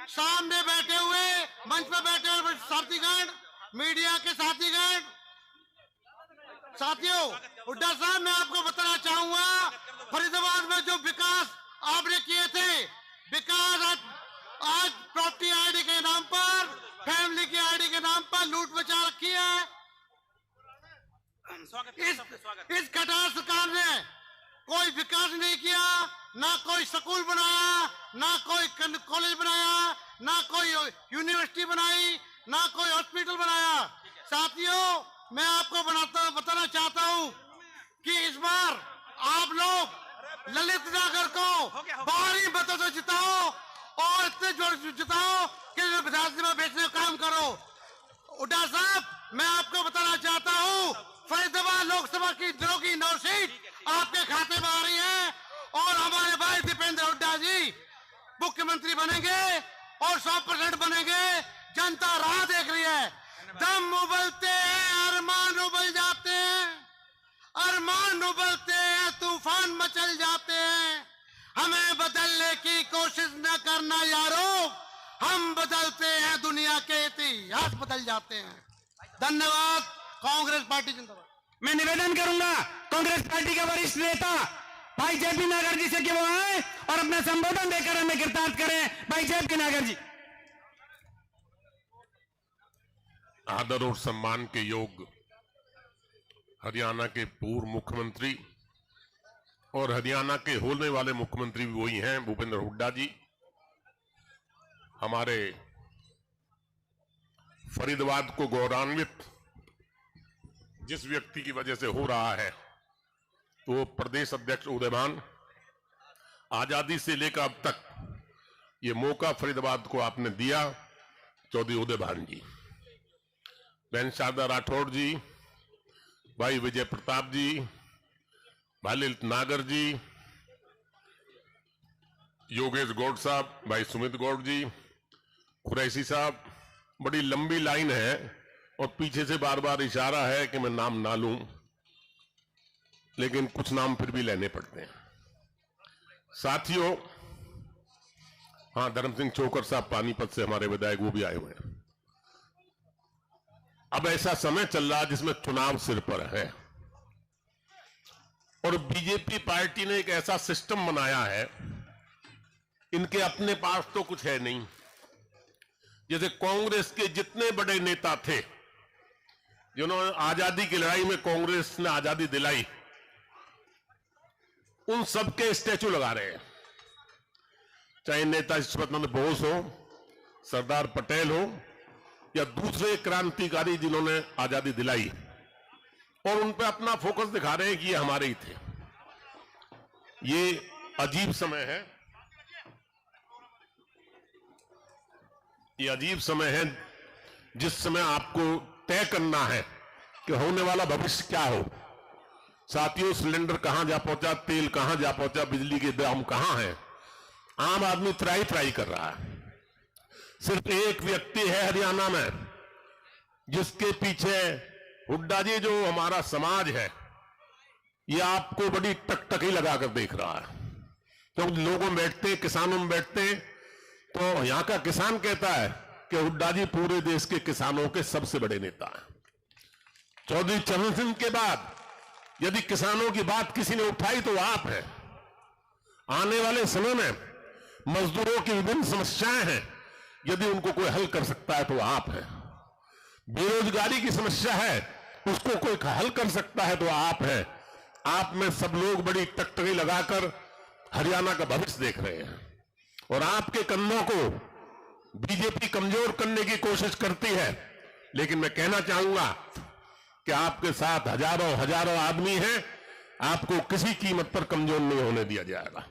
सामने बैठे हुए, मंच पर बैठे हुए साथीगण, मीडिया के साथीगण, साथियों, हुड्डा साहब, मैं आपको बताना चाहूंगा, फरीदाबाद में जो विकास आपने किए थे, विकास आज प्रॉपर्टी आईडी के नाम पर, फैमिली की आईडी के नाम पर लूट मचा रखी है। इस खटार सरकार ने कोई विकास नहीं किया, ना कोई स्कूल बनाया, ना कोई कॉलेज बनाया, ना कोई यूनिवर्सिटी बनाई, ना कोई हॉस्पिटल बनाया। साथियों, मैं आपको बताना चाहता हूं कि इस बार आप लोग ललित नगर को भारी मतों से जिताओ और इतने जोर से जिताओ कि विधानसभा में बेचने का काम करो। हुड्डा साहब, मैं आपको बताना चाहता हूं, फरीदाबाद लोकसभा की 2 की 9 सीट आपके खाते में आ रही है और हमारे भाई दीपेंद्र हुड्डा जी मुख्यमंत्री बनेंगे और 100% बनेंगे। जनता राह देख रही है। दम उबलते हैं, अरमान उबल जाते हैं, अरमान उबलते हैं, तूफान मचल जाते हैं। हमें बदलने की कोशिश न करना यारो, हम बदलते हैं, दुनिया के इतिहास बदल जाते हैं। धन्यवाद। कांग्रेस पार्टी जिंदाबाद। मैं निवेदन करूंगा कांग्रेस पार्टी के वरिष्ठ नेता भाई जेपी नागर जी से कि वो आए और अपना संबोधन देकर हमें गिरफ्तार करें। भाई जेपी नागर जी। आदर और सम्मान के योग हरियाणा के पूर्व मुख्यमंत्री और हरियाणा के होने वाले मुख्यमंत्री भी वही हैं, भूपेंद्र हुड्डा जी। हमारे फरीदाबाद को गौरवान्वित जिस व्यक्ति की वजह से हो रहा है, तो वो प्रदेश अध्यक्ष उदयमान। आजादी से लेकर अब तक ये मौका फरीदाबाद को आपने दिया, चौधरी उदयमान जी, बहन शारदा राठौड़ जी, भाई विजय प्रताप जी, भाई ललित नागर जी, योगेश गौड़ साहब, भाई सुमित गौड़ जी, कुरैशी साहब। बड़ी लंबी लाइन है और पीछे से बार बार इशारा है कि मैं नाम ना लूं, लेकिन कुछ नाम फिर भी लेने पड़ते हैं। साथियों, हाँ, धर्म सिंह चोकर साहब पानीपत से हमारे विधायक, वो भी आए हुए हैं। अब ऐसा समय चल रहा है जिसमें चुनाव सिर पर है और बीजेपी पार्टी ने एक ऐसा सिस्टम बनाया है, इनके अपने पास तो कुछ है नहीं। जैसे कांग्रेस के जितने बड़े नेता थे जिन्होंने आजादी की लड़ाई में कांग्रेस ने आजादी दिलाई, उन सबके स्टैचू लगा रहे हैं, चाहे नेता ईश्वरचंद्र बोस हो, सरदार पटेल हो या दूसरे क्रांतिकारी जिन्होंने आजादी दिलाई, और उन पे अपना फोकस दिखा रहे हैं कि ये हमारे ही थे। ये अजीब समय है, ये अजीब समय है जिस समय आपको तय करना है कि होने वाला भविष्य क्या हो। साथियों, सिलेंडर कहां जा पहुंचा, तेल कहां जा पहुंचा, बिजली के दाम कहां हैं, आम आदमी त्राई त्राई कर रहा है। सिर्फ एक व्यक्ति है हरियाणा में जिसके पीछे हुड्डा जी, जो हमारा समाज है, ये आपको बड़ी टकटकी लगाकर देख रहा है। तो लोगों में बैठते, किसानों में बैठते, तो यहां का किसान कहता है कि हुड्डा जी पूरे देश के किसानों के सबसे बड़े नेता हैं। चौधरी चरण सिंह के बाद यदि किसानों की बात किसी ने उठाई तो आप है। आने वाले समय में मजदूरों की विभिन्न समस्याएं हैं, यदि उनको कोई हल कर सकता है तो आप है। बेरोजगारी की समस्या है, उसको कोई हल कर सकता है तो आप है। आप में सब लोग बड़ी टकटकी लगाकर हरियाणा का भविष्य देख रहे हैं और आपके कंधों को बीजेपी कमजोर करने की कोशिश करती है। लेकिन मैं कहना चाहूंगा कि आपके साथ हजारों हजारों आदमी हैं, आपको किसी कीमत पर कमजोर नहीं होने दिया जाएगा।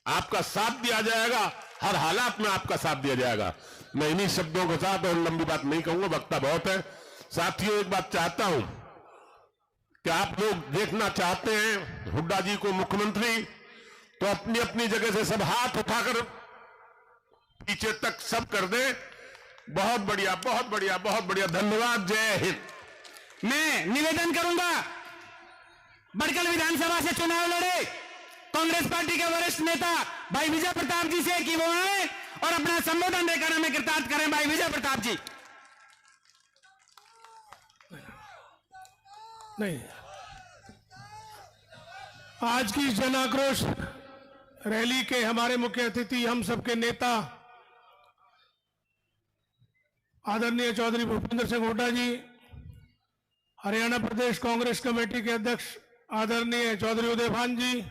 आपका साथ दिया जाएगा, हर हालात में आपका साथ दिया जाएगा। मैं इन्हीं शब्दों के साथ और लंबी बात नहीं कहूंगा, वक्ता बहुत है। साथियों, एक बात चाहता हूं कि आप लोग देखना चाहते हैं हुड्डा जी को मुख्यमंत्री, तो अपनी अपनी जगह से सब हाथ उठाकर पीछे तक सब कर दे। बहुत बढ़िया, बहुत बढ़िया, बहुत बढ़िया, धन्यवाद। जय हिंद। मैं निवेदन करूंगा बड़कल विधानसभा से चुनाव लड़े कांग्रेस पार्टी के वरिष्ठ नेता भाई विजय प्रताप जी से कि वो आए और अपना संबोधन देकर हमें कृतार्थ करें भाई विजय प्रताप जी। नहीं, आज की जन आक्रोश रैली के हमारे मुख्य अतिथि, हम सबके नेता आदरणीय चौधरी भूपेंद्र सिंह हुड्डा जी, हरियाणा प्रदेश कांग्रेस कमेटी के अध्यक्ष आदरणीय चौधरी उदय भान जी,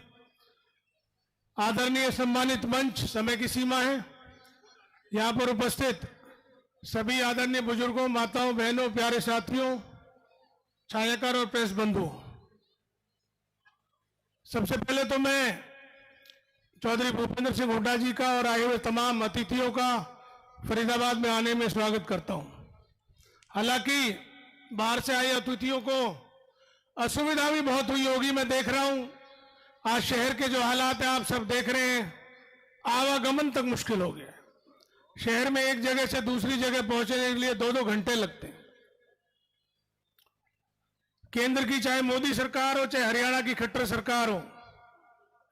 आदरणीय सम्मानित मंच, समय की सीमा है, यहां पर उपस्थित सभी आदरणीय बुजुर्गों, माताओं, बहनों, प्यारे साथियों, छायाकार और प्रेस बंधु, सबसे पहले तो मैं चौधरी भूपेंद्र सिंह हुड्डा जी का और आए हुए तमाम अतिथियों का फरीदाबाद में आने में स्वागत करता हूं। हालांकि बाहर से आए अतिथियों को असुविधा भी बहुत हुई होगी, मैं देख रहा हूं। आज शहर के जो हालात हैं आप सब देख रहे हैं, आवागमन तक मुश्किल हो गया। शहर में एक जगह से दूसरी जगह पहुंचने के लिए 2-2 घंटे लगते हैं। केंद्र की चाहे मोदी सरकार हो, चाहे हरियाणा की खट्टर सरकार हो,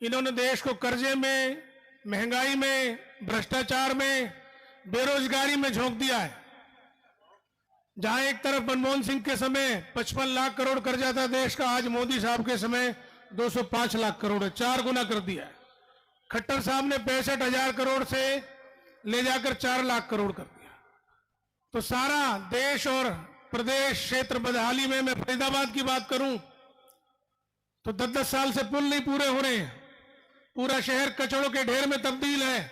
इन्होंने देश को कर्जे में, महंगाई में, भ्रष्टाचार में, बेरोजगारी में झोंक दिया है। जहां एक तरफ मनमोहन सिंह के समय 55 लाख करोड़ कर्जा था देश का, आज मोदी साहब के समय 205 लाख करोड़ है, 4 गुना कर दिया है। खट्टर साहब ने 65,000 करोड़ से ले जाकर 4 लाख करोड़ कर दिया। तो सारा देश और प्रदेश क्षेत्र बदहाली में, मैं फरीदाबाद की बात करूं तो 10-10 साल से पुल नहीं पूरे हो रहे हैं। पूरा शहर कचड़ों के ढेर में तब्दील है।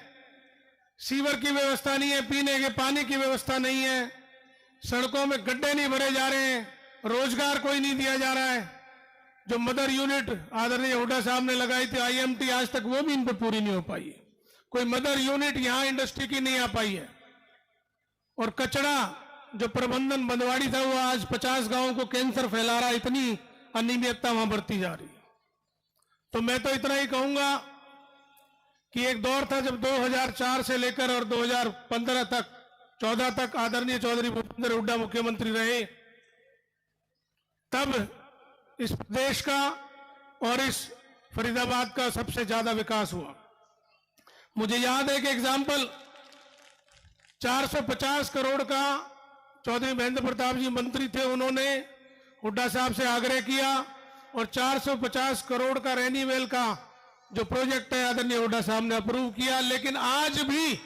सीवर की व्यवस्था नहीं है, पीने के पानी की व्यवस्था नहीं है, सड़कों में गड्ढे नहीं भरे जा रहे हैं, रोजगार कोई नहीं दिया जा रहा है। जो मदर यूनिट आदरणीय हुड्डा साहब ने लगाई थी IMT, आज तक वो भी इन पर पूरी नहीं हो पाई है। कोई मदर यूनिट यहां इंडस्ट्री की नहीं आ पाई है। और कचरा जो प्रबंधन बंदवाड़ी था, वो आज 50 गांवों को कैंसर फैला रहा है। इतनी अनियमितता वहां बढ़ती जा रही है। तो मैं तो इतना ही कहूंगा कि एक दौर था जब 2004 से लेकर और 2015 तक 14 तक आदरणीय चौधरी भूपेंद्र हुड्डा मुख्यमंत्री रहे, तब इस प्रदेश का और इस फरीदाबाद का सबसे ज्यादा विकास हुआ। मुझे याद है कि एग्जाम्पल 450 करोड़ का चौधरी महेंद्र प्रताप जी मंत्री थे, उन्होंने हुड्डा साहब से आग्रह किया और 450 करोड़ का रेनीवेल का जो प्रोजेक्ट है आदरणीय हुड्डा साहब ने अप्रूव किया। लेकिन आज भी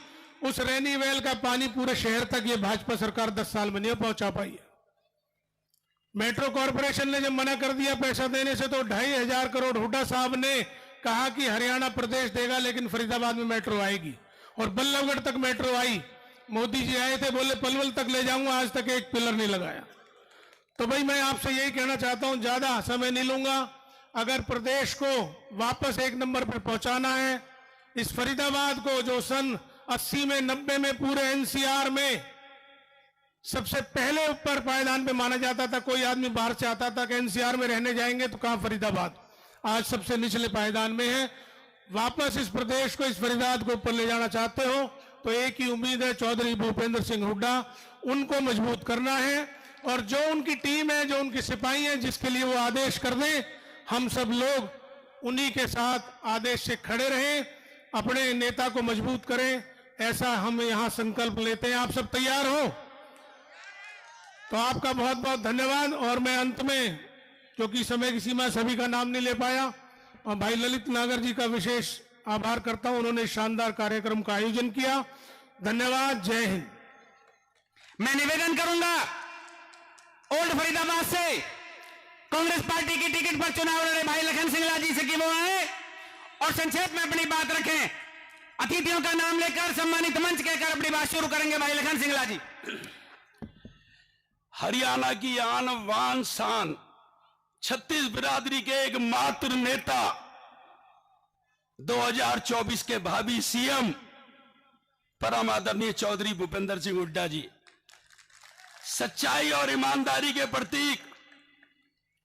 उस रेनीवेल का पानी पूरे शहर तक ये भाजपा सरकार 10 साल में नहीं पहुंचा पाई है। मेट्रो कॉरपोरेशन ने जब मना कर दिया पैसा देने से, तो 2,500 करोड़ हुड्डा साहब ने कहा कि हरियाणा प्रदेश देगा, लेकिन फरीदाबाद में मेट्रो आएगी। और बल्लभगढ़ तक मेट्रो आई। मोदी जी आए थे, बोले पलवल तक ले जाऊंगा, आज तक एक पिलर नहीं लगाया। तो भाई मैं आपसे यही कहना चाहता हूं, ज्यादा समय नहीं लूंगा। अगर प्रदेश को वापस एक नंबर पर पहुंचाना है, इस फरीदाबाद को जो सन 80 में 90 में पूरे NCR में सबसे पहले ऊपर पायदान पे माना जाता था, कोई आदमी बाहर से आता था कि NCR में रहने जाएंगे तो कहां फरीदाबाद, आज सबसे निचले पायदान में है। वापस इस प्रदेश को, इस फरीदाबाद को ऊपर ले जाना चाहते हो तो एक ही उम्मीद है, चौधरी भूपेंद्र सिंह हुड्डा, उनको मजबूत करना है। और जो उनकी टीम है, जो उनके सिपाही हैं, जिसके लिए वो आदेश कर दें, हम सब लोग उन्हीं के साथ आदेश से खड़े रहें, अपने नेता को मजबूत करें, ऐसा हम यहां संकल्प लेते हैं। आप सब तैयार हो? तो आपका बहुत बहुत धन्यवाद। और मैं अंत में, क्योंकि समय की सीमा, सभी का नाम नहीं ले पाया, और भाई ललित नागर जी का विशेष आभार करता हूं, उन्होंने शानदार कार्यक्रम का आयोजन किया। धन्यवाद। जय हिंद। मैं निवेदन करूंगा ओल्ड फरीदाबाद से कांग्रेस पार्टी की टिकट पर चुनाव लड़े भाई लखन सिंगला जी से कि वो आए और संक्षेप में अपनी बात रखें। अतिथियों का नाम लेकर सम्मानित मंच कहकर अपनी बात शुरू करेंगे भाई लखन सिंगला जी। हरियाणा की आन वान शान, 36 बिरादरी के एक मात्र नेता, 2024 के भावी CM परम आदरणीय चौधरी भूपेंद्र सिंह हुड्डा जी, सच्चाई और ईमानदारी के प्रतीक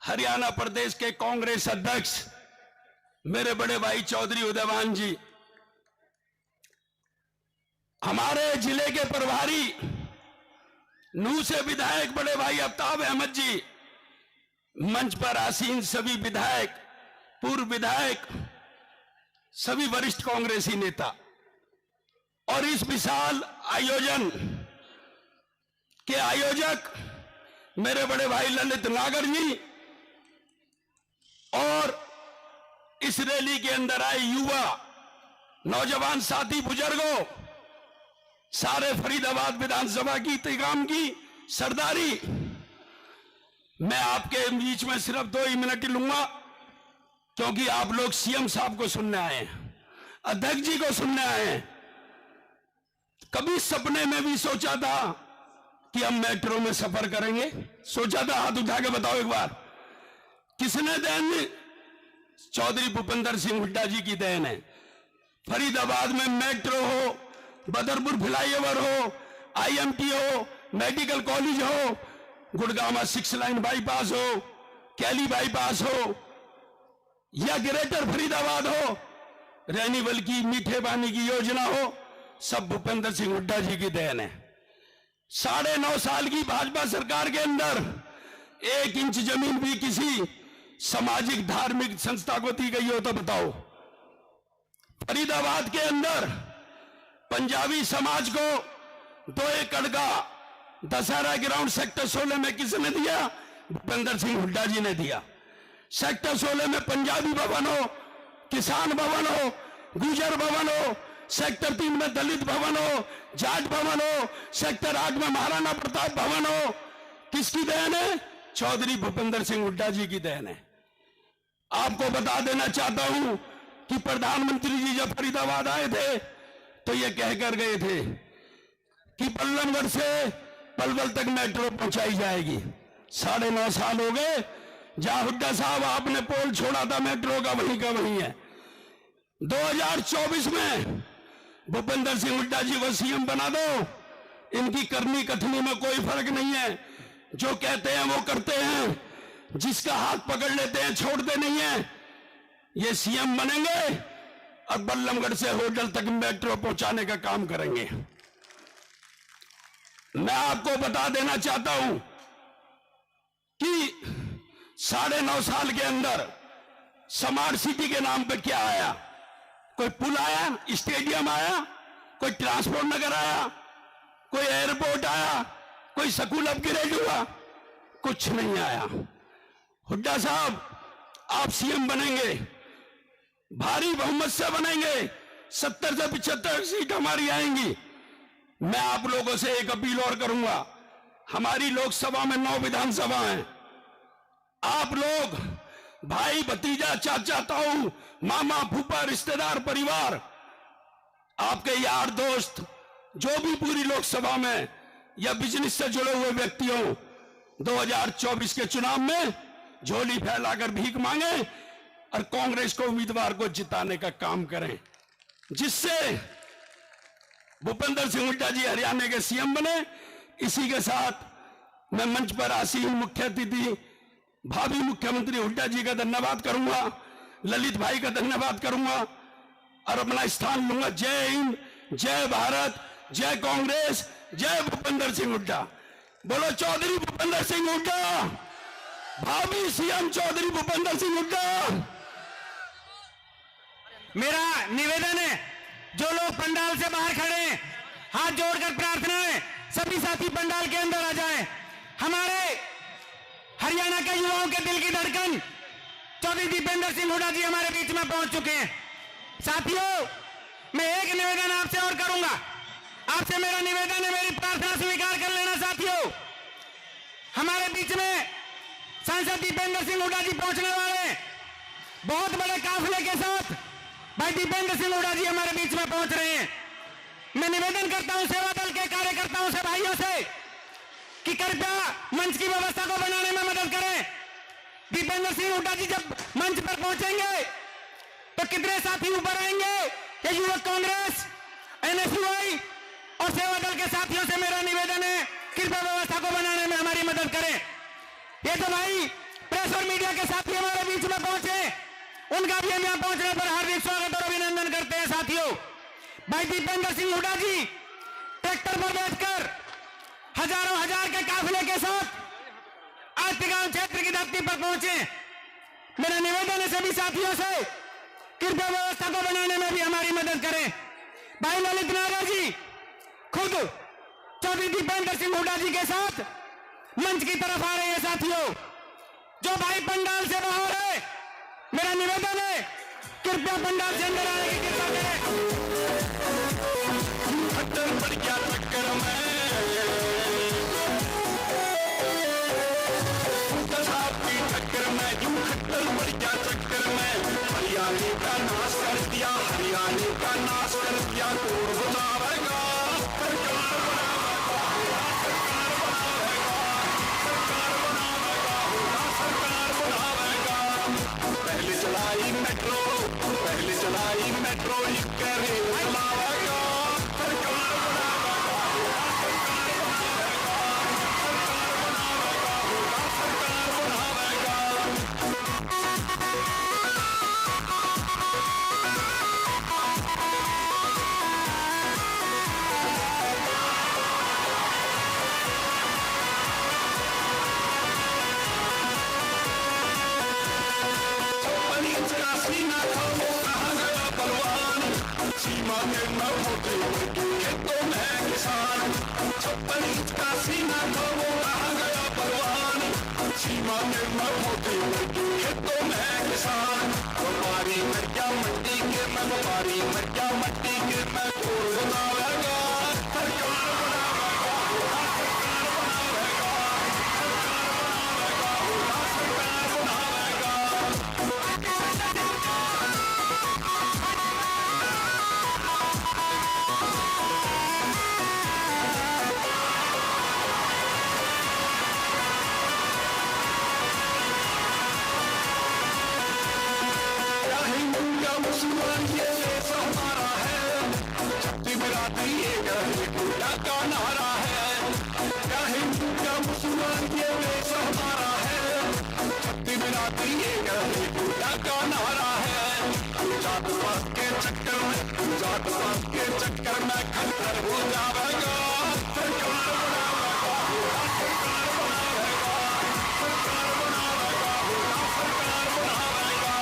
हरियाणा प्रदेश के कांग्रेस अध्यक्ष मेरे बड़े भाई चौधरी उदयवान जी, हमारे जिले के प्रभारी नूह से विधायक बड़े भाई आफ्ताब अहमद जी, मंच पर आसीन सभी विधायक, पूर्व विधायक, सभी वरिष्ठ कांग्रेसी नेता और इस विशाल आयोजन के आयोजक मेरे बड़े भाई ललित नागर जी और इस रैली के अंदर आए युवा नौजवान साथी बुजुर्गों, सारे फरीदाबाद विधानसभा की इंतजाम की सरदारी, मैं आपके बीच में सिर्फ 2 ही मिनट लूंगा, क्योंकि आप लोग सीएम साहब को सुनने आए हैं, अध्यक्ष जी को सुनने आए हैं। कभी सपने में भी सोचा था कि हम मेट्रो में सफर करेंगे? सोचा था? हाथ उठा के बताओ एक बार, किसने देन? चौधरी भूपेंद्र सिंह हुड्डा जी की देन है। फरीदाबाद में मेट्रो हो, बदरपुर फ्लाईओवर हो, आईएमटी हो, मेडिकल कॉलेज हो, गुड़गांव 6 लाइन बाईपास हो, कैली बाईपास हो, या ग्रेटर फरीदाबाद हो, रैनीवल की मीठे पानी की योजना हो, सब भूपेंद्र सिंह हुड्डा जी की देन है। 9.5 साल की भाजपा सरकार के अंदर 1 इंच जमीन भी किसी सामाजिक धार्मिक संस्था को दी गई हो तो बताओ? फरीदाबाद के अंदर पंजाबी समाज को 2 एकड़ का दशहरा ग्राउंड सेक्टर 16 में किसने दिया? भूपेंद्र सिंह हुड्डा जी ने दिया। सेक्टर 16 में पंजाबी भवन हो, किसान भवन हो, गुजर भवन हो, सेक्टर 3 में दलित भवन हो, जाट भवन हो, सेक्टर 8 में महाराणा प्रताप भवन हो, किसकी देन है? चौधरी भूपेंद्र सिंह हुड्डा जी की देन है। आपको बता देना चाहता हूं कि प्रधानमंत्री जी जब फरीदाबाद आए थे तो ये कहकर गए थे कि बल्लभगढ़ से पलवल तक मेट्रो पहुंचाई जाएगी। 9.5 साल हो गए, जहां हुड्डा साहब आपने पोल छोड़ा था मेट्रो का वहीं है। 2024 में भूपेंद्र सिंह हुड्डा जी को सीएम बना दो, इनकी करनी कथनी में कोई फर्क नहीं है। जो कहते हैं वो करते हैं, जिसका हाथ पकड़ लेते हैं छोड़ते नहीं है। ये सीएम बनेंगे और बल्लभगढ़ से होटल तक मेट्रो पहुंचाने का काम करेंगे। मैं आपको बता देना चाहता हूं कि 9.5 साल के अंदर स्मार्ट सिटी के नाम पे क्या आया? कोई पुल आया, स्टेडियम आया, कोई ट्रांसपोर्ट नगर आया, कोई एयरपोर्ट आया, कोई स्कूल अपग्रेड हुआ? कुछ नहीं आया। हुड्डा साहब, आप सीएम बनेंगे, भारी बहुमत से बनेंगे, 70 से 75 सीट हमारी आएंगी। मैं आप लोगों से एक अपील और करूंगा। हमारी लोकसभा में 9 विधानसभा हैं। आप लोग भाई भतीजा चाचा ताऊ मामा फूफा रिश्तेदार परिवार, आपके यार दोस्त, जो भी पूरी लोकसभा में या बिजनेस से जुड़े हुए व्यक्ति हो, 2024 के चुनाव में झोली फैलाकर भीख मांगे और कांग्रेस को उम्मीदवार को जिताने का काम करें, जिससे भूपेंद्र सिंह हुड्डा जी हरियाणा के सीएम बने। इसी के साथ मैं मंच पर आसीन मुख्य अतिथि भावी मुख्यमंत्री हुड्डा जी का धन्यवाद करूंगा, ललित भाई का धन्यवाद करूंगा और अपना स्थान लूंगा। जय हिंद, जय भारत, जय कांग्रेस, जय भूपेंद्र सिंह हुड्डा। बोलो चौधरी भूपेंद्र सिंह हुड्डा, भावी सीएम चौधरी भूपेंद्र सिंह हुड्डा। मेरा निवेदन है, जो लोग पंडाल से बाहर खड़े हैं, हाथ जोड़कर प्रार्थना है, सभी साथी पंडाल के अंदर आ जाएं। हमारे हरियाणा के युवाओं के दिल की धड़कन चौधरी दीपेंद्र सिंह हुड्डा जी हमारे बीच में पहुंच चुके हैं। साथियों, मैं एक निवेदन आपसे और करूंगा। आपसे मेरा निवेदन है, मेरी प्रार्थना स्वीकार कर लेना। साथियों, हमारे बीच में सांसद दीपेंद्र सिंह हुड्डा जी पहुंचने वाले, बहुत बड़े काफिले के साथ भाई दीपेंद्र सिंह हुड्डा जी हमारे बीच में पहुंच रहे हैं। मैं निवेदन करता हूं सेवा दल के कार्यकर्ताओं से, भाइयों से, कि कृपया मंच की व्यवस्था को बनाने में मदद करें। दीपेंद्र सिंह हुड्डा जी जब मंच पर पहुंचेंगे तो कितने साथी ऊपर आएंगे? ये युवक कांग्रेस, एनएसयूआई और सेवा दल के साथियों से मेरा निवेदन है, कृपया व्यवस्था को बनाने में हमारी मदद करें। ये तो भाई प्रेस और मीडिया के साथी हमारे बीच में पहुंचे, उनका भी हम यहां पहुंचने पर हार्दिक स्वागत और अभिनंदन करते हैं। साथियों, भाई दीपेंद्र सिंह हुड्डा जी ट्रैक्टर पर बैठकर हजारों हजार के काफिले के साथ आज तिगांव क्षेत्र की धरती पर पहुंचे। मेरा निवेदन है सभी साथियों से, कृपया व्यवस्था को बनाने में भी हमारी मदद करें। भाई ललित नागर जी खुद चौधरी दीपेंद्र सिंह हुड्डा जी के साथ मंच की तरफ आ रहे हैं। साथियों, जो भाई पंडाल से बाहर है, मेरा निवेदन है कृपया पंडाल से अंदर आने की कृपा करें। पड़ गया चक्कर में टक्कर में यूं खट्टर पड़ गया चक्कर में। हरियाणा का नाश कर दिया, हरियाणा का नाश कर दिया। तोड़ बनावेगा सरकार बनावेगा। पहले चलाई मेट्रो, पहले चलाई मेट्रो, इक्के रेल चलावेगा सरकार सीमा में न होते खेतों में किसान। 56 इंच का सीना था वो रहा गया परवान। सीमा में न होते खेतों में किसान। व्यापारी मर गया मट्टी के मैं, व्यापारी मर गया मट्टी के मैं। तोड़ बनावेगा सरकार बनावेगा, सरकार बनावेगा, सरकार बनावेगा। मुसलमान ये देश हमारा है, शक्ति बिरादरी एक है, का नारा है। क्या हिंदू क्या मुसलमान ये देश हमारा है, शक्ति बिरादरी एक है, का नारा है। जातपात के चक्कर में, जातपात के चक्कर में खंडर हो जाएगा सरकार बनावेगा, सरकार बनावेगा, सरकार बनावेगा, सरकार बनावेगा।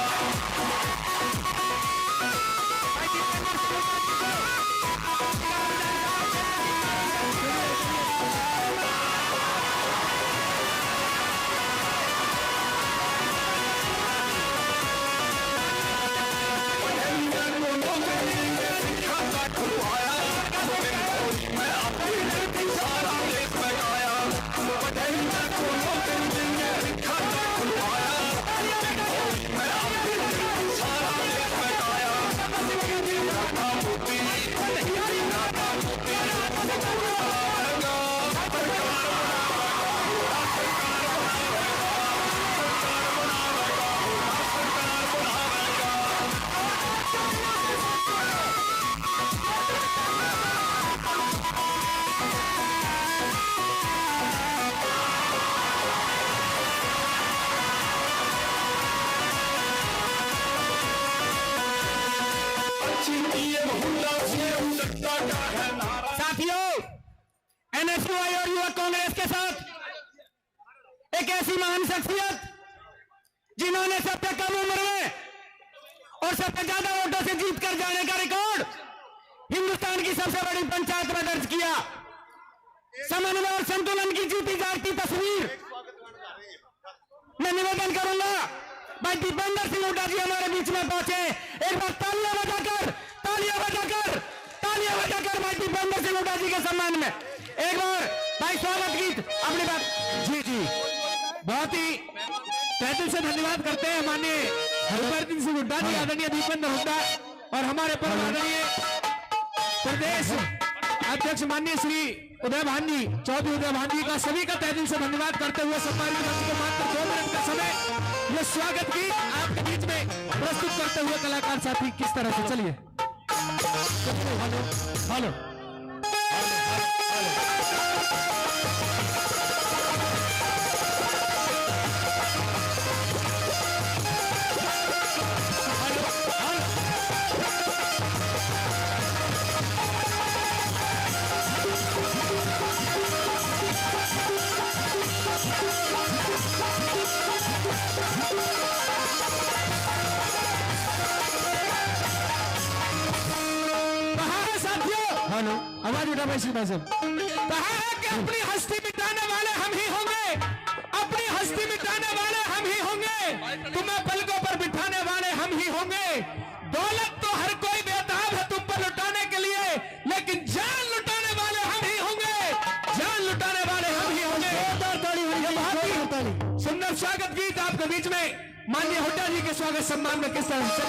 साथियों, एनएसयूआई और युवक कांग्रेस के साथ एक ऐसी महान शख्सियत जिन्होंने सबसे कम उम्र में और सबसे ज्यादा वोटों से जीत कर जाने का रिकॉर्ड हिंदुस्तान की सबसे बड़ी पंचायत में दर्ज किया। समन्वय और संतुलन की जीती जाती तस्वीर मैं निवेदन करूंगा भाई दीपेंद्र सिंह हुड्डा जी हमारे बीच में पहुंचे। एक बार तालियां बजाकर, तालियां बजाकर, तालियां बजाकर भाई दीपेंद्र सिंह हुड्डा जी के सम्मान में एक बार भाई स्वागत गीत अपनी बात। जी जी, बहुत ही तहे दिल से धन्यवाद करते हैं माननीय दीपेंद्र सिंह हुड्डा जी, आदरणीय दीपेंद्र हुड्डा और हमारे परम आदरणीय प्रदेश अध्यक्ष माननीय श्री उदय भान जी, चौधरी उदय भान जी का सभी का तहे दिल से धन्यवाद करते हुए सम्मानित मंच को मात्र 2 मिनट का समय ये स्वागत गीत आपके बीच में प्रस्तुत करते हुए कलाकार साथी किस तरह से, चलिए। हेलो हेलो बेटा भाई श्रीमान साहब। कहा है कि अपनी हस्ती मिटाने वाले हम ही होंगे, अपनी हस्ती मिटाने वाले हम ही होंगे, तुम्हें पलकों पर बिठाने वाले हम ही होंगे। दौलत तो हर कोई बेताब है तुम पर लुटाने के लिए, लेकिन जान लुटाने वाले हम ही होंगे, जान लुटाने वाले हम ही होंगे। सुंदर स्वागत गीत आपके बीच में माननीय हुड्डा जी के स्वागत सम्मान में किस तरह से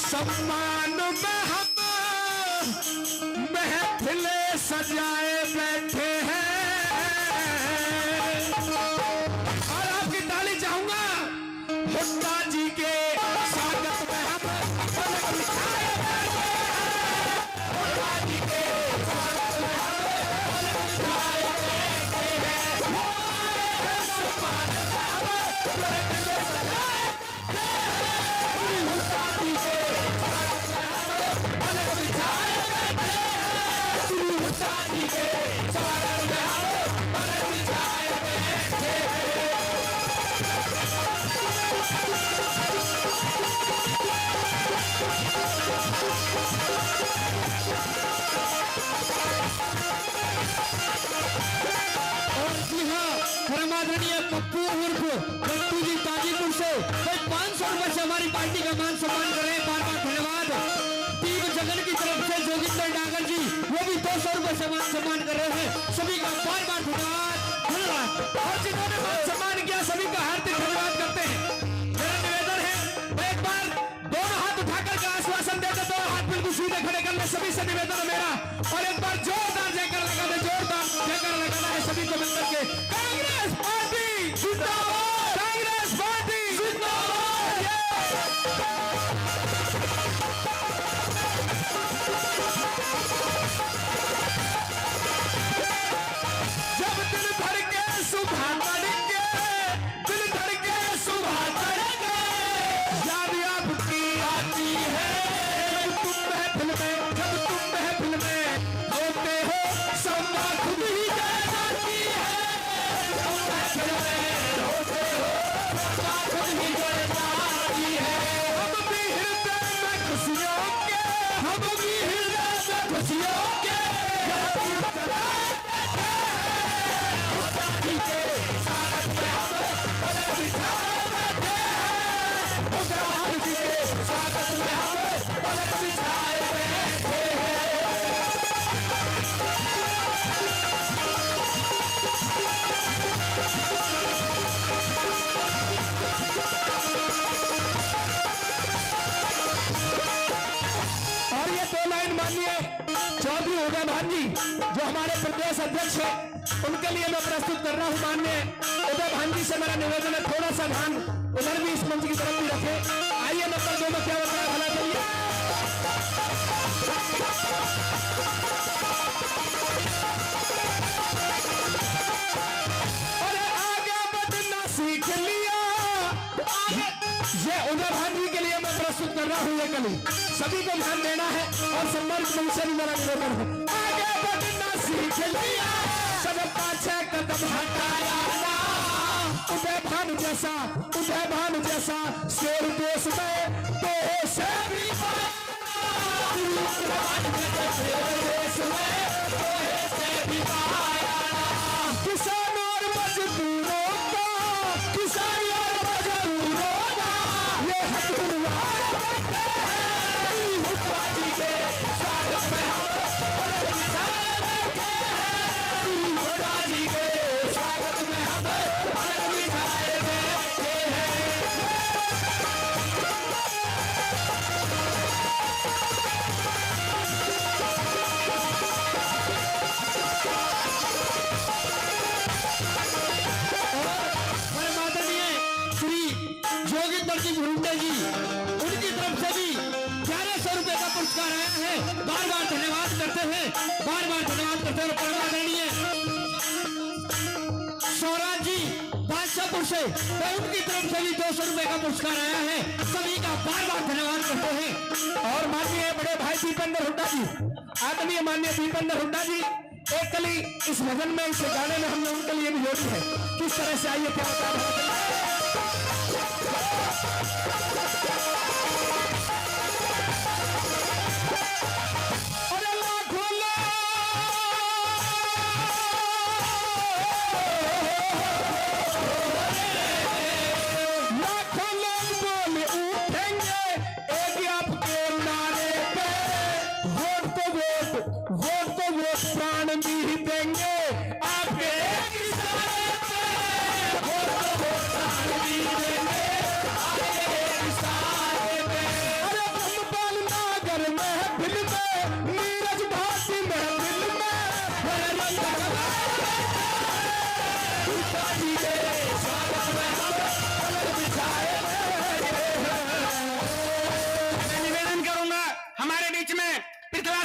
सम्मान में हम महफिले सजाए बैठे हैं। और आपकी ताली चाहूंगा हुड्डा जी के स्वागत में हम पलक बिछाए बैठे हैं। हुड्डा जी के स्वागत में हम पलक बिछाए बैठे हैं। सम्मान में हम महफिले सजाए बैठे हैं। हुड्डा जी के परमादरणीय पप्पू उर्फ रट्टू जी ताजीपुर से 500 रुपए से हमारी पार्टी का मान सम्मान कर रहे हैं। बार बार धन्यवाद। टीम जगन की तरफ से जोगिंदर डागर जी वो भी 200 रुपए से मान सम्मान कर रहे हैं। सभी का बार बार धन्यवाद। और जिन्होंने मान सम्मान किया सभी का हार्दिक धन्यवाद करते हैं। मेरा निवेदन है एक बार दोनों हाथ उठाकर का आश्वासन देते, दोनों हाथ बिल्कुल सीधे खड़े कर ले। सभी से निवेदन है मेरा, और एक बार जोरदार जयकार लगा दे, जोरदार जयकार लगाना है सभी को मिलकर के। कांग्रेस पार्टी जिंदाबाद, कांग्रेस पार्टी जिंदाबाद। जब दिल भर के सुबह तड़के, दिल भर के सुबह तड़के, याद आपकी आती है। जब तुम महफिल में, जब तुम महफिल में होते हो समा खुद ही जय जाती है। तुम महफिल में होते हो समा खुद ही जय जाती है। हम भी हृदय में खुशियों के, हम भी हृदय में खुशियों के चौधरी उदय भान जी जो हमारे प्रदेश अध्यक्ष है उनके लिए मैं प्रस्तुत कर रहा हूं। माननीय उदय भान जी से मेरा निवेदन है थोड़ा सा ध्यान उधर भी इस मंच की तरफ भी रखें। आइए नंबर 2 में क्या बताया भला चाहिए। अरे आगे बढ़ना सीख लिया। ये उदय भान जी के लिए मैं प्रस्तुत कर रहा हूं। ये कली सभी को ध्यान देना है और सम्मानित मंच से भी मेरा निवेदन है। आगे बढ़ना सीख लिया, सब पाछे कदम हटाया ना। उदय भान जैसा शेर देश में तो से भी किसानों और मजदूरों का, किसानों और मजदूरों का ये हक जी, उनकी तरफ से भी 1100 रुपए का पुरस्कार आया है। बार बार धन्यवाद करते हैं, बार बार धन्यवाद करते हैं। परम आदरणीय स्वराज जी बादशाहपुर से, उनकी तरफ से भी 200 रुपए का पुरस्कार आया है। सभी का बार बार धन्यवाद करते हैं। और माननीय बड़े भाई दीपेंद्र हुड्डा जी, आदरणीय माननीय दीपेंद्र हुड्डा जी, एक कली इस भजन में, इस गाने में हमने उनके लिए भी जोड़ी है। किस तरह से आइए क्या बता रहे हैं।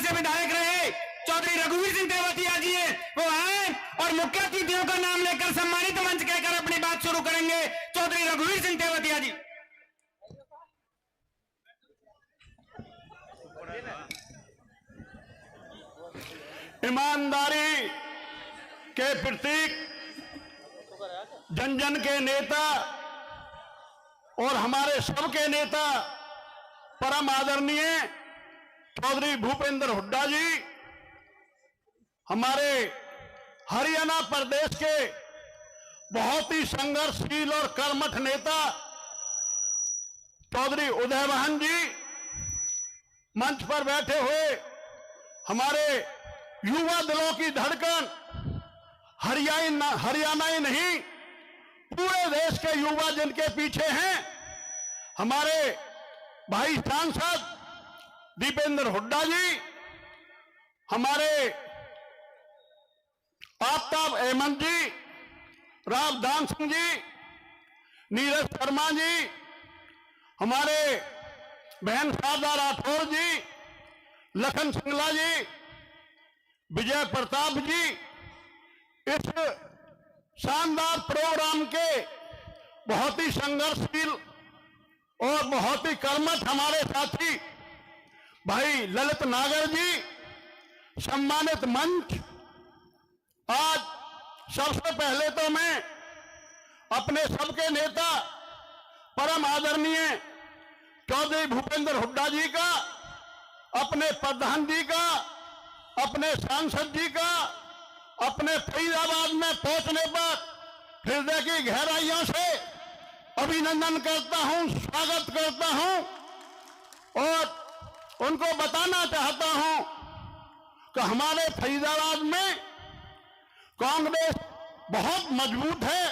विधायक रहे चौधरी रघुवीर सिंह तेवतिया जी वो आए और मुख्य अतिथियों का नाम लेकर सम्मानित मंच कहकर अपनी बात शुरू करेंगे। चौधरी रघुवीर सिंह तेवतिया जी। ईमानदारी के प्रतीक, जन जन के नेता और हमारे सबके नेता परम आदरणीय चौधरी भूपेंद्र हुड्डा जी, हमारे हरियाणा प्रदेश के बहुत ही संघर्षशील और कर्मठ नेता चौधरी उदयवान जी, मंच पर बैठे हुए हमारे युवा दलों की धड़कन, हरियाणा ही नहीं पूरे देश के युवा जिनके पीछे हैं, हमारे भाई सांसद दीपेंद्र हुड्डा जी, हमारे आफ्ताब अहमद जी, रावदान सिंह जी, नीरज शर्मा जी, हमारे बहन शारदा राठौर जी, लखन सिंगला जी, विजय प्रताप जी, इस शानदार प्रोग्राम के बहुत ही संघर्षशील और बहुत ही कर्मठ हमारे साथी भाई ललित नागर जी, सम्मानित मंच। आज सबसे पहले तो मैं अपने सबके नेता परम आदरणीय चौधरी भूपेंद्र हुड्डा जी का, अपने प्रधान जी का, अपने सांसद जी का, अपने फरीदाबाद में पहुंचने पर हृदय की गहराइयों से अभिनंदन करता हूं, स्वागत करता हूं और उनको बताना चाहता हूं कि हमारे फरीदाबाद में कांग्रेस बहुत मजबूत है।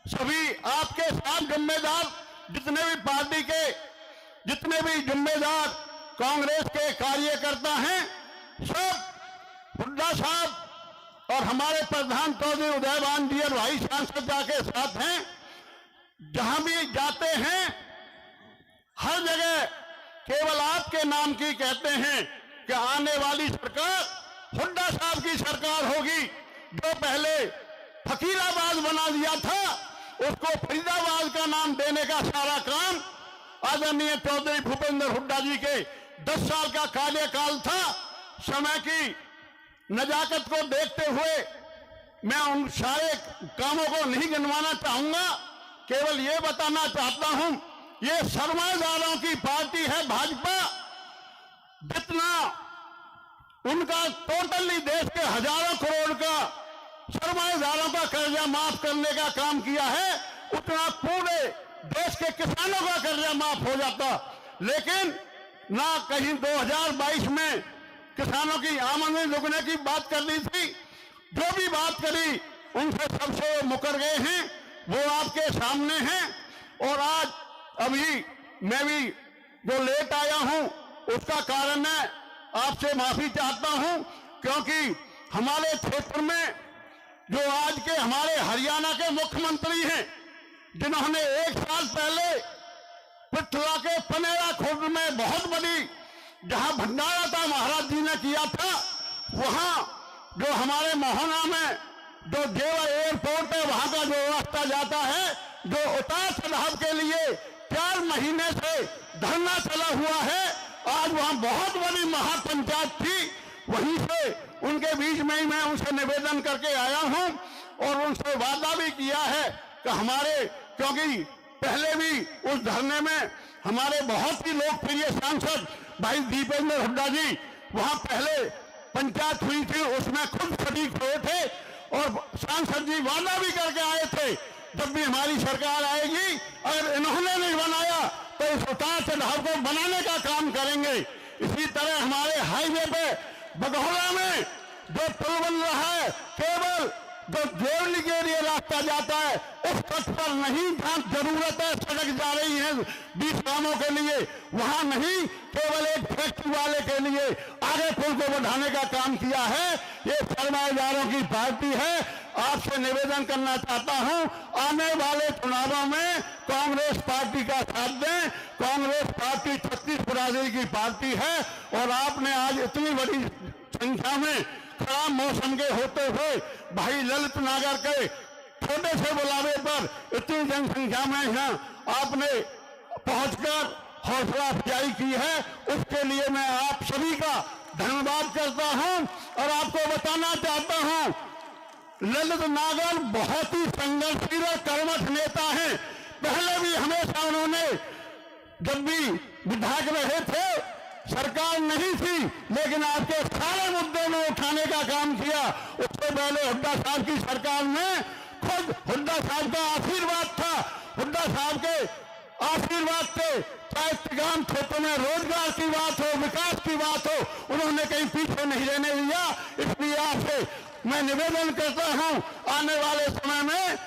सभी आपके साथ जिम्मेदार जितने भी पार्टी के जितने भी जिम्मेदार कांग्रेस के कार्यकर्ता हैं, सब हुड्डा साहब और हमारे प्रधान चौधरी उदयवान जी और भाई सांसद के साथ हैं। जहां भी जाते हैं हर जगह केवल आपके नाम की कहते हैं कि आने वाली सरकार हुड्डा साहब की सरकार होगी। जो पहले फकीराबाद बना दिया था उसको फरीदाबाद का नाम देने का सारा काम आदरणीय चौधरी भूपेंद्र हुड्डा जी के 10 साल का कार्यकाल था। समय की नजाकत को देखते हुए मैं उन सारे कामों को नहीं गिनवाना चाहूंगा, केवल ये बताना चाहता हूं ये सरमाएदारों की पार्टी है भाजपा। जितना उनका टोटली देश के हजारों करोड़ का सरमाएदारों का कर्जा माफ करने का काम किया है, उतना पूरे देश के किसानों का कर्जा माफ हो जाता। लेकिन ना कहीं 2022 में किसानों की आमदनी दुगने की बात कर दी थी, जो भी बात करी उनसे सबसे मुकर गए हैं, वो आपके सामने हैं। और आज अभी मैं भी जो लेट आया हूं उसका कारण है आपसे माफी चाहता हूं, क्योंकि हमारे क्षेत्र में जो आज के हमारे हरियाणा के मुख्यमंत्री हैं, जिन्होंने 1 साल पहले पृथ्वी के पनेरा खुर्द में बहुत बड़ी जहां भंडारा था महाराज जी ने किया था, वहां जो हमारे मोहना में जो जेवर एयरपोर्ट है वहां का जो रास्ता जाता है, जो उतार चढ़ाव के लिए 4 महीने से धरना चला हुआ है, आज वहां बहुत बड़ी महापंचायत थी, वहीं से उनके बीच में ही मैं उनसे निवेदन करके आया हूं और उनसे वादा भी किया है कि हमारे, क्योंकि पहले भी उस धरने में हमारे बहुत ही लोकप्रिय सांसद भाई दीपेंद्र हुड्डा जी वहां पहले पंचायत हुई थी, उसमें खुद शरीक हुए थे और सांसद जी वादा भी करके आए थे जब भी हमारी सरकार आएगी अगर इन्होंने नहीं बनाया तो इस उतार चढ़ाव को बनाने का काम करेंगे। इसी तरह हमारे हाईवे पे बघौला में जो पुल बन रहा है, केवल जो जोड़ने के लिए रास्ता जाता है उस पथ पर नहीं, जहां जरूरत है सड़क जा रही है 20 कामों के लिए, वहां नहीं, केवल एक फैक्ट्री वाले के लिए आगे पुल को बढ़ाने का काम किया है। ये सरमाएदारों की पार्टी है। आपसे निवेदन करना चाहता हूं, आने वाले चुनावों में कांग्रेस पार्टी का साथ दें। कांग्रेस पार्टी छत्तीस बिरादरी की पार्टी है और आपने आज इतनी बड़ी संख्या में खराब मौसम के होते हुए भाई ललित नागर के छोटे से बुलावे पर इतनी जनसंख्या में यहाँ आपने पहुंचकर हौसला अफजाई की है, उसके लिए मैं आप सभी का धन्यवाद करता हूं और आपको बताना चाहता हूं ललित नागर बहुत ही संघर्षशील और कर्मठ नेता हैं। पहले भी हमेशा उन्होंने जब भी विधायक रहे थे, सरकार नहीं थी, लेकिन आपके सारे मुद्दों में उठाने का काम किया। उससे पहले हुड्डा साहब की सरकार में खुद हुड्डा साहब का आशीर्वाद था, हुड्डा साहब के आशीर्वाद से चाहे तिगाम क्षेत्र में रोजगार की बात हो, विकास की बात हो, उन्होंने कहीं पीछे नहीं रहने दिया। इसलिए आपसे मैं निवेदन करता हूं, आने वाले समय में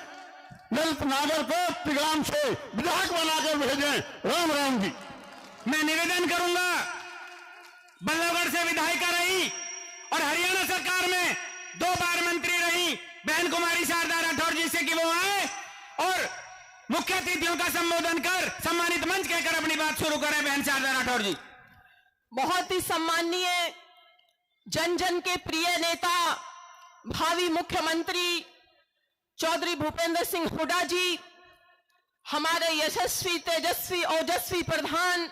ललित नागर को तिगाम से विधायक बनाकर भेजें। राम राम जी। मैं निवेदन करूंगा, बल्लभगढ़ से विधायिका रही और हरियाणा सरकार में 2 बार मंत्री रही बहन कुमारी शारदा राठौर जी से कि वो आए और मुख्य अतिथियों का संबोधन कर सम्मानित मंच कहकर अपनी बात शुरू करें। बहन शारदा राठौर जी। बहुत ही सम्माननीय, जन जन के प्रिय नेता, भावी मुख्यमंत्री चौधरी भूपेंद्र सिंह हुड्डा जी, हमारे यशस्वी, तेजस्वी, ओजस्वी प्रधान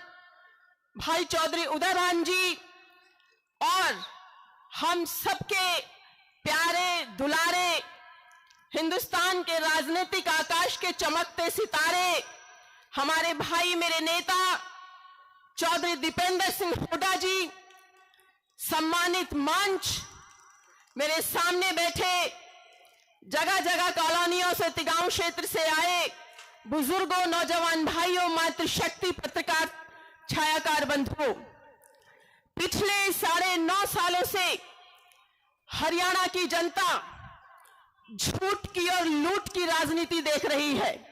भाई चौधरी उदयभान जी और हम सबके प्यारे दुलारे हिंदुस्तान के राजनीतिक आकाश के चमकते सितारे हमारे भाई, मेरे नेता चौधरी दीपेंद्र सिंह हुड्डा जी, सम्मानित मंच, मेरे सामने बैठे जगह जगह कॉलोनियों से, तिगांव क्षेत्र से आए बुजुर्गों, नौजवान भाइयों, मातृशक्ति पत्रकार छायाकार बंधुओं, पिछले 9.5 सालों से हरियाणा की जनता झूठ की और लूट की राजनीति देख रही है।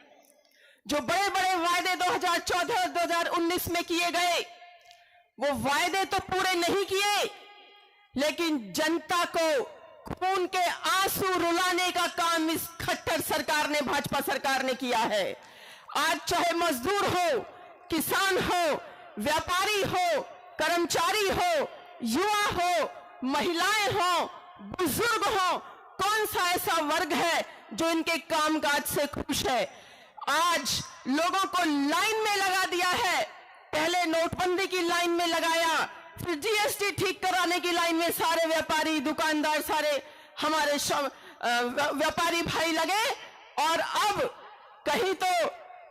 जो बड़े बड़े वायदे 2014 और 2019 में किए गए, वो वायदे तो पूरे नहीं किए, लेकिन जनता को खून के आंसू रुलाने का काम इस खट्टर सरकार ने, भाजपा सरकार ने किया है। आज चाहे मजदूर हो, किसान हो, व्यापारी हो, कर्मचारी हो, युवा हो, महिलाएं हो, बुजुर्ग हो, कौन सा ऐसा वर्ग है जो इनके कामकाज से खुश है? आज लोगों को लाइन में लगा दिया है। पहले नोटबंदी की लाइन में लगाया, फिर जीएसटी ठीक कराने की लाइन में सारे व्यापारी, दुकानदार, सारे हमारे व्यापारी भाई लगे और अब कहीं तो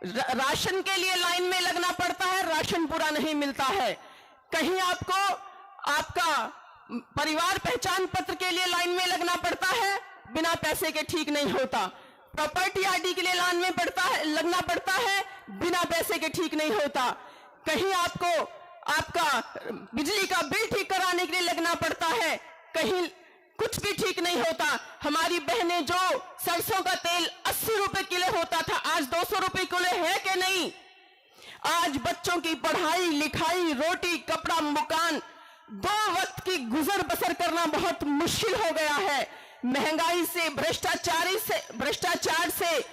राशन के लिए लाइन में लगना पड़ता है, राशन पूरा नहीं मिलता है। कहीं आपको आपका परिवार पहचान पत्र के लिए लाइन में लगना पड़ता है, बिना पैसे के ठीक नहीं होता। प्रॉपर्टी आईडी के लिए लाइन में लगना पड़ता है, बिना पैसे के ठीक नहीं होता। कहीं आपको आपका बिजली का बिल ठीक कराने के लिए लगना पड़ता है, कहीं कुछ भी ठीक नहीं होता। हमारी बहनें, जो सरसों का तेल 80 रुपए किलो होता था, आज 200 रुपए किलो है कि नहीं? आज बच्चों की पढ़ाई लिखाई, रोटी कपड़ा मकान, 2 वक्त की गुजर बसर करना बहुत मुश्किल हो गया है। महंगाई से, भ्रष्टाचार से,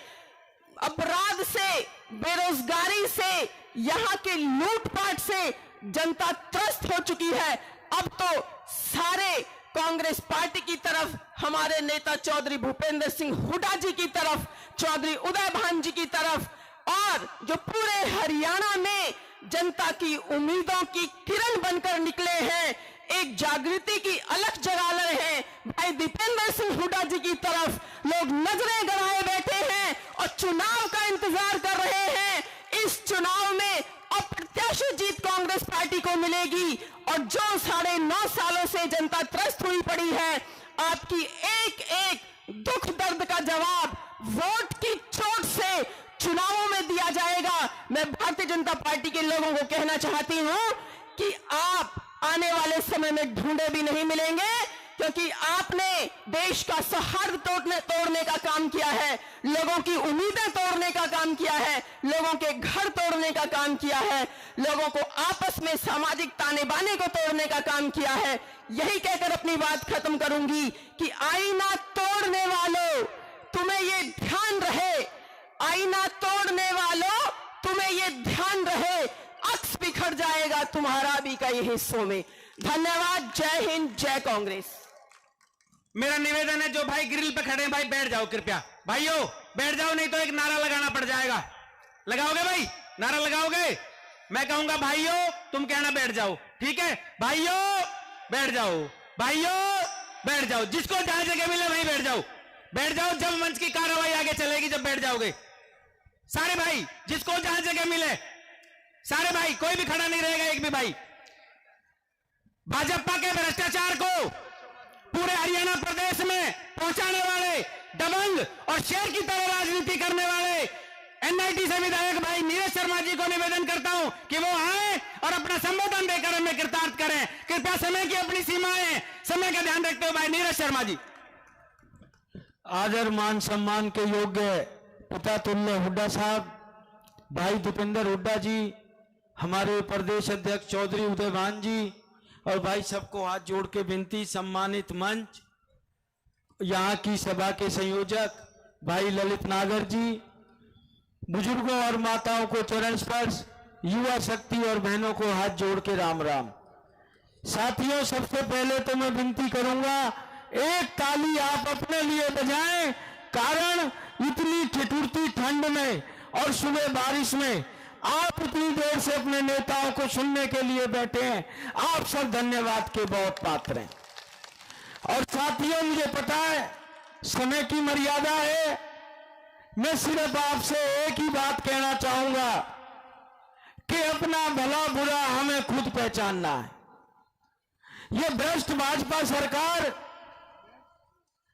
अपराध से, बेरोजगारी से यहाँ के लूटपाट से जनता त्रस्त हो चुकी है। अब तो सारे कांग्रेस पार्टी की तरफ, हमारे नेता चौधरी भूपेंद्र सिंह हुड्डा जी की तरफ, चौधरी उदय भान जी की तरफ, और जो पूरे हरियाणा में जनता की उम्मीदों की किरण बनकर निकले हैं, एक जागृति की अलख जगा रहे हैं, भाई दीपेंद्र सिंह हुड्डा जी की तरफ लोग नजरें गड़ाए बैठे हैं और चुनाव का इंतजार कर रहे हैं। इस चुनाव में अप्रत्याशित जीत कांग्रेस पार्टी को मिलेगी और जो 9.5 सालों से जनता त्रस्त हुई पड़ी है, आपकी एक एक दुख दर्द का जवाब वोट की चोट से चुनावों में दिया जाएगा। मैं भारतीय जनता पार्टी के लोगों को कहना चाहती हूं कि आप आने वाले समय में ढूंढे भी नहीं मिलेंगे, क्योंकि आपने देश का सौहार्द तोड़ने का काम किया है, लोगों की उम्मीदें तोड़ने का काम किया है, लोगों के घर तोड़ने का काम किया है, लोगों को आपस में सामाजिक ताने बाने को तोड़ने का काम किया है। यही कहकर अपनी बात खत्म करूंगी कि आईना तोड़ने वालों, तुम्हें ये ध्यान रहे, आईना तोड़ने वालों तुम्हें ये ध्यान रहे, अक्स बिखर जाएगा तुम्हारा भी कई हिस्सों में। धन्यवाद। जय हिंद, जय कांग्रेस। मेरा निवेदन है, जो भाई ग्रिल पे खड़े हैं भाई बैठ जाओ कृपया, भाइयों बैठ जाओ, नहीं तो एक नारा लगाना पड़ जाएगा। लगाओगे भाई, नारा लगाओगे? मैं कहूंगा भाइयों तुम कहना बैठ जाओ, ठीक है? भाइयों बैठ जाओ, भाइयों बैठ जाओ, जिसको जहां जगह मिले वहीं बैठ जाओ, बैठ जाओ। जब मंच की कार्रवाई आगे चलेगी जब बैठ जाओगे सारे भाई, जिसको जहां जगह मिले सारे भाई, कोई भी खड़ा नहीं रहेगा एक भी भाई। भाजपा के भ्रष्टाचार को पूरे हरियाणा प्रदेश में पहुंचाने वाले, दबंग और शेर की तरह राजनीति करने वाले एनआईटी से विधायक भाई नीरज शर्मा जी को निवेदन करता हूं कि वो आए और अपना संबोधन देकर हमें कृतार्थ करें। कृपया समय की अपनी सीमाएं, समय का ध्यान रखते हुए भाई नीरज शर्मा जी। आदर मान सम्मान के योग्य पिता तुल्य हुड्डा साहब, भाई दीपेंद्र हुड्डा जी, हमारे प्रदेश अध्यक्ष चौधरी उदय भान जी, और भाई सबको हाथ जोड़ के विनती, सम्मानित मंच, यहाँ की सभा के संयोजक भाई ललित नागर जी, बुजुर्गों और माताओं को चरण स्पर्श, युवा शक्ति और बहनों को हाथ जोड़ के राम राम। साथियों, सबसे पहले तो मैं विनती करूंगा, एक ताली आप अपने लिए बजाएं, कारण इतनी ठिठुरती ठंड में और सुबह बारिश में आप इतनी देर से अपने नेताओं को सुनने के लिए बैठे हैं। आप सब धन्यवाद के बहुत पात्र हैं। और साथियों, मुझे पता है समय की मर्यादा है, मैं सिर्फ आपसे एक ही बात कहना चाहूंगा कि अपना भला बुरा हमें खुद पहचानना है। ये भ्रष्ट भाजपा सरकार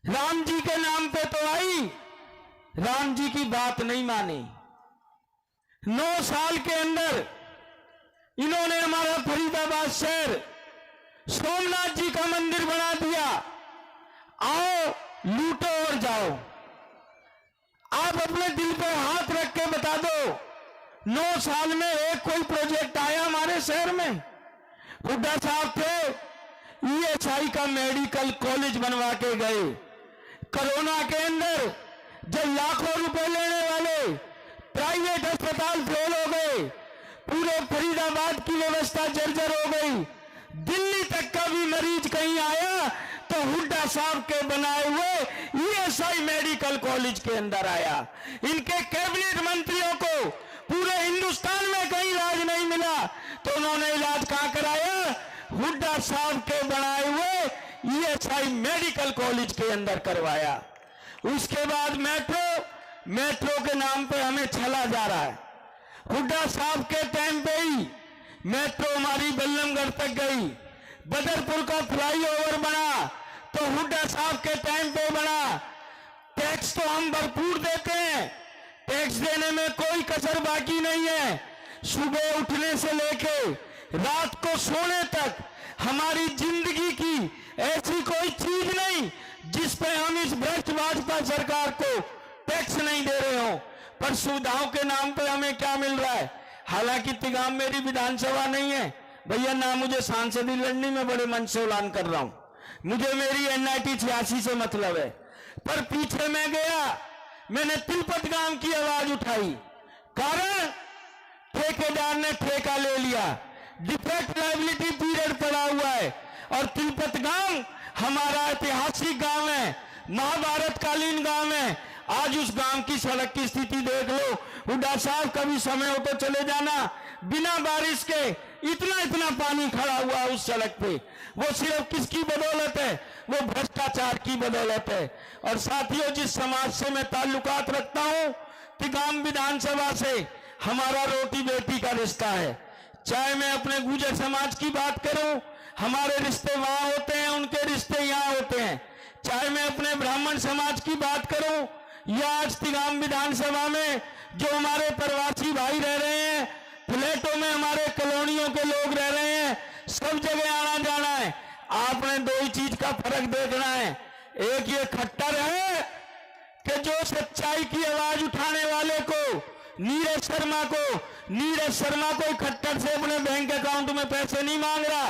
राम जी के नाम पे तो आई, राम जी की बात नहीं मानी। 9 साल के अंदर इन्होंने हमारा फरीदाबाद शहर सोमनाथ जी का मंदिर बना दिया। आओ लूटो और जाओ। आप अपने दिल पे हाथ रख के बता दो, 9 साल में एक कोई प्रोजेक्ट आया हमारे शहर में? हुड्डा साहब थे, ईएसआई का मेडिकल कॉलेज बनवा के गए। कोरोना के अंदर जब लाखों रुपए लेने वाले प्राइवेट अस्पताल फेल हो गए, पूरे फरीदाबाद की व्यवस्था जर्जर हो गई, दिल्ली तक का भी मरीज कहीं आया तो हुड्डा साहब के बनाए हुए ईएसआई मेडिकल कॉलेज के अंदर आया। इनके कैबिनेट मंत्रियों को पूरे हिंदुस्तान में कहीं इलाज नहीं मिला तो उन्होंने इलाज कहां कराया? हुड्डा साहब के बनाए हुए ईएसआई मेडिकल कॉलेज के अंदर करवाया। उसके बाद मेट्रो के नाम पे हमें छला जा रहा है। हुड्डा साहब के टाइम पे ही मेट्रो हमारी बल्लमगढ़ तक गई। बदरपुर का फ्लाईओवर बना तो हुड्डा साहब के टाइम पे बना। टैक्स तो हम भरपूर देते हैं, टैक्स देने में कोई कसर बाकी नहीं है। सुबह उठने से लेके रात को सोने तक हमारी जिंदगी की ऐसी कोई चीज नहीं जिस पे हम इस भ्रष्ट भाजपा सरकार को टैक्स नहीं दे रहे हो। पर सुविधाओं के नाम पे हमें क्या मिल रहा है? हालांकि तिगाम मेरी विधानसभा नहीं है भैया, ना मुझे सांसदी लड़नी में बड़े मन से ऐलान कर रहा हूं, मुझे मेरी एनआईटी 86 से मतलब है। पर पीछे मैं गया, मैंने तिलपत गांव की आवाज उठाई, कारण ठेकेदार ने ठेका ले लिया, डिफेक्ट लायबिलिटी पीरियड पड़ा हुआ है। और तिलपत गांव हमारा ऐतिहासिक गांव है, महाभारत कालीन गांव है। आज उस गांव की सड़क की स्थिति देख लो। हुड्डा साहब कभी समय हो तो चले जाना, बिना बारिश के इतना पानी खड़ा हुआ उस सड़क पे। वो सिर्फ किसकी बदौलत है? वो भ्रष्टाचार की बदौलत है। और साथियों, जिस समाज से मैं ताल्लुकात रखता हूं, तिगाम विधानसभा से हमारा रोटी बेटी का रिश्ता है। चाहे मैं अपने गुर्जर समाज की बात करूं, हमारे रिश्ते वहां होते हैं, उनके रिश्ते यहां होते हैं। चाहे मैं अपने ब्राह्मण समाज की बात करूं, या आज तिगाम विधानसभा में जो हमारे प्रवासी भाई रह रहे हैं, फ्लैटों में हमारे कॉलोनियों के लोग रह रहे हैं, सब जगह आना जाना है। आपने दो ही चीज का फर्क देखना है। एक ये खट्टर है कि जो सच्चाई की आवाज उठाने वाले को, नीरज शर्मा को खट्टर से अपने बैंक अकाउंट में पैसे नहीं मांग रहा,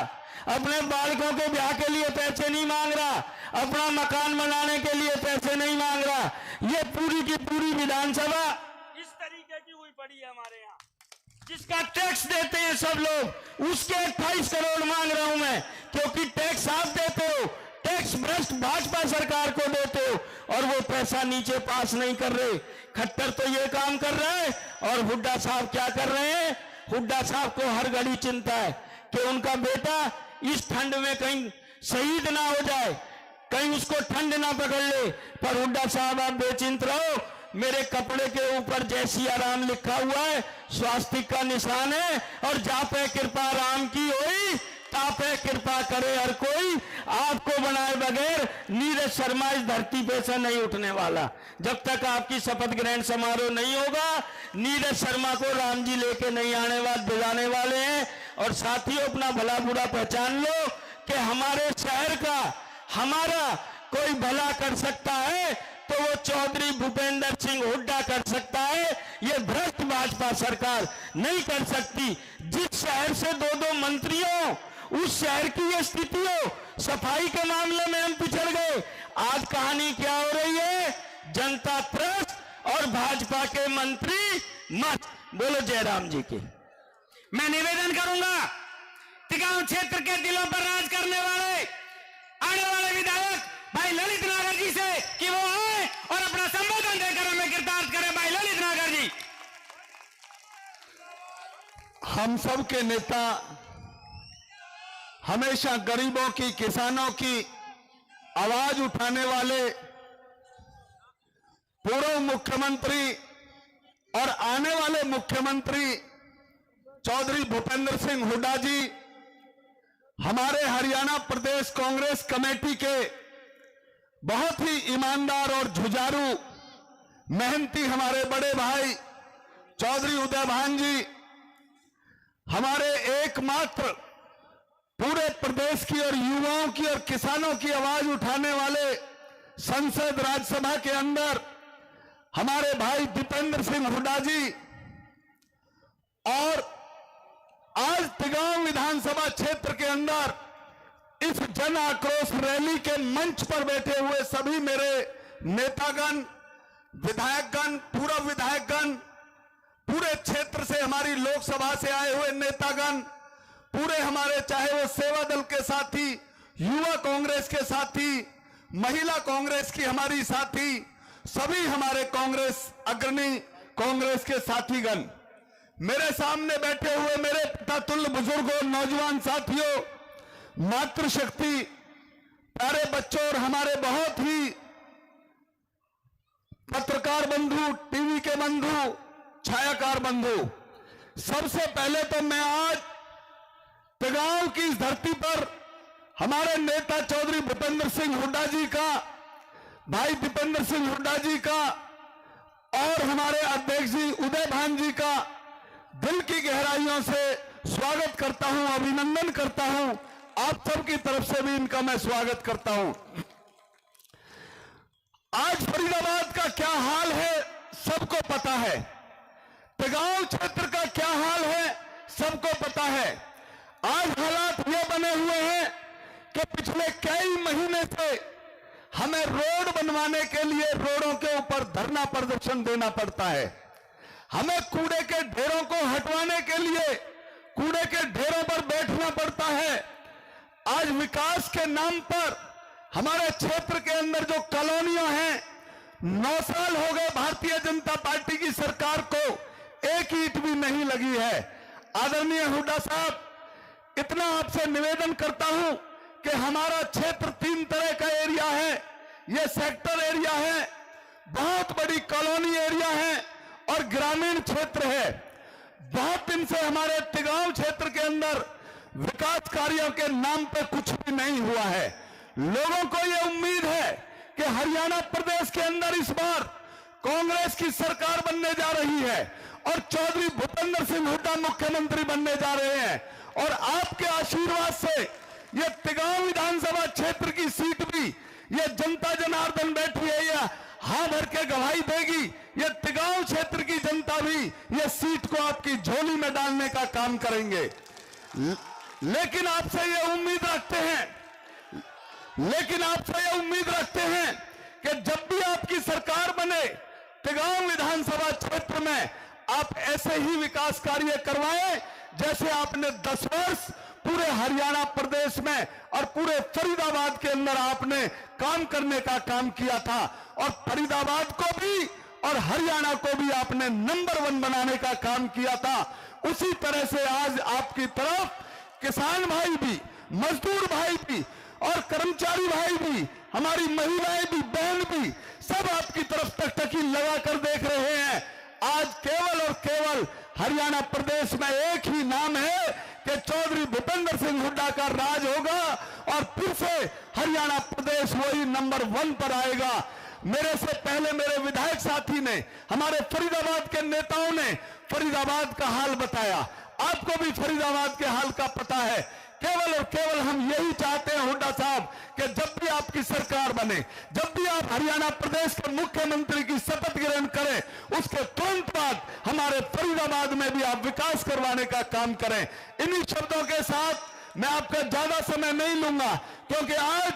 अपने बालकों के ब्याह के लिए पैसे नहीं मांग रहा, अपना मकान बनाने के लिए पैसे नहीं मांग रहा। ये पूरी की पूरी विधानसभा इस तरीके की हुई पड़ी है हमारे यहाँ। जिसका टैक्स देते हैं सब लोग, उसके 28 करोड़ मांग रहा हूं मैं, क्योंकि टैक्स आप देते हो, टैक्स भ्रष्ट भाजपा सरकार को देते हो, और वो पैसा नीचे पास नहीं कर रहे। खट्टर तो ये काम कर रहे हैं, और हुड्डा साहब क्या कर रहे हैं? हुड्डा साहब को हर घड़ी चिंता है कि उनका बेटा इस ठंड में कहीं शहीद ना हो जाए, कहीं उसको ठंड ना पकड़ ले। पर हुड्डा साहब आप बेचिंत रहो, मेरे कपड़े के ऊपर जय सिया राम लिखा हुआ है, स्वास्तिक का निशान है, और जापे कृपा राम की होई, तापे कृपा करे हर कोई। आपको बनाए बगैर नीरज शर्मा इस धरती पे से नहीं उठने वाला। जब तक आपकी शपथ ग्रहण समारोह नहीं होगा, नीरज शर्मा को राम जी लेके नहीं जाने वाले हैं। और साथियों, अपना भला बुरा पहचान लो कि हमारे शहर का हमारा कोई भला कर सकता है तो वो चौधरी भूपेंद्र सिंह हुड्डा कर सकता है। ये भ्रष्ट भाजपा सरकार नहीं कर सकती। जिस शहर से दो मंत्रियों, उस शहर की ये स्थिति हो, सफाई के मामले में हम पिछड़ गए। आज कहानी क्या हो रही है? जनता त्रस्त और भाजपा के मंत्री मत। बोलो जयराम जी की। मैं निवेदन करूंगा, तिगांव क्षेत्र के दिलों पर राज करने वाले आने वाले विधायक भाई ललित नागर जी से कि वो आए और अपना संबोधन देकर हमें कृतार्थ करें। भाई ललित नागर जी। हम सब के नेता हमेशा गरीबों की, किसानों की आवाज उठाने वाले पूर्व मुख्यमंत्री और आने वाले मुख्यमंत्री चौधरी भूपेंद्र सिंह हुड्डा जी, हमारे हरियाणा प्रदेश कांग्रेस कमेटी के बहुत ही ईमानदार और जुझारू मेहनती हमारे बड़े भाई चौधरी उदय भान जी, हमारे एकमात्र पूरे प्रदेश की और युवाओं की और किसानों की आवाज उठाने वाले संसद राज्यसभा के अंदर हमारे भाई दीपेंद्र सिंह हुड्डा जी, और आज तिगांव विधानसभा क्षेत्र के अंदर इस जन आक्रोश रैली के मंच पर बैठे हुए सभी मेरे नेतागण, विधायकगण, पूर्व विधायकगण, पूरे क्षेत्र से हमारी लोकसभा से आए हुए नेतागण, पूरे हमारे चाहे वो सेवा दल के साथी, युवा कांग्रेस के साथी, महिला कांग्रेस की हमारी साथी, सभी हमारे कांग्रेस अग्रणी कांग्रेस के साथीगण, मेरे सामने बैठे हुए मेरे पितातुल्य बुजुर्गों, नौजवान साथियों, मातृशक्ति, प्यारे बच्चों और हमारे बहुत ही पत्रकार बंधु, टीवी के बंधु, छायाकार बंधु, सबसे पहले तो मैं आज तिगांव की इस धरती पर हमारे नेता चौधरी भूपेंद्र सिंह हुड्डा जी का, भाई दीपेंद्र सिंह हुड्डा जी का और हमारे अध्यक्ष जी उदय भान जी का दिल की गहराइयों से स्वागत करता हूं, अभिनंदन करता हूं। आप सबकी तरफ से भी इनका मैं स्वागत करता हूं। आज फरीदाबाद का क्या हाल है सबको पता है, तिगांव क्षेत्र का क्या हाल है सबको पता है। आज हालात ये बने हुए हैं कि पिछले कई महीने से हमें रोड बनवाने के लिए रोडों के ऊपर धरना प्रदर्शन देना पड़ता है। हमें कूड़े के ढेरों को हटवाने के लिए कूड़े के ढेरों पर बैठना पड़ता है। आज विकास के नाम पर हमारे क्षेत्र के अंदर जो कॉलोनियां हैं, 9 साल हो गए भारतीय जनता पार्टी की सरकार को, एक ईंट भी नहीं लगी है। आदरणीय हुड्डा साहब, इतना आपसे निवेदन करता हूं कि हमारा क्षेत्र 3 तरह का एरिया है। यह सेक्टर एरिया है, बहुत बड़ी कॉलोनी एरिया है और ग्रामीण क्षेत्र है। बहुत दिन से हमारे तिगांव क्षेत्र के अंदर विकास कार्यों के नाम पर कुछ भी नहीं हुआ है। लोगों को यह उम्मीद है कि हरियाणा प्रदेश के अंदर इस बार कांग्रेस की सरकार बनने जा रही है और चौधरी भूपेंद्र सिंह हुड्डा मुख्यमंत्री बनने जा रहे हैं और आपके आशीर्वाद से ये तिगांव विधानसभा क्षेत्र की सीट भी ये जनता जनार्दन बैठी है, ये हाँ भर के गवाही देगी। ये तिगांव क्षेत्र की जनता भी ये सीट को आपकी झोली में डालने का काम करेंगे। लेकिन आपसे ये उम्मीद रखते हैं कि जब भी आपकी सरकार बने, तिगांव विधानसभा क्षेत्र में आप ऐसे ही विकास कार्य करवाएं जैसे आपने 10 वर्ष पूरे हरियाणा प्रदेश में और पूरे फरीदाबाद के अंदर आपने काम करने का काम किया था और फरीदाबाद को भी और हरियाणा को भी आपने नंबर 1 बनाने का काम किया था। उसी तरह से आज आपकी तरफ किसान भाई भी, मजदूर भाई भी और कर्मचारी भाई भी, हमारी महिलाएं भी, बहन भी, सब आपकी तरफ टकटकी लगाकर देख रहे हैं। आज केवल और केवल हरियाणा प्रदेश में एक ही नाम है कि चौधरी भूपेंद्र सिंह हुड्डा का राज होगा और फिर से हरियाणा प्रदेश वही नंबर 1 पर आएगा। मेरे से पहले मेरे विधायक साथी ने, हमारे फरीदाबाद के नेताओं ने फरीदाबाद का हाल बताया। आपको भी फरीदाबाद के हाल का पता है। केवल और केवल हम यही चाहते हैं हुड्डा साहब कि जब भी आपकी सरकार बने, जब भी आप हरियाणा प्रदेश के मुख्यमंत्री की शपथ ग्रहण करें, उसके तुरंत बाद हमारे फरीदाबाद में भी आप विकास करवाने का काम करें। इन्हीं शब्दों के साथ मैं आपका ज्यादा समय नहीं लूंगा, क्योंकि आज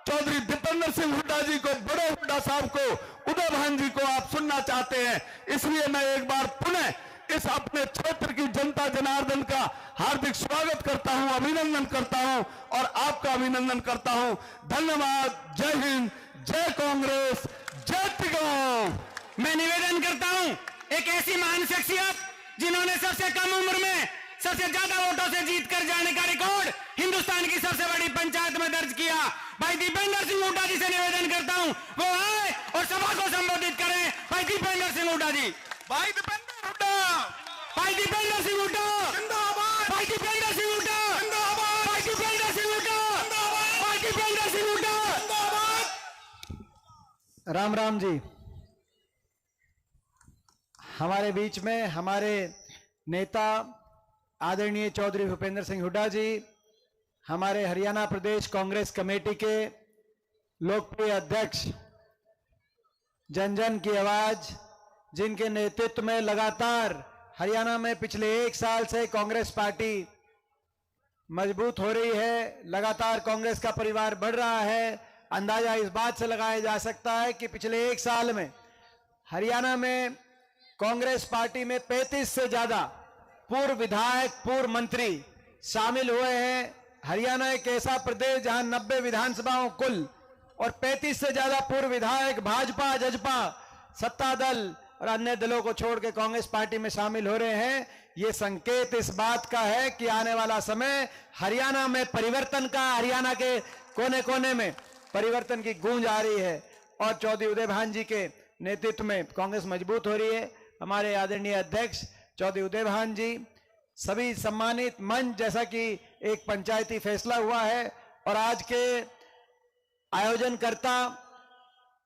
चौधरी दीपेंद्र सिंह हुड्डा जी को, बड़े हुड्डा साहब को, उदय भान जी को आप सुनना चाहते हैं। इसलिए मैं एक बार पुनः इस अपने क्षेत्र की जनता जनार्दन का हार्दिक स्वागत करता हूं, अभिनंदन करता हूं और आपका अभिनंदन करता हूं। धन्यवाद। जय हिंद, जय कांग्रेस, जय तिगांव। मैं निवेदन करता हूं, एक ऐसी महान शख्सियत जिन्होंने सबसे कम उम्र में सबसे ज्यादा वोटों से जीत कर जाने का रिकॉर्ड हिंदुस्तान की सबसे बड़ी पंचायत में दर्ज किया, भाई दीपेंद्र सिंह हुड्डा जी से निवेदन करता हूं वो आए और सभा को संबोधित करें। भाई दीपेंद्र सिंह हुड्डा जी। भाई दीपेंद्र हुड्डा, भाई दीपेंद्र सिंह हुड्डा जिंदाबाद। भाई दीपेंद्र सिंह हुड्डा जिंदाबाद। भाई दीपेंद्र सिंह हुड्डा भाई दीपेंद्र सिंह हुड्डा। राम राम जी। हमारे बीच में हमारे नेता आदरणीय चौधरी भूपेंद्र सिंह हुड्डा जी, हमारे हरियाणा प्रदेश कांग्रेस कमेटी के लोकप्रिय अध्यक्ष, जन जन की आवाज, जिनके नेतृत्व में लगातार हरियाणा में पिछले 1 साल से कांग्रेस पार्टी मजबूत हो रही है, लगातार कांग्रेस का परिवार बढ़ रहा है। अंदाजा इस बात से लगाया जा सकता है कि पिछले 1 साल में हरियाणा में कांग्रेस पार्टी में 35 से ज्यादा पूर्व विधायक, पूर्व मंत्री शामिल हुए हैं। हरियाणा एक ऐसा प्रदेश जहां 90 विधानसभाओं कुल और 35 से ज्यादा पूर्व विधायक भाजपा, जजपा, सत्ता दल और अन्य दलों को छोड़ के कांग्रेस पार्टी में शामिल हो रहे हैं। ये संकेत इस बात का है कि आने वाला समय हरियाणा में परिवर्तन का, हरियाणा के कोने कोने में परिवर्तन की गूंज आ रही है और चौधरी उदय भान जी के नेतृत्व में कांग्रेस मजबूत हो रही है। हमारे आदरणीय अध्यक्ष चौधरी उदय भान जी, सभी सम्मानित मंच, जैसा कि एक पंचायती फैसला हुआ है और आज के आयोजनकर्ता,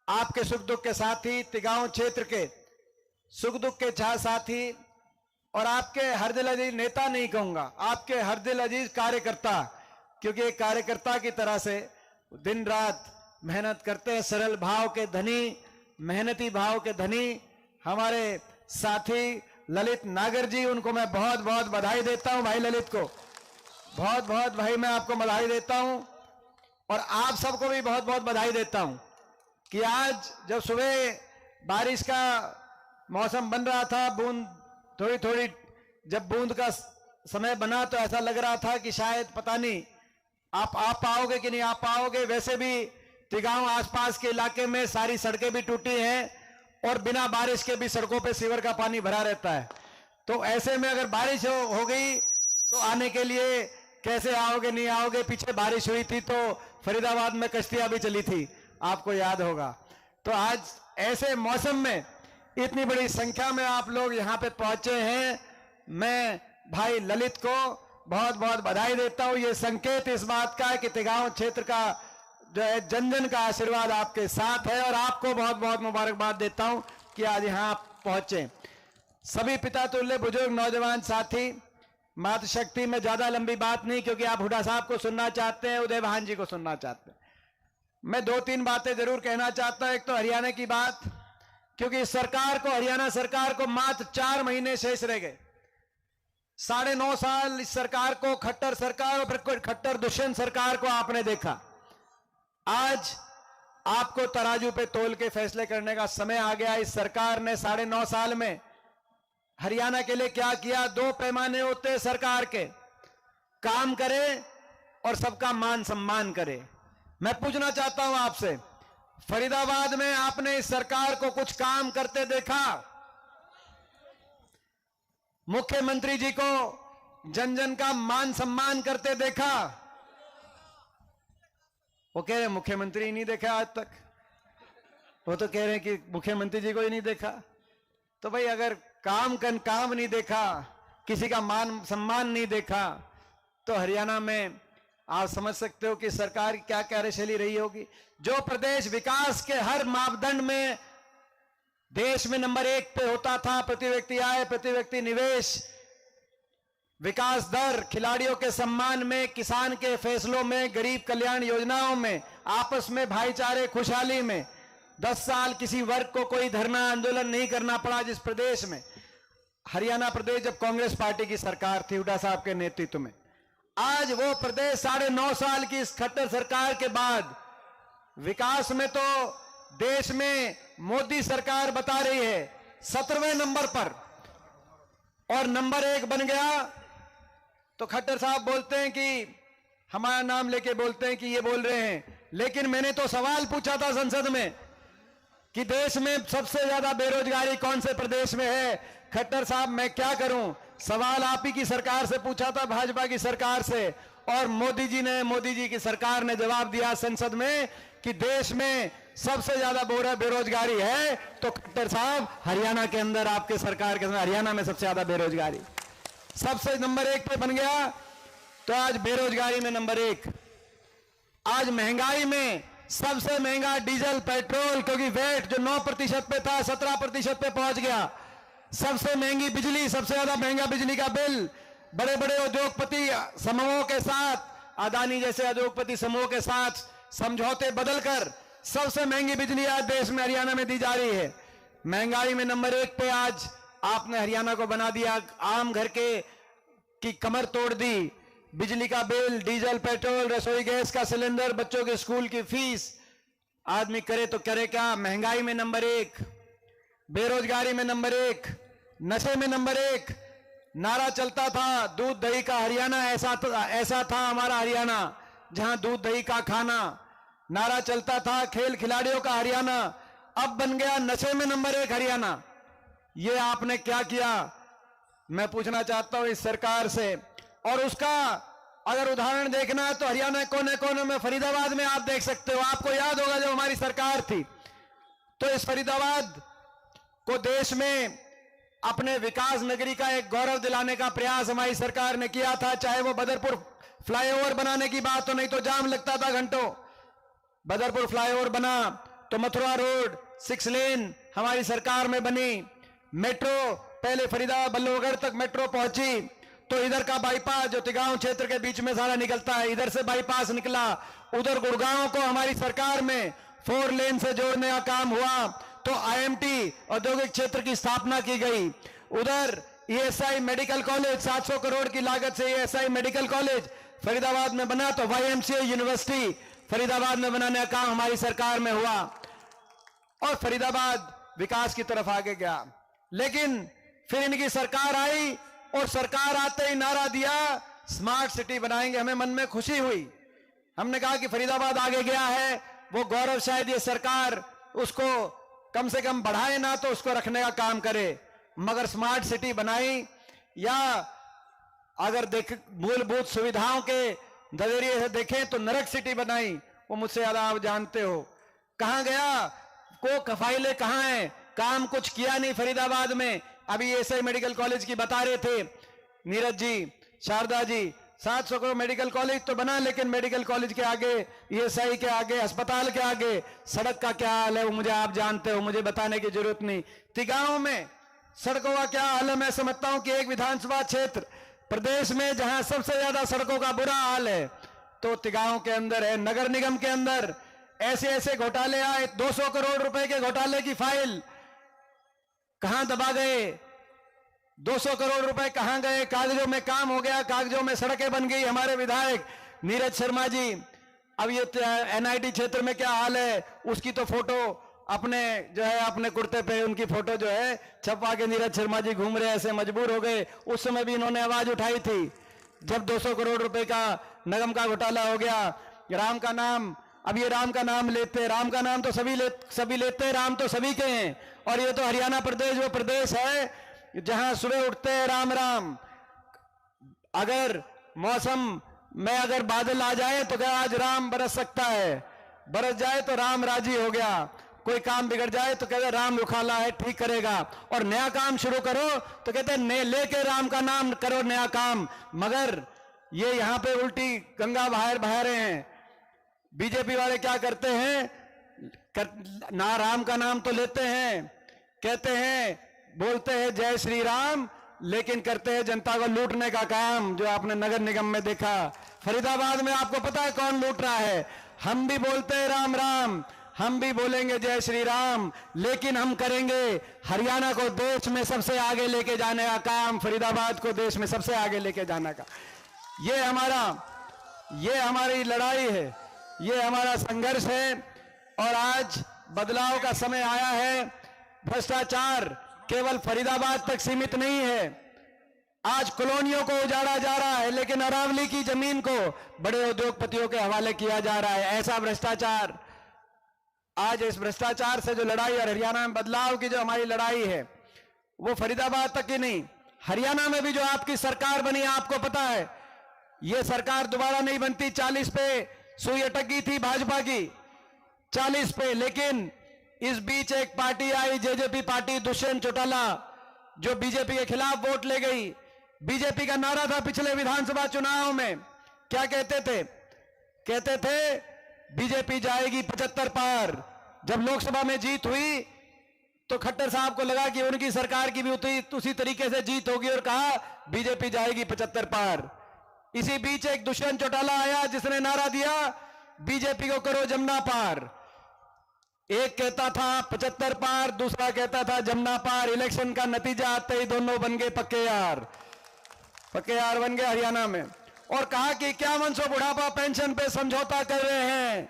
आपके सुख दुख के साथी, तिगांव क्षेत्र के सुख दुख के साथी और आपके हर दिल अजीज नेता नहीं कहूंगा, आपके हर दिल अजीज कार्यकर्ता, क्योंकि एक कार्यकर्ता की तरह से दिन रात मेहनत करते हैं, सरल भाव के धनी, मेहनती भाव के धनी हमारे साथी ललित नागर जी, उनको मैं बहुत बहुत बधाई देता हूं। भाई ललित को बहुत बहुत भाई मैं आपको बधाई देता हूं और आप सबको भी बहुत बहुत बधाई देता हूं कि आज जब सुबह बारिश का मौसम बन रहा था, बूंद थोड़ी थोड़ी, जब बूंद का समय बना तो ऐसा लग रहा था कि शायद पता नहीं आप पाओगे कि नहीं आ पाओगे। वैसे भी तिगांव आसपास के इलाके में सारी सड़कें भी टूटी हैं और बिना बारिश के भी सड़कों पे सीवर का पानी भरा रहता है। तो ऐसे में अगर बारिश हो गई तो आने के लिए कैसे आओगे, नहीं आओगे। पीछे बारिश हुई थी तो फरीदाबाद में कश्तियां भी चली थी, आपको याद होगा। तो आज ऐसे मौसम में इतनी बड़ी संख्या में आप लोग यहाँ पे पहुंचे हैं, मैं भाई ललित को बहुत बहुत बधाई देता हूं। ये संकेत इस बात का है कि तिगांव क्षेत्र का जो है जन जन का आशीर्वाद आपके साथ है, और आपको बहुत बहुत मुबारकबाद देता हूं कि आज यहाँ पहुंचे। सभी पिता तुल्य बुजुर्ग नौजवान साथी, मातृशक्ति में ज्यादा लंबी बात नहीं, क्योंकि आप हुड्डा साहब को सुनना चाहते हैं, उदय भान जी को सुनना चाहते हैं। मैं 2-3 बातें जरूर कहना चाहता हूं। एक तो हरियाणा की बात, क्योंकि सरकार को, हरियाणा सरकार को मात्र 4 महीने शेष रह गए। 9.5 साल इस सरकार को, खट्टर सरकार और फिर खट्टर दुष्यंत सरकार को आपने देखा। आज आपको तराजू पे तोल के फैसले करने का समय आ गया। इस सरकार ने 9.5 साल में हरियाणा के लिए क्या किया। 2 पैमाने होते हैं सरकार के, काम करे और सबका मान सम्मान करे। मैं पूछना चाहता हूं आपसे, फरीदाबाद में आपने इस सरकार को कुछ काम करते देखा? मुख्यमंत्री जी को जन जन का मान सम्मान करते देखा? वो कह रहे मुख्यमंत्री ही नहीं देखा आज तक, वो तो कह रहे हैं कि मुख्यमंत्री जी को ही नहीं देखा। तो भाई अगर काम नहीं देखा, किसी का मान सम्मान नहीं देखा, तो हरियाणा में आप समझ सकते हो कि सरकार की क्या कार्यशैली रही होगी। जो प्रदेश विकास के हर मापदंड में देश में नंबर 1 पे होता था, प्रति व्यक्ति आय, प्रति व्यक्ति निवेश, विकास दर, खिलाड़ियों के सम्मान में, किसान के फैसलों में, गरीब कल्याण योजनाओं में, आपस में भाईचारे, खुशहाली में, 10 साल किसी वर्ग को कोई धरना आंदोलन नहीं करना पड़ा। जिस प्रदेश में, हरियाणा प्रदेश जब कांग्रेस पार्टी की सरकार थी हुड्डा साहब के नेतृत्व में, आज वो प्रदेश 9.5 साल की इस खट्टर सरकार के बाद विकास में तो देश में मोदी सरकार बता रही है 17वें नंबर पर, और नंबर 1 बन गया। तो खट्टर साहब बोलते हैं कि हमारा नाम लेके बोलते हैं कि ये बोल रहे हैं, लेकिन मैंने तो सवाल पूछा था संसद में कि देश में सबसे ज्यादा बेरोजगारी कौन से प्रदेश में है। खट्टर साहब मैं क्या करूं, सवाल आप ही की सरकार से पूछा था, भाजपा की सरकार से, और मोदी जी की सरकार ने जवाब दिया संसद में कि देश में सबसे ज्यादा बेरोजगारी है। तो खट्टर साहब हरियाणा के अंदर, आपके सरकार के अंदर हरियाणा में सबसे ज्यादा बेरोजगारी, सबसे नंबर 1 पे बन गया। तो आज बेरोजगारी में नंबर 1, आज महंगाई में सबसे महंगा डीजल पेट्रोल, क्योंकि वेट जो 9% पे था 17% पे पहुंच गया। सबसे महंगी बिजली, सबसे ज्यादा महंगा बिजली का बिल, बड़े बड़े उद्योगपति समूहों के साथ, अदानी जैसे उद्योगपति समूह के साथ समझौते बदलकर सबसे महंगी बिजली आज देश में हरियाणा में दी जा रही है। महंगाई में नंबर 1 पे आज आपने हरियाणा को बना दिया। आम घर की कमर तोड़ दी। बिजली का बिल, डीजल पेट्रोल, रसोई गैस का सिलेंडर, बच्चों के स्कूल की फीस, आदमी करे तो करे क्या। महंगाई में नंबर 1, बेरोजगारी में नंबर 1, नशे में नंबर 1। नारा चलता था दूध दही का हरियाणा, ऐसा था हमारा हरियाणा जहां दूध दही का खाना। नारा चलता था खेल खिलाड़ियों का हरियाणा, अब बन गया नशे में नंबर 1 हरियाणा। ये आपने क्या किया, मैं पूछना चाहता हूं इस सरकार से। और उसका अगर उदाहरण देखना है तो हरियाणा कोने कोने में, फरीदाबाद में आप देख सकते हो। आपको याद होगा जब हमारी सरकार थी तो इस फरीदाबाद को देश में अपने विकास नगरी का एक गौरव दिलाने का प्रयास हमारी सरकार ने किया था। चाहे वो बदरपुर फ्लाईओवर बनाने की बात हो, नहीं तो जाम लगता था घंटों। बदरपुर फ्लाईओवर बना तो मथुरा रोड 6 लेन हमारी सरकार में बनी। मेट्रो पहले फरीदाबाद बल्लभगढ़ तक मेट्रो पहुंची, तो इधर का बाईपास जो तिगांव क्षेत्र के बीच में सारा निकलता है, इधर से बाईपास निकला। उधर गुड़गांव को हमारी सरकार में 4 लेन से जोड़ने का काम हुआ, तो IMT औद्योगिक क्षेत्र की स्थापना की गई। उधर ESI मेडिकल कॉलेज 700 करोड़ की लागत से ESI मेडिकल कॉलेज फरीदाबाद में बना, तो YMCA यूनिवर्सिटी फरीदाबाद में बनाने का काम हमारी सरकार में हुआ, और फरीदाबाद विकास की तरफ आगे गया। लेकिन फिर इनकी सरकार आई और सरकार आते ही नारा दिया स्मार्ट सिटी बनाएंगे। हमें मन में खुशी हुई, हमने कहा कि फरीदाबाद आगे गया है, वो गौरव शायद ये सरकार उसको कम से कम बढ़ाए ना तो उसको रखने का काम करे। मगर स्मार्ट सिटी बनाई या अगर देख मूलभूत सुविधाओं के नजरिए से देखें तो नरक सिटी बनाई, वो मुझसे ज्यादा आप जानते हो। कहां गया को कफाइले कहां है, काम कुछ किया नहीं फरीदाबाद में। अभी ऐसे मेडिकल कॉलेज की बता रहे थे नीरज जी, शारदा जी, 700 करोड़ मेडिकल कॉलेज तो बना, लेकिन मेडिकल कॉलेज के आगे, ईएसआई के आगे, अस्पताल के आगे सड़क का क्या हाल है वो मुझे आप जानते हो, मुझे बताने की जरूरत नहीं। तिगांव में सड़कों का क्या हाल है मैं समझता हूं कि एक विधानसभा क्षेत्र प्रदेश में जहां सबसे ज्यादा सड़कों का बुरा हाल है तो तिगांव के अंदर है। नगर निगम के अंदर ऐसे ऐसे घोटाले आए, 200 करोड़ रुपए के घोटाले की फाइल कहां दबा गए, 200 करोड़ रुपए कहां गए, कागजों में काम हो गया, कागजों में सड़कें बन गई। हमारे विधायक नीरज शर्मा जी, अब ये एनआईटी क्षेत्र में क्या हाल है उसकी तो फोटो अपने जो है अपने कुर्ते पे उनकी फोटो जो है छपवा के नीरज शर्मा जी घूम रहे, ऐसे मजबूर हो गए। उस समय भी इन्होंने आवाज उठाई थी जब 200 करोड़ रुपए का निगम का घोटाला हो गया। राम का नाम, अब ये राम का नाम लेते, राम का नाम तो सभी लेते हैं, राम तो सभी के हैं। और ये तो हरियाणा प्रदेश वो प्रदेश है जहां सुबह उठते हैं राम राम, अगर मौसम में अगर बादल आ जाए तो क्या आज राम बरस सकता है, बरस जाए तो राम राजी हो गया, कोई काम बिगड़ जाए तो कहते राम रुखाला है ठीक करेगा, और नया काम शुरू करो तो कहते लेके राम का नाम करो नया काम। मगर ये यहां पे उल्टी गंगा बहा रहे हैं। बीजेपी वाले क्या करते हैं, ना राम का नाम तो लेते हैं, कहते हैं बोलते हैं जय श्री राम, लेकिन करते हैं जनता को लूटने का काम, जो आपने नगर निगम में देखा। फरीदाबाद में आपको पता है कौन लूट रहा है, हम भी बोलते हैं राम राम, हम भी बोलेंगे जय श्री राम, लेकिन हम करेंगे हरियाणा को देश में सबसे आगे लेके जाने का काम, फरीदाबाद को देश में सबसे आगे लेके जाने का। ये हमारी लड़ाई है, ये हमारा संघर्ष है। और आज बदलाव का समय आया है। भ्रष्टाचार केवल फरीदाबाद तक सीमित नहीं है, आज कॉलोनियों को उजाड़ा जा रहा है, लेकिन अरावली की जमीन को बड़े उद्योगपतियों के हवाले किया जा रहा है। ऐसा भ्रष्टाचार, आज इस भ्रष्टाचार से जो लड़ाई और हरियाणा में बदलाव की जो हमारी लड़ाई है वो फरीदाबाद तक ही नहीं, हरियाणा में भी जो आपकी सरकार बनी, आपको पता है ये सरकार दोबारा नहीं बनती। 40 पे सुई अटक गई थी भाजपा की, 40 पे, लेकिन इस बीच एक पार्टी आई जेजेपी पार्टी, दुष्यंत चौटाला, जो बीजेपी के खिलाफ वोट ले गई। बीजेपी का नारा था पिछले विधानसभा चुनाव में, क्या कहते थे, कहते थे बीजेपी जाएगी 75 पार। जब लोकसभा में जीत हुई तो खट्टर साहब को लगा कि उनकी सरकार की भी उसी तरीके से जीत होगी और कहा बीजेपी जाएगी 75 पार। इसी बीच एक दुष्यंत चौटाला आया जिसने नारा दिया बीजेपी को करो जमुना पार। एक कहता था 75 पार, दूसरा कहता था जमुना पार। इलेक्शन का नतीजा आते ही दोनों बन गए पक्के यार बन गए हरियाणा में। और कहा कि 5100 बुढ़ापा पेंशन पे समझौता कर रहे हैं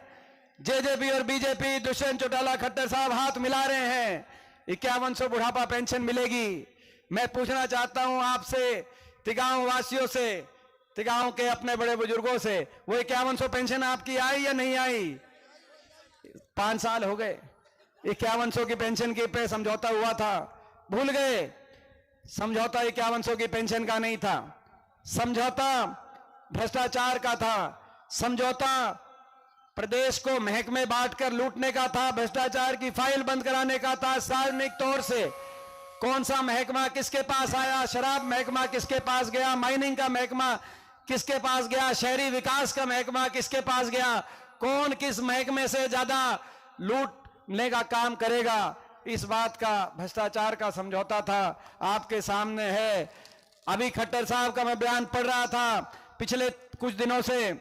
जेजेपी और बीजेपी, दुष्यंत चौटाला खट्टर साहब हाथ मिला रहे हैं, 5100 बुढ़ापा पेंशन मिलेगी। मैं पूछना चाहता हूं आपसे, तिगांव वासियों से, तिगांव के अपने बड़े बुजुर्गों से, वो 5100 पेंशन आपकी आई या नहीं आई? 5 साल हो गए, 5100 की पेंशन के पे समझौता हुआ था, भूल गए। समझौता 5100 की पेंशन का नहीं था, समझौता भ्रष्टाचार का था, समझौता प्रदेश को महकमे बांटकर लूटने का था, भ्रष्टाचार की फाइल बंद कराने का था। सार्वजनिक तौर से कौन सा महकमा किसके पास आया, शराब महकमा किसके पास गया, माइनिंग का महकमा किसके पास गया, शहरी विकास का महकमा किसके पास गया, कौन किस महकमे से ज्यादा लूटने का काम करेगा, इस बात का भ्रष्टाचार का समझौता था, आपके सामने है। अभी खट्टर साहब का मैं बयान पढ़ रहा था, पिछले कुछ दिनों से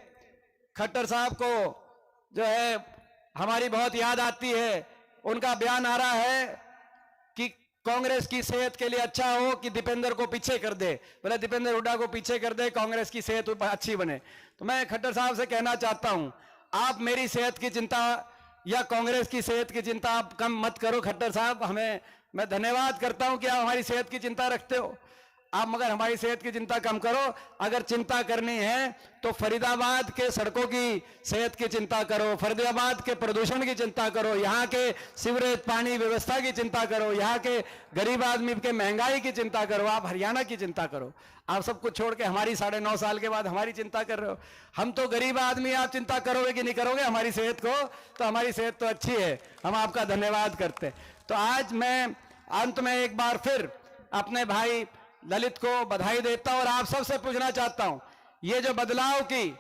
खट्टर साहब को जो है हमारी बहुत याद आती है। उनका बयान आ रहा है कि कांग्रेस की सेहत के लिए अच्छा हो कि दीपेंद्र को पीछे कर दे, बोले दीपेंद्र हुड्डा को पीछे कर दे, कांग्रेस की सेहत अच्छी बने। तो मैं खट्टर साहब से कहना चाहता हूं, आप मेरी सेहत की चिंता या कांग्रेस की सेहत की चिंता आप कम मत करो खट्टर साहब, हमें मैं धन्यवाद करता हूं कि आप हमारी सेहत की चिंता रखते हो। आप मगर हमारी सेहत की चिंता कम करो। अगर चिंता करनी है तो फरीदाबाद के सड़कों की सेहत की चिंता करो, फरीदाबाद के प्रदूषण की चिंता करो, यहाँ के सीवरेज पानी व्यवस्था की चिंता करो, यहाँ के गरीब आदमी के महंगाई की चिंता करो। आप हरियाणा की चिंता करो। आप सब कुछ छोड़ के हमारी 9.5 साल के बाद हमारी चिंता कर रहे हो। हम तो गरीब आदमी, आप चिंता करोगे कि नहीं करोगे हमारी सेहत को? तो हमारी सेहत तो अच्छी है, हम आपका धन्यवाद करते। तो आज मैं अंत में एक बार फिर अपने भाई ललित को बधाई देता हूं और आप सबसे पूछना चाहता हूं, ये जो बदलाव की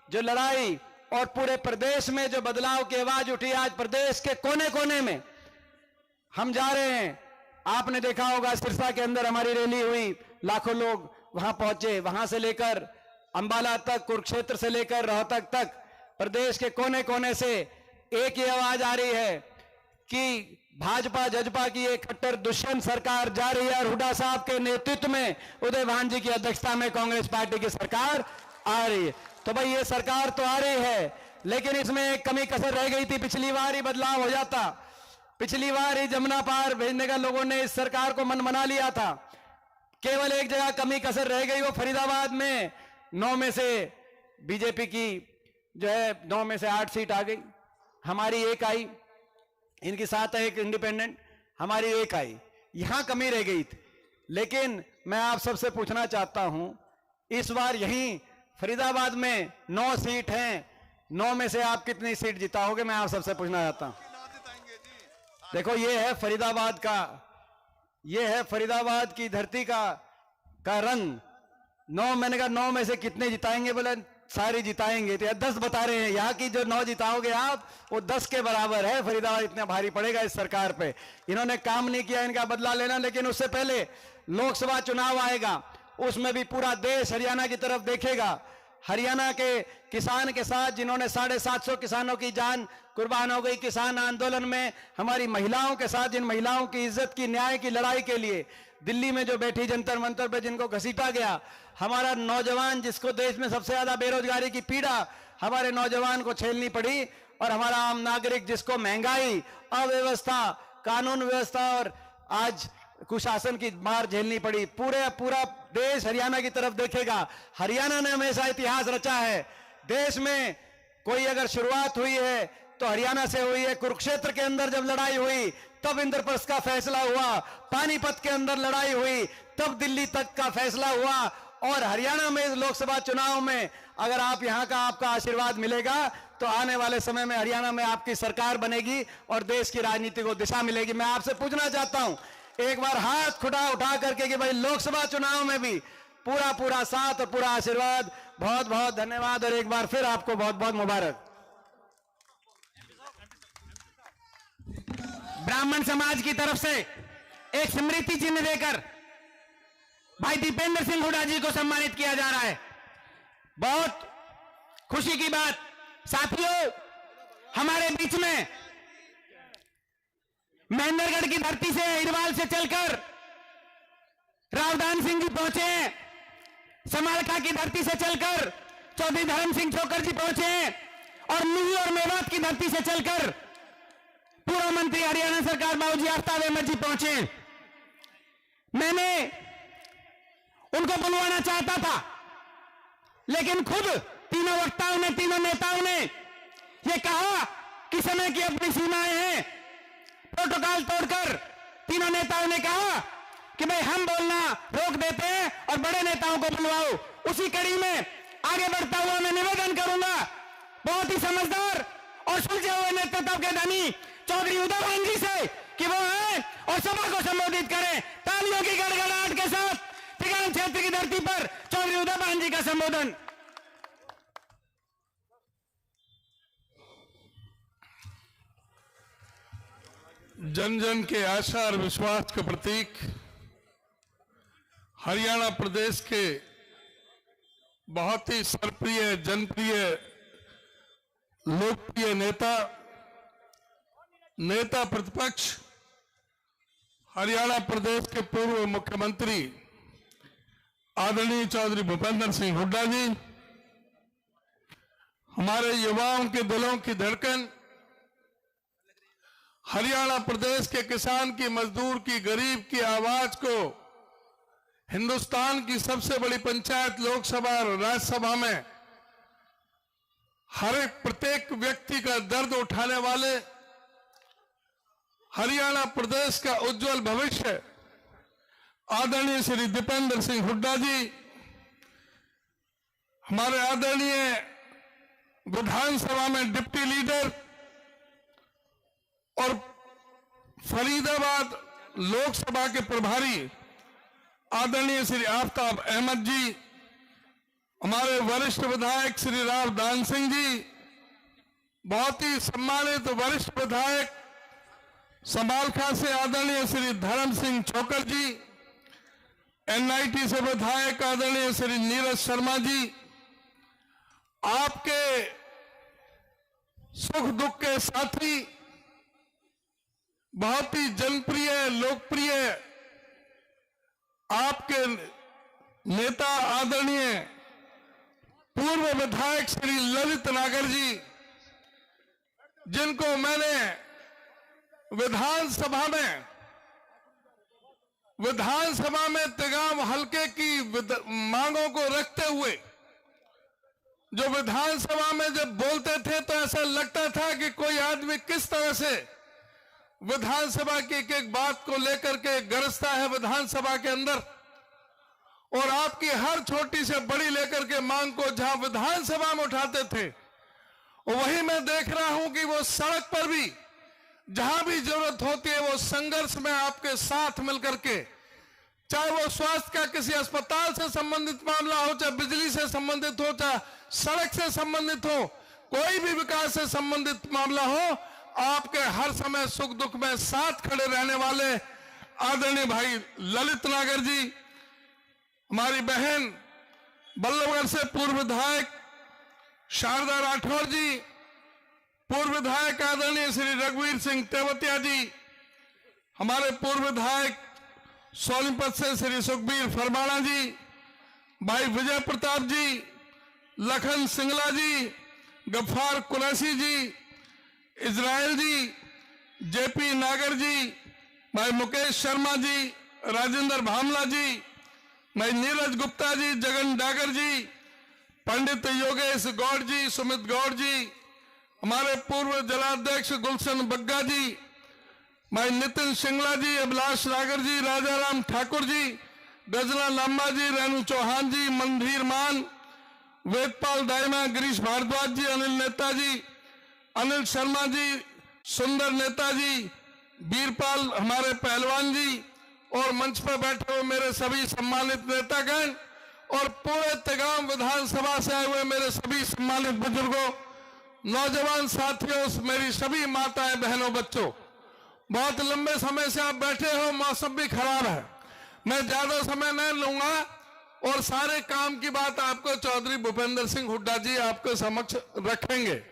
जो लड़ाई और पूरे प्रदेश में जो बदलाव की आवाज उठी, आज प्रदेश के कोने कोने में हम जा रहे हैं। आपने देखा होगा सिरसा के अंदर हमारी रैली हुई, लाखों लोग वहां पहुंचे, वहां से लेकर अंबाला तक, कुरुक्षेत्र से लेकर रोहतक तक प्रदेश के कोने कोने से एक ही आवाज आ रही है कि भाजपा जजपा की एक कट्टर दुष्यंत सरकार जा रही है और हुड्डा साहब के नेतृत्व में उदय भान जी की अध्यक्षता में कांग्रेस पार्टी की सरकार आ रही है। तो भाई ये सरकार तो आ रही है, लेकिन इसमें एक कमी कसर रह गई थी। पिछली बार ही बदलाव हो जाता, पिछली बार ही जमुना पार भेजने का लोगों ने इस सरकार को मन बना लिया था। केवल एक जगह कमी कसर रह गई, वो फरीदाबाद में 9 में से बीजेपी की जो है 9 में से 8 सीट आ गई, हमारी 1 आई, इनकी 7 है, एक इंडिपेंडेंट, हमारी 1 आई। यहां कमी रह गई थी। लेकिन मैं आप सबसे पूछना चाहता हूं, इस बार यहीं फरीदाबाद में 9 सीट हैं, 9 में से आप कितनी सीट जिताओगे? मैं आप सबसे पूछना चाहता हूं। देखो ये है फरीदाबाद का, ये है फरीदाबाद की धरती का रंग। 9, मैंने कहा 9 में से कितने जिताएंगे? बोले सारी जिताएंगे। तो 10 बता रहे हैं। यहाँ की जो 9 जिताओगे आप, वो 10 के बराबर है। फरीदाबाद इतना भारी पड़ेगा इस सरकार पे। इन्होंने काम नहीं किया, इनका बदला लेना। लेकिन उससे पहले लोकसभा चुनाव आएगा, उसमें भी पूरा देश हरियाणा की तरफ देखेगा। हरियाणा के किसान के साथ जिन्होंने 750 किसानों की जान कुर्बान हो गई किसान आंदोलन में, हमारी महिलाओं के साथ, जिन महिलाओं की इज्जत की, न्याय की लड़ाई के लिए दिल्ली में जो बैठी जंतर मंतर पे जिनको घसीटा गया, हमारा नौजवान जिसको देश में सबसे ज्यादा बेरोजगारी की पीड़ा हमारे नौजवान को झेलनी पड़ी, और हमारा आम नागरिक जिसको महंगाई, अव्यवस्था, कानून व्यवस्था और आज कुशासन की मार झेलनी पड़ी, पूरा देश हरियाणा की तरफ देखेगा। हरियाणा ने हमेशा इतिहास रचा है। देश में कोई अगर शुरुआत हुई है तो हरियाणा से हुई है। कुरुक्षेत्र के अंदर जब लड़ाई हुई तब इंद्रप्रस्थ का फैसला हुआ, पानीपत के अंदर लड़ाई हुई तब दिल्ली तक का फैसला हुआ, और हरियाणा में लोकसभा चुनाव में अगर आप यहाँ का आपका आशीर्वाद मिलेगा तो आने वाले समय में हरियाणा में आपकी सरकार बनेगी और देश की राजनीति को दिशा मिलेगी। मैं आपसे पूछना चाहता हूं एक बार हाथ खुदा उठा करके कि भाई लोकसभा चुनाव में भी पूरा साथ और पूरा आशीर्वाद। बहुत बहुत धन्यवाद और एक बार फिर आपको बहुत बहुत मुबारक। ब्राह्मण समाज की तरफ से एक स्मृति चिन्ह देकर भाई दीपेंद्र सिंह हुड्डा जी को सम्मानित किया जा रहा है। बहुत खुशी की बात साथियों, हमारे बीच में महेंद्रगढ़ की धरती से, इरवाल से चलकर रावदान सिंह जी पहुंचे, समालखा की धरती से चलकर चौधरी धर्म सिंह छोकर जी पहुंचे, और नीही और मेवात की धरती से चलकर पूर्व मंत्री हरियाणा सरकार बाबूजी आफ्ताब अहमद जी पहुंचे। मैंने उनको बुलवाना चाहता था, लेकिन खुद तीनों वक्ताओं ने, तीनों नेताओं ने यह कहा कि समय की अपनी सीमाएं हैं। प्रोटोकॉल तोड़कर तीनों नेताओं ने कहा कि भाई हम बोलना रोक देते हैं और बड़े नेताओं को बुलवाओ। उसी कड़ी में आगे बढ़ता हुआ मैं निवेदन करूंगा बहुत ही समझदार और सुलझे हुए नेतृत्व के धनी चौधरी उदय भान जी से कि वो आए और सभा को संबोधित करें। तालियों की गड़गड़ाहट के साथ तिगान क्षेत्र की धरती पर चौधरी उदय भान जी का संबोधन। जन जन के आशा और विश्वास का प्रतीक हरियाणा प्रदेश के बहुत ही सर्वप्रिय, जनप्रिय, लोकप्रिय नेता प्रतिपक्ष हरियाणा प्रदेश के पूर्व मुख्यमंत्री आदरणीय चौधरी भूपेंद्र सिंह हुड्डा जी, हमारे युवाओं के दिलों की धड़कन, हरियाणा प्रदेश के किसान की, मजदूर की, गरीब की आवाज को हिंदुस्तान की सबसे बड़ी पंचायत लोकसभा और राज्यसभा में हर एक प्रत्येक व्यक्ति का दर्द उठाने वाले हरियाणा प्रदेश का उज्जवल भविष्य आदरणीय श्री दीपेंद्र सिंह हुड्डा जी, हमारे आदरणीय विधानसभा में डिप्टी लीडर और फरीदाबाद लोकसभा के प्रभारी आदरणीय श्री आफ्ताब अहमद जी, हमारे वरिष्ठ विधायक श्री राव दान सिंह जी, बहुत ही सम्मानित वरिष्ठ विधायक समालखा से आदरणीय श्री धर्म सिंह छोकर जी, एनआईटी से विधायक आदरणीय श्री नीरज शर्मा जी, आपके सुख दुख के साथी, बहुत ही जनप्रिय लोकप्रिय आपके नेता आदरणीय पूर्व विधायक श्री ललित नागर जी, जिनको मैंने विधानसभा में तिगाम हलके की मांगों को रखते हुए जो विधानसभा में जब बोलते थे तो ऐसा लगता था कि कोई आदमी किस तरह से विधानसभा की एक एक बात को लेकर के गरजता है विधानसभा के अंदर, और आपकी हर छोटी से बड़ी लेकर के मांग को जहां विधानसभा में उठाते थे, वही मैं देख रहा हूं कि वो सड़क पर भी जहां भी जरूरत होती है वो संघर्ष में आपके साथ मिलकर के, चाहे वो स्वास्थ्य का किसी अस्पताल से संबंधित मामला हो, चाहे बिजली से संबंधित हो, चाहे सड़क से संबंधित हो, कोई भी विकास से संबंधित मामला हो, आपके हर समय सुख दुख में साथ खड़े रहने वाले आदरणीय भाई ललित नागर जी, हमारी बहन बल्लभगढ़ से पूर्व विधायक शारदा राठौर जी, पूर्व विधायक आदरणीय श्री रघुवीर सिंह तेवतिया जी, हमारे पूर्व विधायक सोनीपत से श्री सुखबीर फरमाना जी, भाई विजय प्रताप जी, लखन सिंगला जी, गफ्फार कुरैशी जी, इजराइल जी, जेपी नागर जी, भाई मुकेश शर्मा जी, राजेंद्र भामला जी, भाई नीरज गुप्ता जी, जगन डागर जी, पंडित योगेश गौड़ जी, सुमित गौड़ जी, हमारे पूर्व जिलाध्यक्ष गुलशन बग्गा जी, भाई नितिन सिंगला जी, अभिलाष नागर जी, राजाराम ठाकुर जी, गजना लांबा जी, रेणु चौहान जी, मंधीर मान, वेदपाल दाइमा, गिरीश भारद्वाज जी, अनिल नेताजी, अनिल शर्मा जी, सुंदर नेताजी, वीरपाल हमारे पहलवान जी, और मंच पर बैठे हुए मेरे सभी सम्मानित नेतागण और पूरे तिगाम विधानसभा से आए हुए मेरे सभी सम्मानित बुजुर्गों, नौजवान साथियों, मेरी सभी माताएं, बहनों, बच्चों, बहुत लंबे समय से आप बैठे हो, मौसम भी खराब है, मैं ज्यादा समय नहीं लूंगा और सारे काम की बात आपको चौधरी भूपेंद्र सिंह हुड्डा जी आपके समक्ष रखेंगे।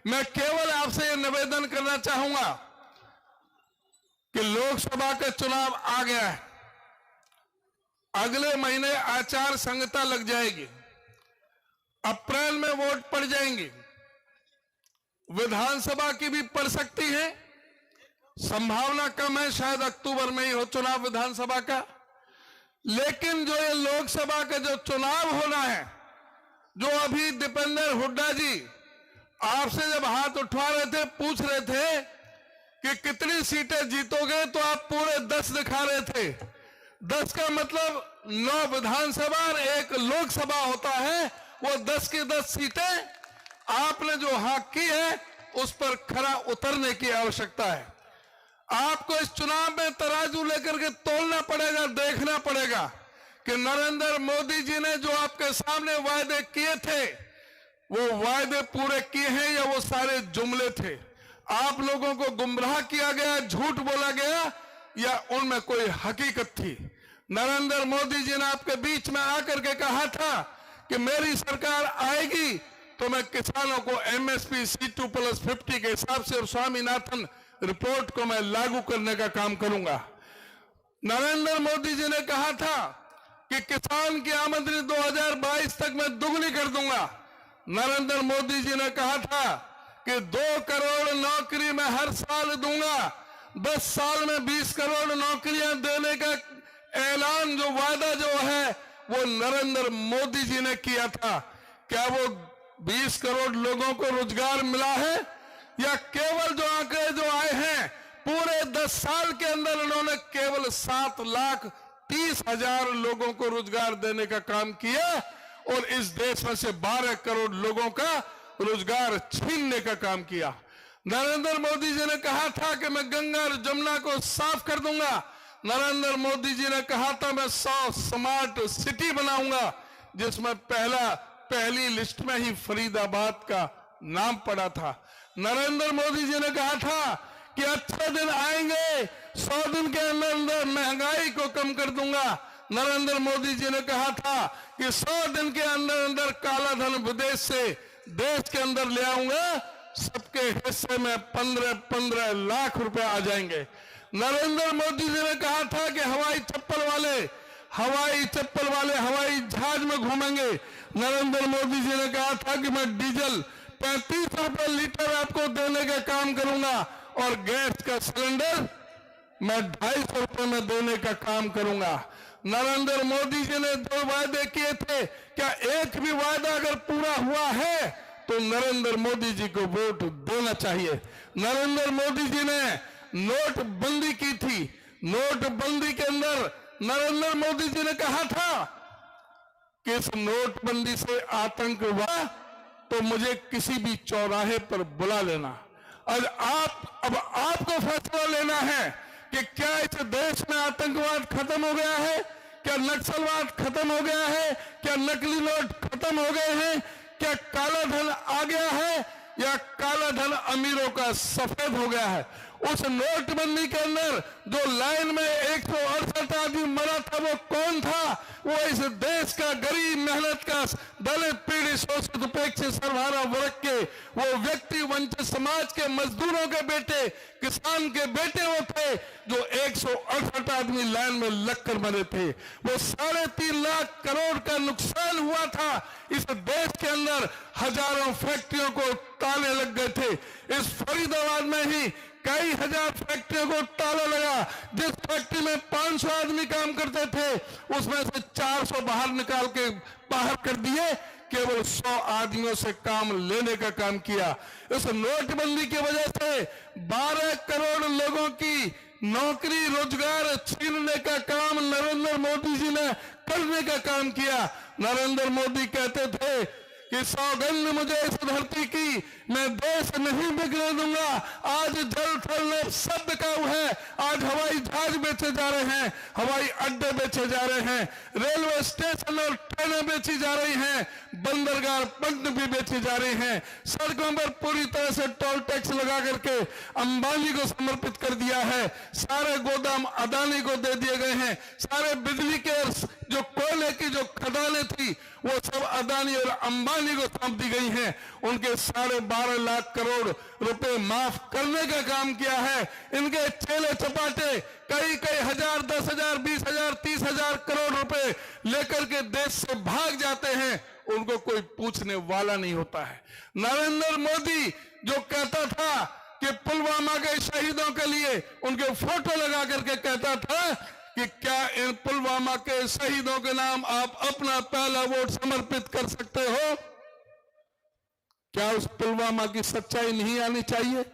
मैं केवल आपसे ये निवेदन करना चाहूंगा कि लोकसभा का चुनाव आ गया है, अगले महीने आचार संहिता लग जाएगी, अप्रैल में वोट पड़ जाएंगे, विधानसभा की भी पड़ सकती है, संभावना कम है शायद अक्टूबर में ही हो चुनाव विधानसभा का, लेकिन जो ये लोकसभा का जो चुनाव होना है, जो अभी दीपेंद्र हुड्डा जी आपसे जब हाथ उठवा रहे थे, पूछ रहे थे कि कितनी सीटें जीतोगे, तो आप पूरे 10 दिखा रहे थे। 10 का मतलब 9 विधानसभा और 1 लोकसभा होता है, वो 10 की 10 सीटें आपने जो हक की है उस पर खरा उतरने की आवश्यकता है। आपको इस चुनाव में तराजू लेकर के तोलना पड़ेगा, देखना पड़ेगा कि नरेंद्र मोदी जी ने जो आपके सामने वायदे किए थे वो वायदे पूरे किए हैं या वो सारे जुमले थे, आप लोगों को गुमराह किया गया, झूठ बोला गया, या उनमें कोई हकीकत थी। नरेंद्र मोदी जी ने आपके बीच में आकर के कहा था कि मेरी सरकार आएगी तो मैं किसानों को एमएसपी C2+50 के हिसाब से और स्वामीनाथन रिपोर्ट को मैं लागू करने का काम करूंगा। नरेंद्र मोदी जी ने कहा था कि किसान की आमदनी 2022 तक मैं दुगनी कर दूंगा। नरेंद्र मोदी जी ने कहा था कि 2 करोड़ नौकरी मैं हर साल दूंगा, 10 साल में 20 करोड़ नौकरियां देने का ऐलान, जो वादा जो है वो नरेंद्र मोदी जी ने किया था। क्या वो 20 करोड़ लोगों को रोजगार मिला है, या केवल जो आंकड़े जो आए हैं पूरे 10 साल के अंदर उन्होंने केवल 7,30,000 लोगों को रोजगार देने का काम किया और इस देश में से 12 करोड़ लोगों का रोजगार छीनने का काम किया। नरेंद्र मोदी जी ने कहा था कि मैं गंगा और जमुना को साफ कर दूंगा। नरेंद्र मोदी जी ने कहा था मैं 100 स्मार्ट सिटी बनाऊंगा, जिसमें पहली लिस्ट में ही फरीदाबाद का नाम पड़ा था। नरेंद्र मोदी जी ने कहा था कि अच्छे दिन आएंगे, 100 दिन के अंदर महंगाई को कम कर दूंगा। नरेंद्र मोदी जी ने कहा था कि 100 दिन के अंदर काला धन विदेश से देश के अंदर ले आऊंगा, सबके हिस्से में 15 लाख रुपए आ जाएंगे। नरेंद्र मोदी जी ने कहा था कि हवाई चप्पल वाले हवाई जहाज में घूमेंगे। नरेंद्र मोदी जी ने कहा था कि मैं डीजल 35 रुपए लीटर आपको देने का काम करूंगा और गैस का सिलेंडर मैं 250 रुपए में देने का काम करूंगा। नरेंद्र मोदी जी ने 2 वायदे किए थे, क्या एक भी वायदा अगर पूरा हुआ है तो नरेंद्र मोदी जी को वोट देना चाहिए। नरेंद्र मोदी जी ने नोटबंदी की थी। नोटबंदी के अंदर नरेंद्र मोदी जी ने कहा था कि इस नोटबंदी से आतंक हुआ तो मुझे किसी भी चौराहे पर बुला लेना। और अब आपको फैसला लेना है कि क्या इस देश में आतंकवाद खत्म हो गया है, क्या नक्सलवाद खत्म हो गया है, क्या नकली नोट खत्म हो गए हैं, क्या काला धन आ गया है, या काला धन अमीरों का सफेद हो गया है। उस नोटबंदी के अंदर जो लाइन में 168 आदमी मरा था वो कौन था? वो इस देश का गरीब मेहनत का दलित पीड़ित शोषित उपेक्षित सर्वहारा वर्ग के वो व्यक्ति, वंचित समाज के मजदूरों के बेटे, किसान के बेटे वो थे जो 168 आदमी लाइन में लगकर मरे थे। वो 3.5 लाख करोड़ का नुकसान हुआ था। इस देश के अंदर हजारों फैक्ट्रियों को ताले लग गए थे। इस फरीदाबाद में ही कई हजार फैक्ट्रियों को ताला लगा। जिस फैक्ट्री में 500 आदमी काम करते थे उसमें से 400 बाहर कर दिए, केवल 100 आदमियों से काम लेने का काम किया। इस नोटबंदी की वजह से 12 करोड़ लोगों की नौकरी रोजगार छीनने का काम नरेंद्र मोदी जी ने करने का काम किया। नरेंद्र मोदी कहते थे कि सौगंध मुझे इस धरती की, मैं देश नहीं बिगड़ने दूंगा। आज जल थल नभ सब बिकाऊ है। आज हवाई जहाज बेचे जा रहे हैं, हवाई अड्डे बेचे जा रहे हैं, रेलवे स्टेशन और ट्रेनें बेची जा रही हैं, बंदरगाह पट्ट भी बेची जा रही हैं। सड़कों पर पूरी तरह से टोल टैक्स लगा करके अंबानी को समर्पित कर दिया है। सारे गोदाम अदानी को दे दिए गए हैं। सारे बिजली के जो कोयले की जो खदानें थी वो सब अदानी और अंबानी को सौंप दी गई हैं। उनके 12.5 लाख करोड़ रुपए माफ करने का काम किया है। इनके चेले चपाटे कई हजार, 10,000, 20,000, 30,000 करोड़ रुपए लेकर के देश से भाग जाते हैं, उनको कोई पूछने वाला नहीं होता है। नरेंद्र मोदी जो कहता था कि पुलवामा के शहीदों के लिए उनके फोटो लगा करके कहता था कि क्या इन पुलवामा के शहीदों के नाम आप अपना पहला वोट समर्पित कर सकते हो? क्या उस पुलवामा की सच्चाई नहीं आनी चाहिए?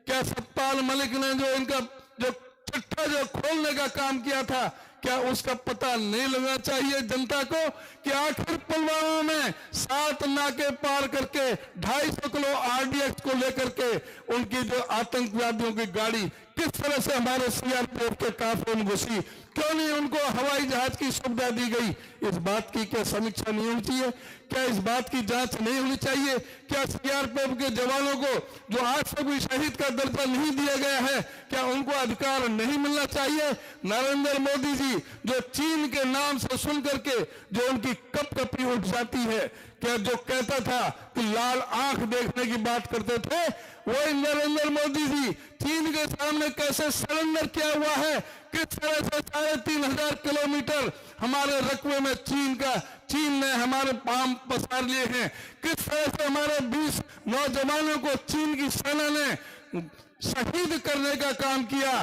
क्या सतपाल मलिक ने जो इनका जो चिट्ठा जो खोलने का काम किया था, क्या उसका पता नहीं लगना चाहिए जनता को कि आखिर पुलवामा में 7 नाके पार करके 250 किलो RDX को लेकर के उनकी जो आतंकवादियों की गाड़ी किस तरह से हमारे CRPF के काफिले में घुसी, क्यों नहीं उनको हवाई जहाज की सुविधा दी गई? इस बात की क्या समीक्षा नहीं होनी चाहिए? क्या इस बात की जांच नहीं होनी चाहिए? क्या CRPF के जवानों को जो आज तक भी शहीद का दर्जा नहीं दिया गया है, क्या उनको अधिकार नहीं मिलना चाहिए? नरेंद्र मोदी जी जो चीन के नाम से सुन करके जो उनकी कपकपी उठ जाती है, क्या जो कहता था कि लाल आंख देखने की बात करते थे, वही नरेंद्र मोदी जी चीन के सामने कैसे सरेंडर किया हुआ है, किस तरह से 3,500 किलोमीटर हमारे रकबे में चीन ने हमारे पांव पसार लिए हैं, किस तरह से हमारे 20 नौजवानों को चीन की सेना ने शहीद करने का काम किया,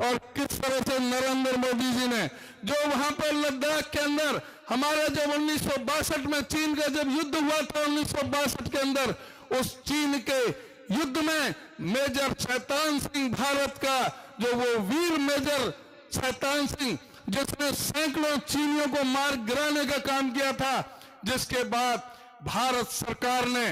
और किस तरह से नरेंद्र मोदी जी ने जो वहां पर लद्दाख के अंदर हमारा जब 1962 में चीन का जब युद्ध हुआ था 1962 के अंदर, उस चीन के युद्ध में मेजर शैतान सिंह भारत का जो वो वीर मेजर शैतान सिंह जिसने सैकड़ों चीनियों को मार गिराने का काम किया था, जिसके बाद भारत सरकार ने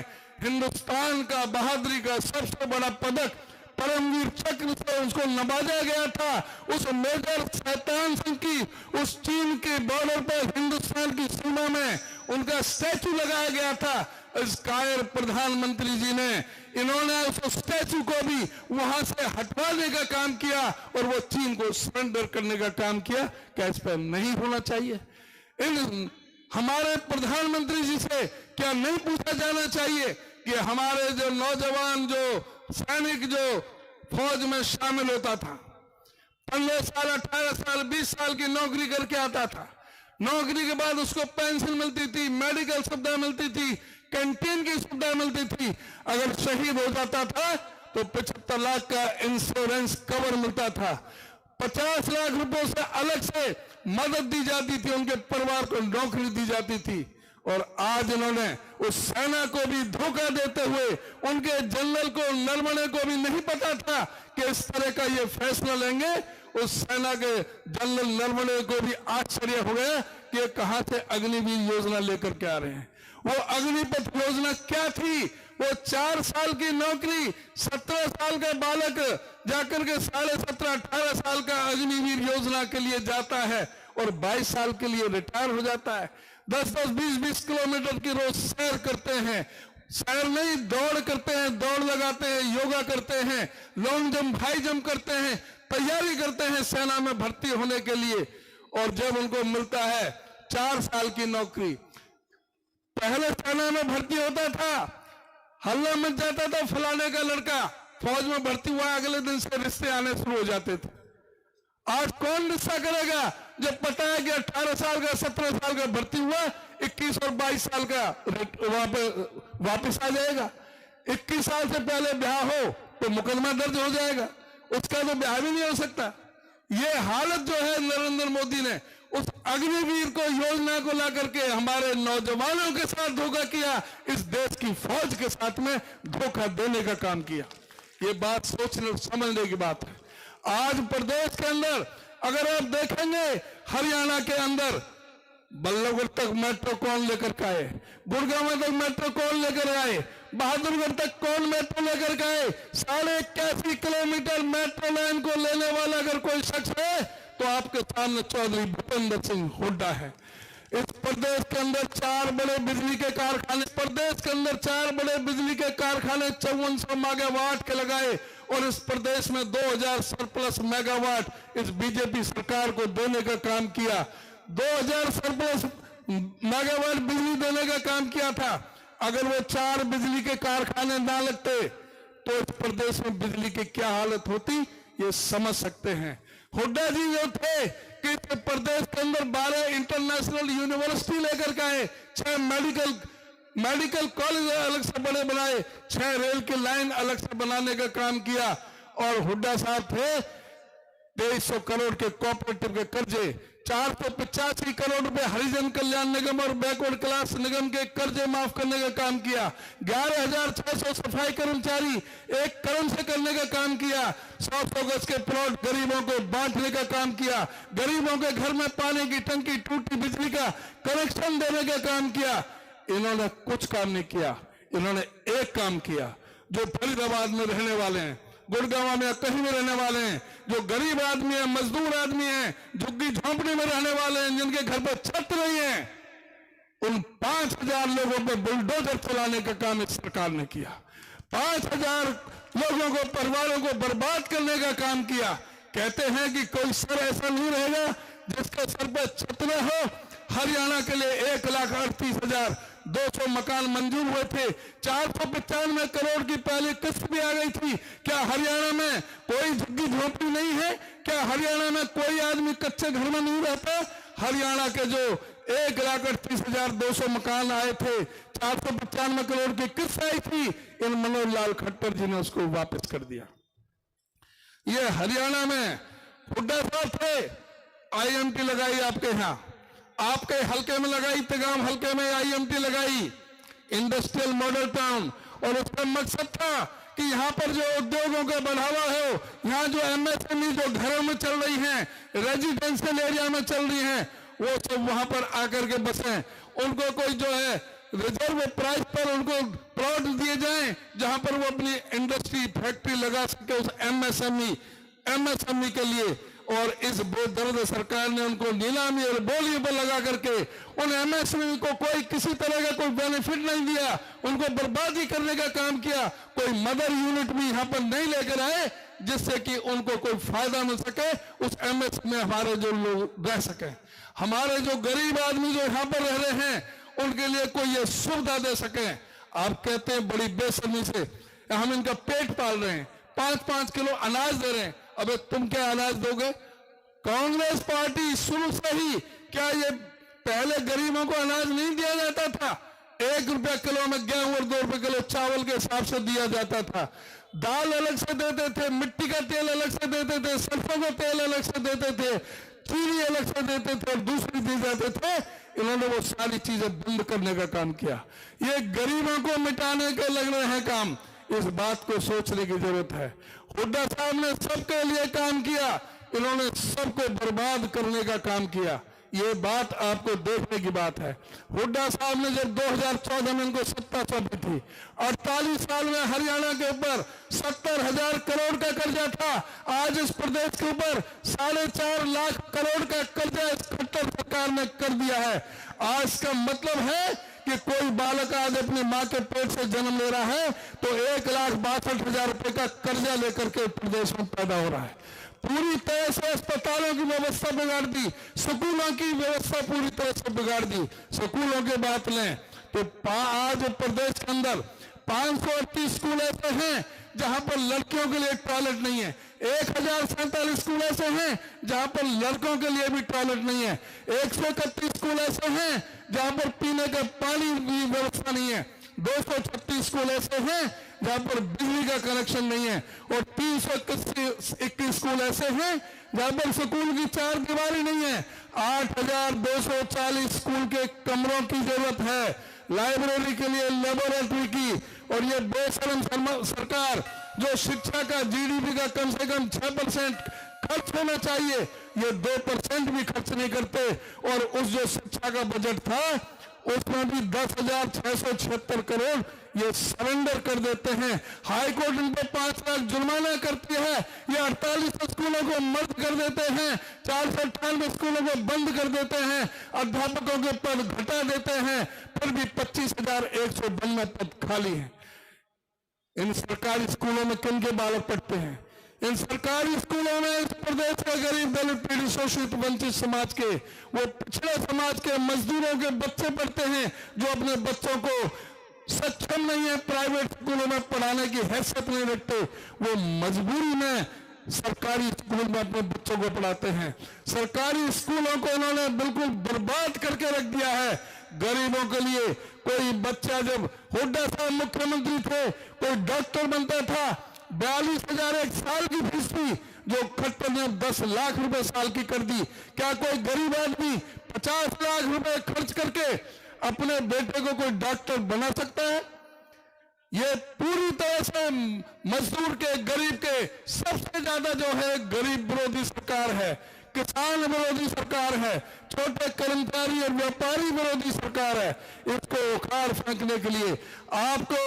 हिंदुस्तान का बहादुरी का सबसे बड़ा पदक परमवीर चक्र से उसको नवाजा गया था। उस मेजर शैतान सिंह की उस चीन के बॉर्डर पर हिंदुस्तान की सीमा में उनका स्टैचू लगाया गया था। इस कायर प्रधानमंत्री जी ने इन्होंने उस स्टैचू को भी वहां से हटवाने का काम किया और वो चीन को सरेंडर करने का काम किया। क्या इस पर नहीं होना चाहिए? इन हमारे प्रधानमंत्री जी से क्या नहीं पूछा जाना चाहिए कि हमारे जो नौजवान जो सैनिक जो फौज में शामिल होता था, 15 साल 18 साल 20 साल की नौकरी करके आता था, नौकरी के बाद उसको पेंशन मिलती थी, मेडिकल सुविधा मिलती थी, कैंटीन की सुविधा मिलती थी, अगर शहीद हो जाता था तो 75 लाख का इंश्योरेंस कवर मिलता था, 50 लाख रुपए से अलग से मदद दी जाती थी, उनके परिवार को नौकरी दी जाती थी। और आज इन्होंने उस सेना को भी धोखा देते हुए उनके जनरल को नरवणे को भी नहीं पता था कि इस तरह का ये फैसला लेंगे। उस सेना के जनरल नरवणे को भी आश्चर्य हो गया कि ये कहां से अग्निवीर योजना लेकर के आ रहे हैं। वो अग्निपथ योजना क्या थी? वो 4 साल की नौकरी 17 साल का बालक जाकर के 17.5-18 साल का अग्निवीर योजना के लिए जाता है और 22 साल के लिए रिटायर हो जाता है। 10-10, 20-20 किलोमीटर की रोज सैर करते हैं, सैर नहीं दौड़ करते हैं, दौड़ लगाते हैं, योगा करते हैं, लॉन्ग जंप हाई जंप करते हैं, तैयारी करते हैं सेना में भर्ती होने के लिए। और जब उनको मिलता है 4 साल की नौकरी, पहले सेना में भर्ती होता था, हल्ला मच जाता था फलाने का लड़का फौज में भर्ती हुआ, अगले दिन से रिश्ते आने शुरू हो जाते थे। आज कौन रिश्ता करेगा जब पता है कि 18 साल का 17 साल का भर्ती हुआ, 21 और 22 साल का वापस आ जाएगा। 21 साल से पहले ब्याह हो तो मुकदमा दर्ज हो जाएगा, उसका तो ब्याह भी नहीं हो सकता। ये हालत जो है नरेंद्र मोदी ने उस अग्निवीर को योजना को ला करके हमारे नौजवानों के साथ धोखा किया, इस देश की फौज के साथ में धोखा देने का काम किया। ये बात सोचने समझने की बात है। आज प्रदेश के अंदर अगर आप देखेंगे, हरियाणा के अंदर बल्लभगढ़ तक मेट्रो कौन लेकर के आए, गुड़गांव तक मेट्रो कौन लेकर आए, बहादुरगढ़ तक कौन मेट्रो लेकर के आए? 81.5 किलोमीटर मेट्रो लाइन को लेने वाला अगर कोई शख्स है तो आपके सामने चौधरी भूपेंद्र सिंह हुड्डा है। इस प्रदेश के अंदर 4 बड़े बिजली के कारखाने, प्रदेश के अंदर 4 बड़े बिजली के कारखाने 5400 मेगावाट के लगाए और इस प्रदेश में 2000 सरप्लस मेगावाट इस बीजेपी सरकार को देने का काम किया। 2000 सरप्लस मेगावाट बिजली देने का काम किया था। अगर वो 4 बिजली के कारखाने ना लगते तो इस प्रदेश में बिजली की क्या हालत होती, ये समझ सकते हैं। हुड्डा जी जो थे कि इस प्रदेश के अंदर 12 इंटरनेशनल यूनिवर्सिटी लेकर के आए, 6 मेडिकल कॉलेज अलग से बड़े बनाए, 6 रेल की लाइन अलग से बनाने का काम किया। और हुड्डा साहब थे 2300 करोड़ के कोऑपरेटिव के कर्जे, 485 करोड़ रुपए हरिजन कल्याण निगम और बैकवर्ड क्लास निगम के कर्जे माफ करने का काम किया। 11,600 सफाई कर्मचारी 1 करोड़ से करने का काम किया। 100 गज के प्लॉट गरीबों को बांटने का काम किया। गरीबों के घर में पानी की टंकी, टूटी बिजली का कनेक्शन देने का काम किया। इन्होंने कुछ काम नहीं किया, इन्होंने एक काम किया। जो फरीदाबाद में रहने वाले हैं, गुड़गांव में कहीं भी रहने वाले हैं, जो गरीब आदमी है, मजदूर आदमी है, झुग्गी झोंपड़ी में रहने वाले हैं, जिनके घर पर छत नहीं है, उन 5000 लोगों पर बुलडोजर चलाने का काम इस सरकार ने किया। 5000 लोगों को, परिवारों को बर्बाद करने का काम किया। कहते हैं कि कोई सर ऐसा नहीं रहेगा जिसके सर पर छत न हो। हरियाणा के लिए 1,38,000 200 मकान मंजूर हुए थे, 495 करोड़ की पहली किस्त भी आ गई थी। क्या हरियाणा में कोई झुग्गी झोंपड़ी नहीं है? क्या हरियाणा में कोई आदमी कच्चे घर में नहीं रहता? हरियाणा के जो 1,38,200 मकान आए थे, 495 करोड़ की किस्त आई थी, इन मनोहर लाल खट्टर जी ने उसको वापस कर दिया। ये हरियाणा में हुड्डा साहब थे, IMT लगाई आपके यहां, आपके हल्के में लगाई, तिगाम हल्के में IMT लगाई, इंडस्ट्रियल मॉडल टाउन, और उसका मकसद था कि यहाँ पर जो उद्योगों का बढ़ावा है, यहाँ जो MSME जो घरों में चल रही हैं, रेजिडेंशियल एरिया में चल रही हैं, वो सब वहां पर आकर के बसे। उनको कोई जो है रिजर्व प्राइस पर उनको प्लॉट दिए जाएं, जहां पर वो अपनी इंडस्ट्री फैक्ट्री लगा सके उस MSME के लिए। और इस बेदर्द सरकार ने उनको नीलामी और बोली पर लगा करके उन MSME को कोई किसी तरह का कोई बेनिफिट नहीं दिया, उनको बर्बादी करने का काम किया। कोई मदर यूनिट भी यहाँ पर नहीं लेकर आए जिससे कि उनको कोई फायदा मिल सके, उस MSME में हमारे जो लोग रह सके, हमारे जो गरीब आदमी जो यहाँ पर रह रहे हैं, उनके लिए कोई ये सुविधा दे सके। आप कहते हैं बड़ी बेशर्मी से हम इनका पेट पाल रहे हैं, 5-5 किलो अनाज दे रहे हैं। अबे तुम क्या अनाज दोगे? कांग्रेस पार्टी शुरू से ही, क्या ये पहले गरीबों को अनाज नहीं दिया जाता था? 1 रुपया किलो में गेहूं और 2 रुपए किलो चावल के हिसाब से दिया जाता था। दाल अलग से देते थे, मिट्टी का तेल अलग से देते थे, सरसों का तेल अलग से देते थे, चीनी अलग से देते थे और दूसरी दी जाते थे। इन्होंने वो सारी चीजें बंद करने का काम किया। ये गरीबों को मिटाने के लग रहे हैं काम। इस बात को सोचने की जरूरत है। हुड्डा साहब ने सबके लिए काम किया, इन्होंने सबको बर्बाद करने का काम किया। ये बात आपको देखने की बात है। हुड्डा साहब ने जब 2014 में इनको सत्ता सौंपी थी, 48 साल में हरियाणा के ऊपर 70,000 करोड़ का कर्जा था। आज इस प्रदेश के ऊपर 4.5 लाख करोड़ का कर्जा इस खट्टर सरकार ने कर दिया है। आज का मतलब है कि कोई बालक आज अपनी मां के पेट से जन्म ले रहा है तो 1,62,000 रुपए का कर्जा लेकर के प्रदेश में पैदा हो रहा है। पूरी तरह से अस्पतालों की व्यवस्था बिगाड़ दी, स्कूलों की व्यवस्था पूरी तरह से बिगाड़ दी। स्कूलों की बात लें तो आज प्रदेश के अंदर 538 स्कूल ऐसे हैं जहां पर लड़कियों के लिए टॉयलेट नहीं है, 1047 स्कूल ऐसे हैं जहां पर लड़कों के लिए भी टॉयलेट नहीं है, 131 स्कूल ऐसे हैं जहां पर पीने का पानी की व्यवस्था नहीं है, 236 स्कूल ऐसे हैं जहां पर बिजली का कनेक्शन नहीं है, और 321 स्कूल ऐसे हैं जहां पर स्कूल की 4 दीवारी नहीं है। 8,240 स्कूल के कमरों की जरूरत है, लाइब्रेरी के लिए लेबोरेटरी की। और ये बेशरम सरकार जो शिक्षा का GDP का कम से कम 6% खर्च होना चाहिए, ये 2% भी खर्च नहीं करते। और उस जो शिक्षा का बजट था उसमें भी 10,676 करोड़ ये सरेंडर कर देते हैं। हाईकोर्ट इन पे 5 लाख जुर्माना करती है। ये 48 स्कूलों को मर्ज कर देते हैं, 498 स्कूलों को बंद कर देते हैं, अध्यापकों के पद घटा देते हैं, फिर भी 25,192 पद खाली हैं। इन सरकारी स्कूलों में किन के बालक पढ़ते हैं? इन सरकारी स्कूलों में इस प्रदेश के गरीब, दलित, पीड़ित, शोषित, वंचित समाज के, वो पिछड़े समाज के मजदूरों के बच्चे पढ़ते हैं जो अपने बच्चों को सक्षम नहीं है, प्राइवेट स्कूलों में पढ़ाने की हैसियत नहीं रखते, वो मजबूरी में सरकारी स्कूल में अपने बच्चों को पढ़ाते हैं। सरकारी स्कूलों को इन्होंने बिल्कुल बर्बाद करके रख दिया है। गरीबों के लिए कोई बच्चा, जब हुड्डा साहब मुख्यमंत्री थे, कोई डॉक्टर बनता था, 42,000 एक साल की फीस थी, जो खट्टर ने 10 लाख रुपए साल की कर दी। क्या कोई गरीब आदमी 50 लाख रुपए खर्च करके अपने बेटे को कोई डॉक्टर बना सकता है? ये पूरी तरह से मजदूर के, गरीब के, सबसे ज्यादा जो है गरीब विरोधी सरकार है, किसान विरोधी सरकार है, छोटे कर्मचारी और व्यापारी विरोधी सरकार है। इसको उखाड़ फेंकने के लिए आपको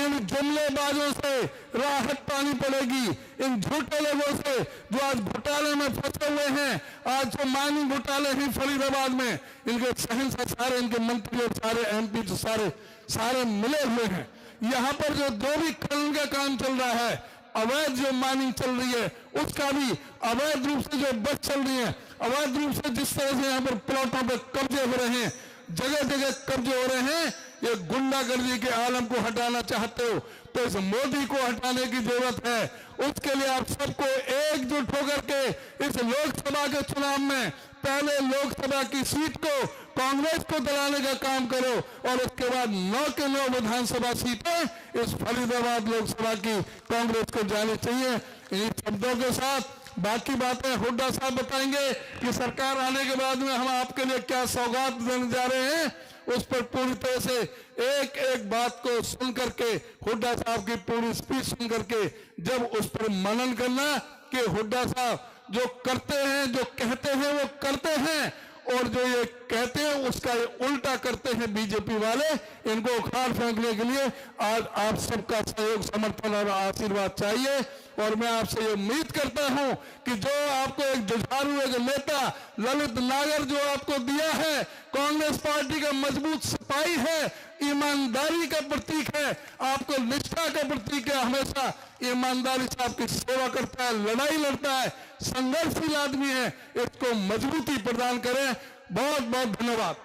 इन जुमलेबाजों से राहत पानी पड़ेगी, इन झूठे लोगों से जो आज घोटाले में फंसे हुए हैं। आज जो माइनिंग घोटाले हैं फरीदाबाद में, इनके शहंशाह सारे, इनके मंत्री और सारे MP जो सारे मिले हुए हैं। यहाँ पर जो भी खनन का काम चल रहा है, अवैध जो माइनिंग चल रही है, उसका भी अवैध रूप से जो बस चल रही है, अवैध रूप से जिस तरह से यहाँ पर प्लॉटों पर कब्जे हो रहे हैं, जगह जगह कब्जे हो रहे हैं, ये गुंडागर्दी के आलम को हटाना चाहते हो तो इस मोदी को हटाने की जरूरत है। उसके लिए आप सबको एकजुट होकर के इस लोकसभा के चुनाव में पहले लोकसभा की सीट को कांग्रेस को दिलाने का काम करो और उसके बाद 9 के 9 विधानसभा सीटें इस फरीदाबाद लोकसभा की कांग्रेस को जानी चाहिए। इन शब्दों के साथ बाकी बातें हुड्डा साहब बताएंगे कि सरकार आने के बाद में हम आपके लिए क्या सौगात देने जा रहे हैं। उस पर पूरी तरह से एक एक बात को सुन करके हुड्डा साहब की पूरी स्पीच सुन करके जब उस पर मनन करना कि हुड्डा साहब जो करते हैं, जो कहते हैं वो करते हैं और जो ये कहते हैं उसका ये उल्टा करते हैं बीजेपी वाले। इनको उखाड़ फेंकने के लिए आज आप सबका सहयोग, समर्थन और आशीर्वाद चाहिए। और मैं आपसे ये उम्मीद करता हूं कि जो आपको एक जुझारू एक नेता ललित नागर जो आपको दिया है, कांग्रेस पार्टी का मजबूत सिपाही है, ईमानदारी का प्रतीक है, आपको निष्ठा का प्रतीक है, हमेशा ईमानदारी से आपकी सेवा करता है, लड़ाई लड़ता है, संघर्षशील आदमी है, इसको मजबूती प्रदान करें। बहुत बहुत धन्यवाद।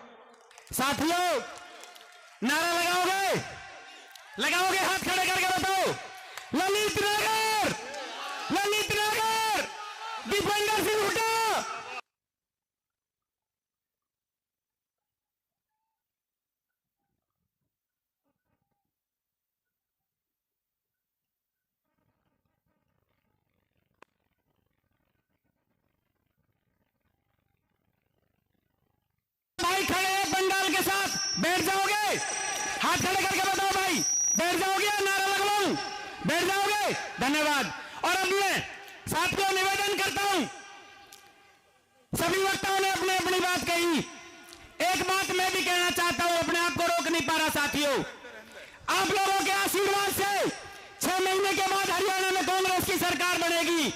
साथियों, नारा लगाओगे? लगाओगे? हाथ खड़े करके बताओ। ललित नगर, ललित नगर, दीपेंद्र सिंह हुड्डा। भाई खड़े हैं पंडाल के साथ, बैठ जाओगे? हाथ खड़े करके बताओ भाई, बैठ जाओगे या नारा लगवाऊं? बैठ जाओगे? धन्यवाद। और अब मैं साथियों निवेदन करता हूं, सभी वक्ताओं ने अपने अपनी बात कही, एक बात मैं भी कहना चाहता हूं, अपने आप को रोक नहीं पा रहा साथियों। आप लोगों के आशीर्वाद से 6 महीने के बाद हरियाणा में कांग्रेस की सरकार बनेगी।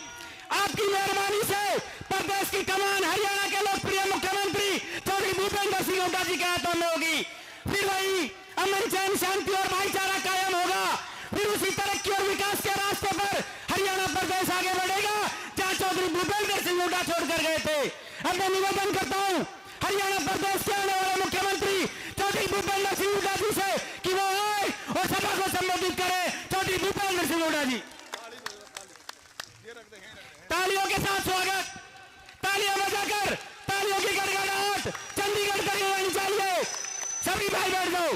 आपकी मेहरबानी से प्रदेश की कमान हरियाणा के लोकप्रिय मुख्यमंत्री चौधरी भूपेंद्र सिंह हुड्डा जी के हाथों में होगी। फिर वही अमन, चैन, शांति और भाईचारा कायम होगा। फिर उसी तरक्की और विकास के रास्ते पर हरियाणा प्रदेश आगे बढ़ेगा जहां चौधरी भूपेंद्र सिंह हुड्डा छोड़कर गए थे। अब मैं निवेदन करता हूं हरियाणा प्रदेश के आने वाले मुख्यमंत्री चौधरी भूपेंद्र सिंह हुड्डा जी से कि वो आए और सभा को संबोधित करें। चौधरी भूपेंद्र सिंह हुड्डा जी, तालियों के साथ स्वागत, तालियां बजाकर, तालियों की गड़गड़ाहट चंडीगढ़ करनी होनी चाहिए। सभी भाई बैठ जाओ।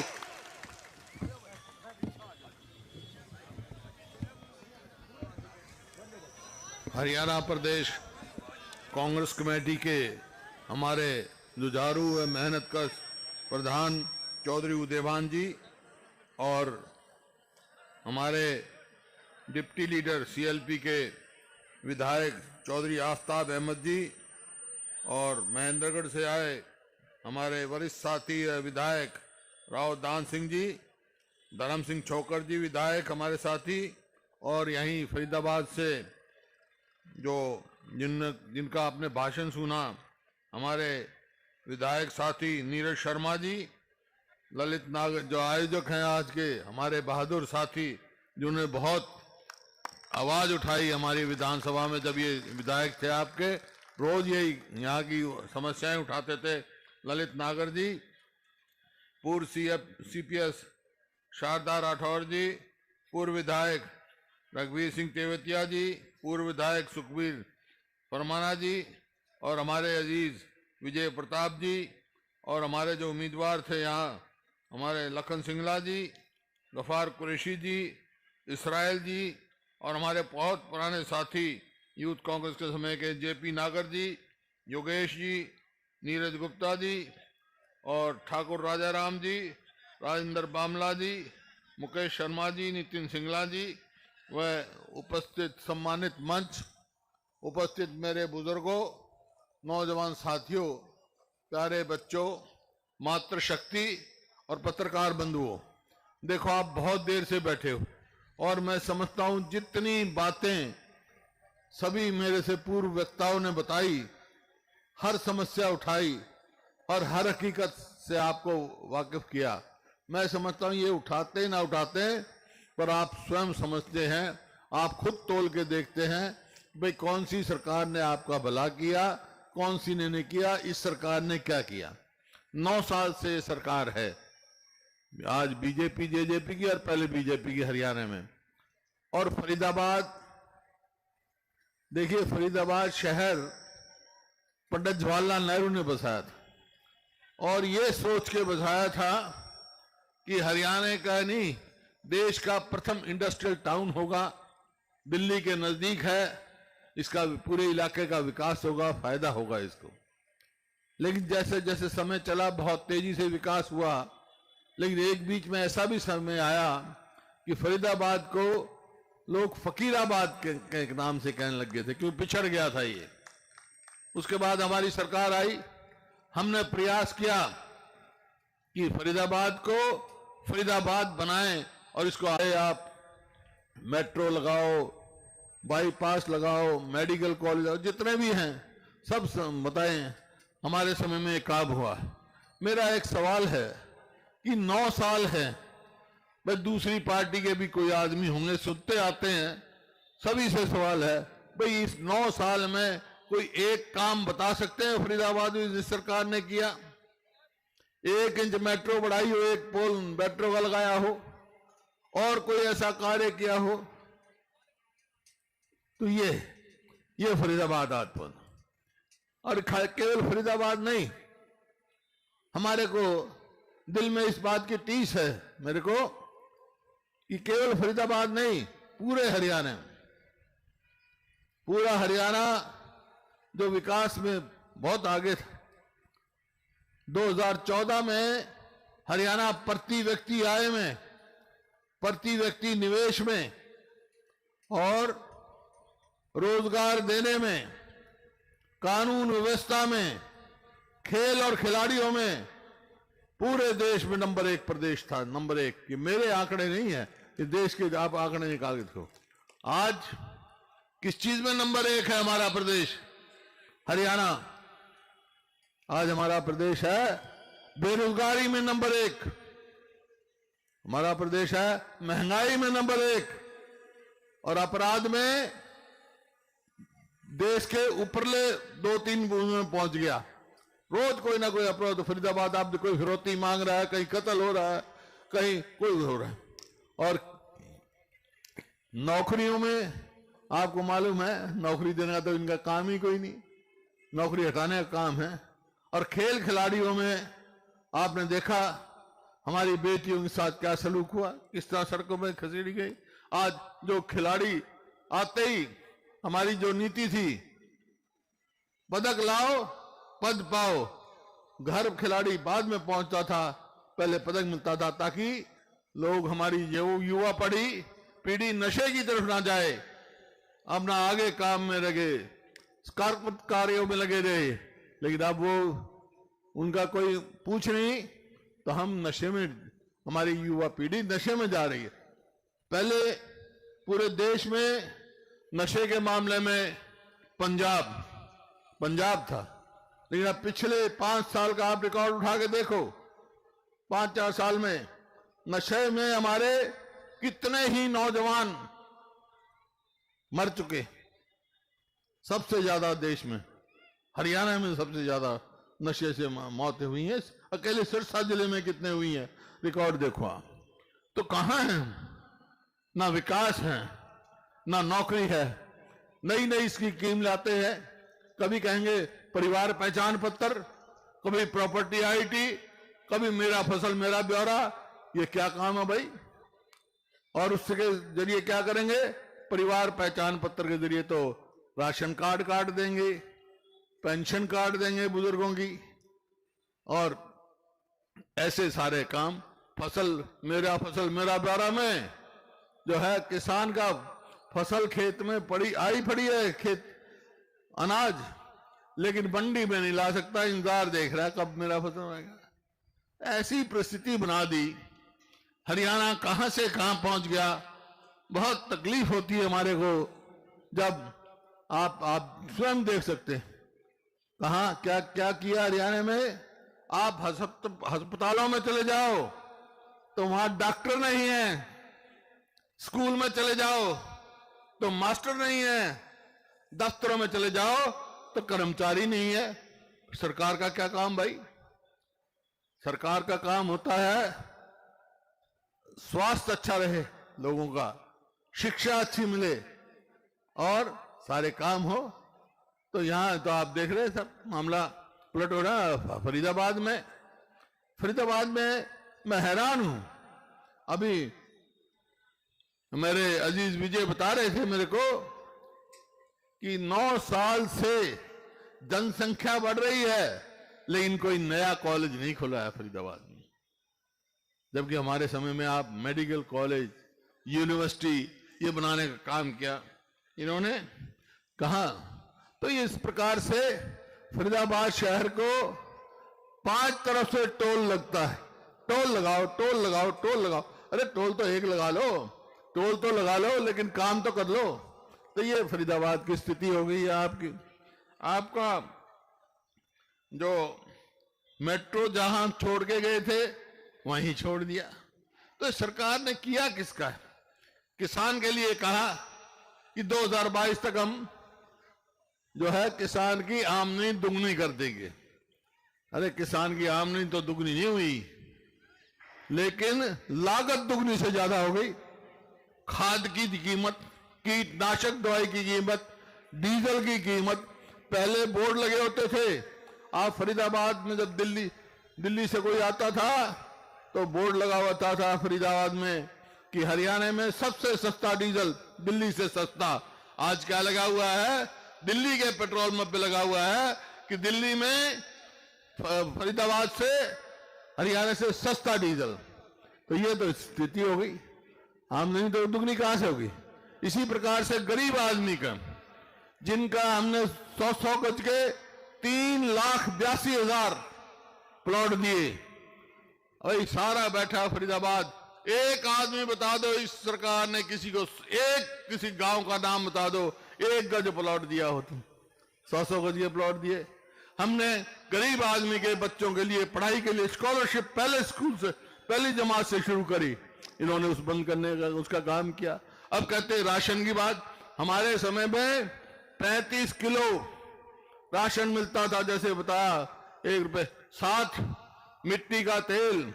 हरियाणा प्रदेश कांग्रेस कमेटी के हमारे जुझारू व मेहनतकश प्रधान चौधरी उदयभान जी और हमारे डिप्टी लीडर सीएलपी के विधायक चौधरी आफ्ताब अहमद जी और महेंद्रगढ़ से आए हमारे वरिष्ठ साथी विधायक राव दान सिंह जी, धर्म सिंह छोकर जी विधायक हमारे साथी, और यहीं फरीदाबाद से जो जिनका आपने भाषण सुना हमारे विधायक साथी नीरज शर्मा जी, ललित नागर जो आयोजक हैं आज के, हमारे बहादुर साथी जिन्होंने बहुत आवाज उठाई हमारी विधानसभा में जब ये विधायक थे आपके, रोज यही यहाँ की समस्याएं उठाते थे, ललित नागर जी, पूर्व सीपीएस शारदा राठौर जी, पूर्व विधायक रघुवीर सिंह तेवतिया जी, पूर्व विधायक सुखबीर परमाना जी और हमारे अजीज विजय प्रताप जी, और हमारे जो उम्मीदवार थे यहाँ हमारे लखन सिंगला जी, गफार कुरैशी जी, इसराइल जी, और हमारे बहुत पुराने साथी यूथ कांग्रेस के समय के जेपी नागर जी, योगेश जी, नीरज गुप्ता जी और ठाकुर राजाराम जी, राजेंद्र बामला जी, मुकेश शर्मा जी, नितिन सिंगला जी, व उपस्थित सम्मानित मंच, उपस्थित मेरे बुजुर्गों, नौजवान साथियों, प्यारे बच्चों, मातृशक्ति और पत्रकार बंधुओं, देखो आप बहुत देर से बैठे हो और मैं समझता हूं जितनी बातें सभी मेरे से पूर्व वक्ताओं ने बताई, हर समस्या उठाई और हर हकीकत से आपको वाकिफ किया, मैं समझता हूं ये उठाते ना उठाते पर आप स्वयं समझते हैं, आप खुद तोल के देखते हैं भाई कौन सी सरकार ने आपका भला किया, कौन सी ने नहीं किया, इस सरकार ने क्या किया। 9 साल से सरकार है, आज बीजेपी जेजेपी की और पहले बीजेपी की हरियाणा में। और फरीदाबाद, देखिए फरीदाबाद शहर पंडित जवाहरलाल नेहरू ने बसाया था और ये सोच के बसाया था कि हरियाणा का नहीं देश का प्रथम इंडस्ट्रियल टाउन होगा, दिल्ली के नजदीक है, इसका पूरे इलाके का विकास होगा, फायदा होगा इसको। लेकिन जैसे जैसे समय चला बहुत तेजी से विकास हुआ, लेकिन एक बीच में ऐसा भी समय आया कि फरीदाबाद को लोग फकीराबाद के नाम से कहने लग गए थे, क्योंकि पिछड़ गया था ये। उसके बाद हमारी सरकार आई, हमने प्रयास किया कि फरीदाबाद को फरीदाबाद बनाएं और इसको आए आप मेट्रो लगाओ, बाईपास लगाओ, मेडिकल कॉलेज लगाओ, जितने भी हैं सब बताएं। हमारे समय में काम हुआ। मेरा एक सवाल है कि 9 साल है, भाई दूसरी पार्टी के भी कोई आदमी होंगे, सुनते आते हैं, सभी से सवाल है भाई इस 9 साल में कोई एक काम बता सकते हैं फरीदाबाद में जिस सरकार ने किया? 1 इंच मेट्रो बढ़ाई हो, एक पोल मेट्रो का लगाया हो, और कोई ऐसा कार्य किया हो? तो ये फरीदाबाद आत्मन। और केवल फरीदाबाद नहीं, हमारे को दिल में इस बात की टीस है मेरे को कि केवल फरीदाबाद नहीं, पूरे हरियाणा, पूरा हरियाणा जो विकास में बहुत आगे था। 2014 में हरियाणा प्रति व्यक्ति आय में, प्रति व्यक्ति निवेश में और रोजगार देने में, कानून व्यवस्था में, खेल और खिलाड़ियों में पूरे देश में नंबर 1 प्रदेश था। नंबर 1, ये मेरे आंकड़े नहीं है, ये देश के आप आंकड़े निकाल के देखो। आज किस चीज में नंबर 1 है हमारा प्रदेश? हरियाणा। आज हमारा प्रदेश है बेरोजगारी में नंबर 1, हमारा प्रदेश है महंगाई में नंबर 1, और अपराध में देश के ऊपरले 2-3 में पहुंच गया। रोज कोई ना कोई अपराध। फरीदाबाद आप कोई फिरौती मांग रहा है, कहीं कत्ल हो रहा है, कहीं कोई हो रहा है। और नौकरियों में आपको मालूम है, नौकरी देने का तो इनका काम ही कोई नहीं, नौकरी हटाने का काम है। और खेल खिलाड़ियों में आपने देखा हमारी बेटियों के साथ क्या सलूक हुआ, किस तरह सड़कों में खसेड़ी गई। आज जो खिलाड़ी आते ही हमारी जो नीति थी, पदक लाओ पद पाओ, घर खिलाड़ी बाद में पहुंचता था, पहले पदक मिलता था, ताकि लोग हमारी युवा पीढ़ी नशे की तरफ ना जाए, अपना आगे काम में लगे, कार्यों में लगे रहे। लेकिन अब वो उनका कोई पूछ नहीं, तो हम नशे में, हमारी युवा पीढ़ी नशे में जा रही है। पहले पूरे देश में नशे के मामले में पंजाब था, लेकिन अब पिछले 5 साल का आप रिकॉर्ड उठा के देखो, 5-4 साल में नशे में हमारे कितने ही नौजवान मर चुके। सबसे ज्यादा देश में हरियाणा में सबसे ज्यादा नशे से मौतें हुई हैं। अकेले सिरसा जिले में कितने हुई हैं, रिकॉर्ड देखो आप। तो कहां है? ना विकास है, ना नौकरी है। नई नई स्कीम लाते हैं, कभी कहेंगे परिवार पहचान पत्र, कभी प्रॉपर्टी आईटी, कभी मेरा फसल मेरा ब्यौरा। ये क्या काम है भाई? और उसके जरिए क्या करेंगे? परिवार पहचान पत्र के जरिए तो राशन कार्ड काट देंगे, पेंशन कार्ड देंगे बुजुर्गों की, और ऐसे सारे काम। फसल मेरा ब्यौरा में जो है किसान का फसल खेत में पड़ी है, खेत अनाज, लेकिन मंडी में नहीं ला सकता, इंतजार देख रहा है कब मेरा फसल आएगा। ऐसी परिस्थिति बना दी। हरियाणा कहां से कहां पहुंच गया। बहुत तकलीफ होती है हमारे को, जब आप स्वयं देख सकते हैं कहां क्या क्या किया हरियाणा में। आप अस्पतालों में चले जाओ तो वहां डॉक्टर नहीं है, स्कूल में चले जाओ तो मास्टर नहीं है, दफ्तरों में चले जाओ तो कर्मचारी नहीं है। सरकार का क्या काम भाई? सरकार का काम होता है स्वास्थ्य अच्छा रहे लोगों का, शिक्षा अच्छी मिले और सारे काम हो। तो यहाँ तो आप देख रहे हैं सब मामला पलट हो रहा है। फरीदाबाद में मैं हैरान हूं। अभी मेरे अजीज विजय बता रहे थे मेरे को कि 9 साल से जनसंख्या बढ़ रही है लेकिन कोई नया कॉलेज नहीं खुला है फरीदाबाद में, जबकि हमारे समय में आप मेडिकल कॉलेज, यूनिवर्सिटी ये बनाने का काम किया इन्होंने कहा। तो इस प्रकार से फरीदाबाद शहर को 5 तरफ से टोल लगता है। टोल लगाओ, टोल लगाओ, टोल लगाओ। अरे टोल तो एक लगा लो, टोल तो लगा लो लेकिन काम तो कर लो। तो ये फरीदाबाद की स्थिति हो गई है आपकी। आपका जो मेट्रो जहां छोड़ के गए थे वहीं छोड़ दिया। तो सरकार ने किया किसका है? किसान के लिए कहा कि 2022 तक हम जो है किसान की आमदनी दुगनी कर देंगे। अरे किसान की आमदनी तो दुगनी नहीं हुई लेकिन लागत दुगनी से ज्यादा हो गई। खाद की कीमत, कीटनाशक दवाई की कीमत, डीजल की कीमत, पहले बोर्ड लगे होते थे। आप फरीदाबाद में जब दिल्ली से कोई आता था तो बोर्ड लगा होता था फरीदाबाद में कि हरियाणा में सबसे सस्ता डीजल, दिल्ली से सस्ता। आज क्या लगा हुआ है? दिल्ली के पेट्रोल पंप पे लगा हुआ है कि दिल्ली में फरीदाबाद से, हरियाणा से सस्ता डीजल। तो ये तो स्थिति हो गई। आमदनी तो दुगनी कहां से होगी? इसी प्रकार से गरीब आदमी का, जिनका हमने 100 गज के 3,82,000 प्लॉट दिए, अरे सारा बैठा फरीदाबाद। एक आदमी बता दो इस सरकार ने किसी को, किसी गांव का नाम बता दो 1 गज प्लॉट दिया हो तुम। 100 गज के प्लॉट दिए हमने। गरीब आदमी के बच्चों के लिए पढ़ाई के लिए स्कॉलरशिप पहले स्कूल से, पहली जमात से शुरू करी इन्होंने, उस बंद करने का उसका काम किया। अब कहते हैं राशन की बात। हमारे समय में 35 किलो राशन मिलता था, जैसे बताया 1 रुपए। साथ मिट्टी का तेल,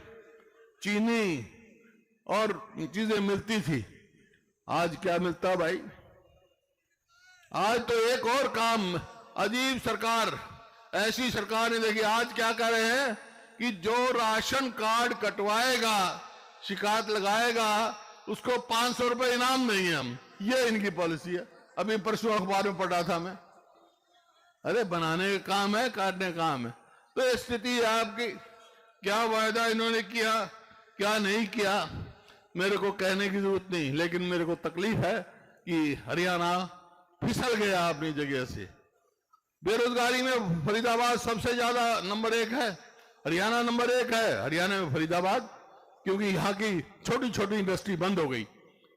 चीनी और चीजें मिलती थी। आज क्या मिलता भाई? आज तो एक और काम, अजीब सरकार, ऐसी सरकार ने देखी। आज क्या कर रहे हैं कि जो राशन कार्ड कटवाएगा, शिकायत लगाएगा, उसको 500 रुपए इनाम देंगे हम। ये इनकी पॉलिसी है। अभी परसों अखबार में पढ़ा था मैं। अरे बनाने का काम है, काटने का काम है। तो ये स्थिति है आपकी। क्या वायदा इन्होंने किया, क्या नहीं किया, मेरे को कहने की जरूरत नहीं, लेकिन मेरे को तकलीफ है कि हरियाणा फिसल गया अपनी जगह से। बेरोजगारी में फरीदाबाद सबसे ज्यादा नंबर 1 है, हरियाणा नंबर 1 है। हरियाणा में फरीदाबाद, क्योंकि यहाँ की छोटी छोटी इंडस्ट्री बंद हो गई।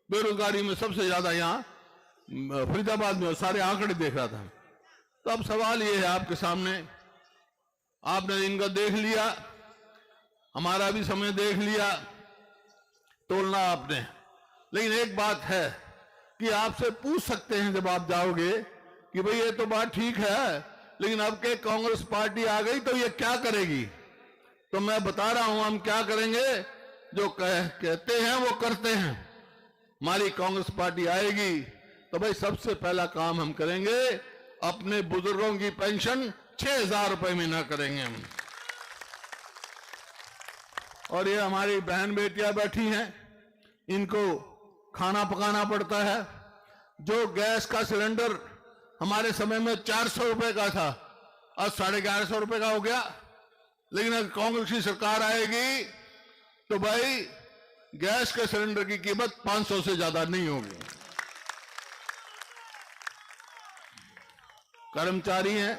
बेरोजगारी में सबसे ज्यादा यहाँ फरीदाबाद में, सारे आंकड़े देख रहा था। तो अब सवाल ये है आपके सामने, आपने इनका देख लिया, हमारा भी समय देख लिया, तोलना आपने। लेकिन एक बात है कि आपसे पूछ सकते हैं जब आप जाओगे कि भाई ये तो बात ठीक है, लेकिन अब के कांग्रेस पार्टी आ गई तो ये क्या करेगी? तो मैं बता रहा हूं हम क्या करेंगे। जो कहते हैं वो करते हैं। हमारी कांग्रेस पार्टी आएगी तो भाई सबसे पहला काम हम करेंगे, अपने बुजुर्गों की पेंशन 6,000 रुपए महीना करेंगे हम। और ये हमारी बहन बेटियां बैठी हैं, इनको खाना पकाना पड़ता है। जो गैस का सिलेंडर हमारे समय में 400 रुपए का था, आज 1150 रुपए का हो गया। लेकिन अगर कांग्रेस की सरकार आएगी तो भाई गैस के सिलेंडर की कीमत 500 से ज्यादा नहीं होगी। कर्मचारी हैं,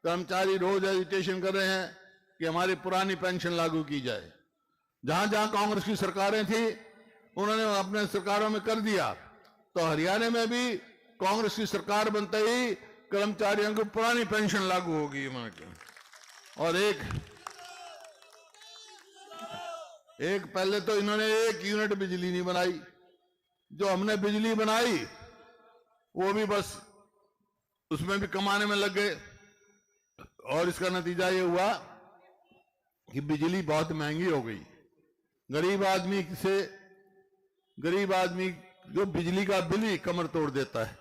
कर्मचारी रोज एजिटेशन कर रहे हैं कि हमारी पुरानी पेंशन लागू की जाए। जहां जहां कांग्रेस की सरकारें थी उन्होंने अपने सरकारों में कर दिया। तो हरियाणा में भी कांग्रेस की सरकार बनते ही कर्मचारियों को पुरानी पेंशन लागू होगी। और एक पहले तो इन्होंने 1 यूनिट बिजली नहीं बनाई। जो हमने बिजली बनाई वो भी बस उसमें भी कमाने में लग गए। और इसका नतीजा ये हुआ कि बिजली बहुत महंगी हो गई। गरीब आदमी से गरीब आदमी जो बिजली का बिल ही कमर तोड़ देता है।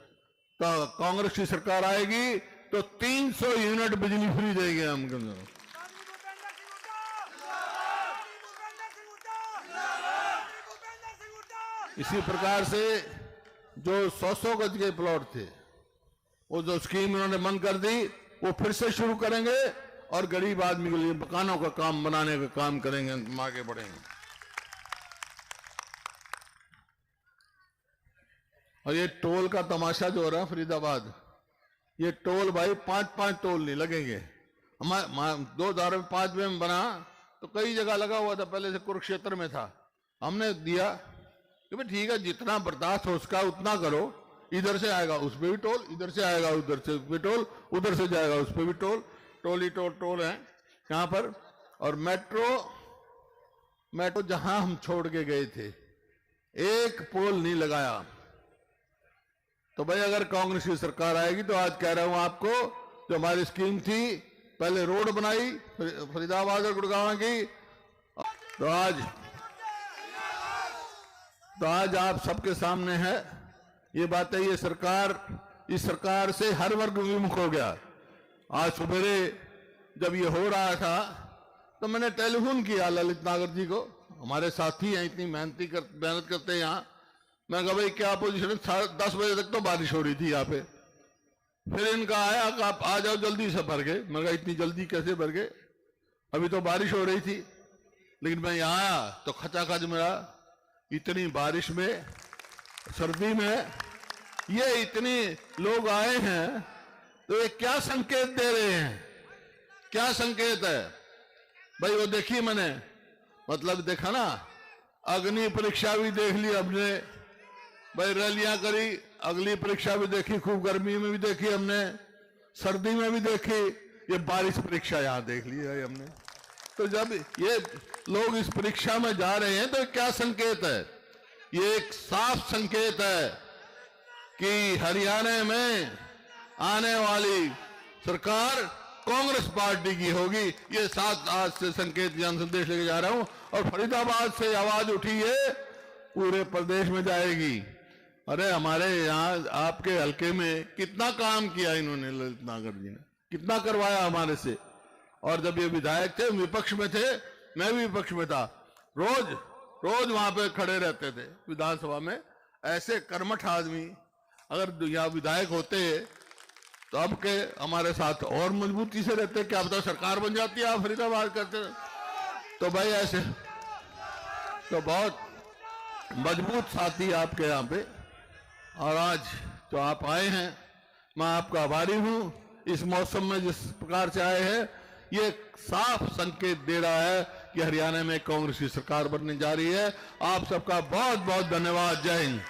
तो कांग्रेस की सरकार आएगी तो 300 यूनिट बिजली फ्री देंगे हम। इसी प्रकार से जो 100 गज के प्लॉट थे, वो जो स्कीम उन्होंने बंद कर दी, वो फिर से शुरू करेंगे और गरीब आदमी के लिए मकानों का काम बनाने का काम करेंगे, हम आगे बढ़ेंगे। और ये टोल का तमाशा जो हो रहा है फरीदाबाद, ये टोल भाई 5-5 टोल नहीं लगेंगे। हमारे 2005 में बना तो कई जगह लगा हुआ था, पहले से कुरुक्षेत्र में था, हमने दिया कि भाई ठीक है, जितना बर्दाश्त हो उसका उतना करो, इधर से आएगा उस पे भी टोल, इधर से आएगा उधर से भी टोल, उधर से जाएगा उस पे भी टोल, टोल ही टोल है यहाँ पर। और मेट्रो जहां हम छोड़ के गए थे, एक पोल नहीं लगाया। तो भाई अगर कांग्रेस की सरकार आएगी तो आज कह रहा हूं आपको, जो हमारी स्कीम थी, पहले रोड बनाई फरीदाबाद और गुड़गांव की, तो आज आप सबके सामने है ये बात है। ये सरकार, इस सरकार से हर वर्ग विमुख हो गया। आज सवेरे जब ये हो रहा था तो मैंने टेलीफोन किया ललित नागर जी को, हमारे साथी हैं, इतनी मेहनत करते हैं यहाँ। मैं कहा भाई क्या पोजीशन है? 10 बजे तक तो बारिश हो रही थी यहाँ पे। फिर इनका आया कि आप आ जाओ जल्दी से भर गए। मैं कहा इतनी जल्दी कैसे भर गए, अभी तो बारिश हो रही थी। लेकिन मैं यहाँ आया तो खचाखच मेरा, इतनी बारिश में, सर्दी में ये इतने लोग आए हैं, तो ये क्या संकेत दे रहे हैं? क्या संकेत है भाई? वो देखी मैंने, मतलब देखा ना, अग्नि परीक्षा भी देख ली हमने भाई, रैलियां करी, अगली परीक्षा भी देखी, खूब गर्मी में भी देखी हमने, सर्दी में भी देखी, ये बारिश परीक्षा यहाँ देख ली है हमने। तो जब ये लोग इस परीक्षा में जा रहे हैं तो क्या संकेत है? ये एक साफ संकेत है कि हरियाणा में आने वाली सरकार कांग्रेस पार्टी की होगी। ये साथ आज से संकेत जन संदेश लेके जा रहा हूं। और फरीदाबाद से आवाज उठी है, पूरे प्रदेश में जाएगी। अरे हमारे यहाँ आपके हल्के में कितना काम किया इन्होंने, ललित नागर जी ने कितना करवाया हमारे से। और जब ये विधायक थे, विपक्ष में थे, मैं भी विपक्ष में था, रोज वहां पे खड़े रहते थे विधानसभा में। ऐसे कर्मठ आदमी अगर यहाँ विधायक होते तो अब के हमारे साथ और मजबूती से रहते। क्या पता सरकार बन जाती है, आप फरीदाबाद करते। तो भाई ऐसे तो बहुत मजबूत साथी आपके यहाँ पे। और आज जो आप आए हैं, मैं आपका आभारी हूं। इस मौसम में जिस प्रकार से आए हैं, ये साफ संकेत दे रहा है कि हरियाणा में कांग्रेस की सरकार बनने जा रही है। आप सबका बहुत बहुत धन्यवाद। जय हिंद।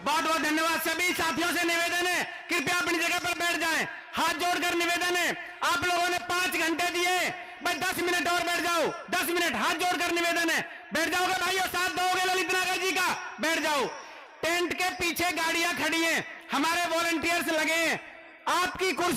बहुत बहुत धन्यवाद। सभी साथियों से निवेदन है, कृपया अपनी जगह पर बैठ जाएं। हाथ जोड़कर निवेदन है, आप लोगों ने 5 घंटे दिए, भाई 10 मिनट और बैठ जाओ। 10 मिनट हाथ जोड़कर निवेदन है, बैठ जाओगे भाइयों, साथ दोगे ललित नागर जी का, बैठ जाओ। टेंट के पीछे गाड़ियां खड़ी हैं, हमारे वॉलंटियर्स लगे हैं, आपकी कुर्सी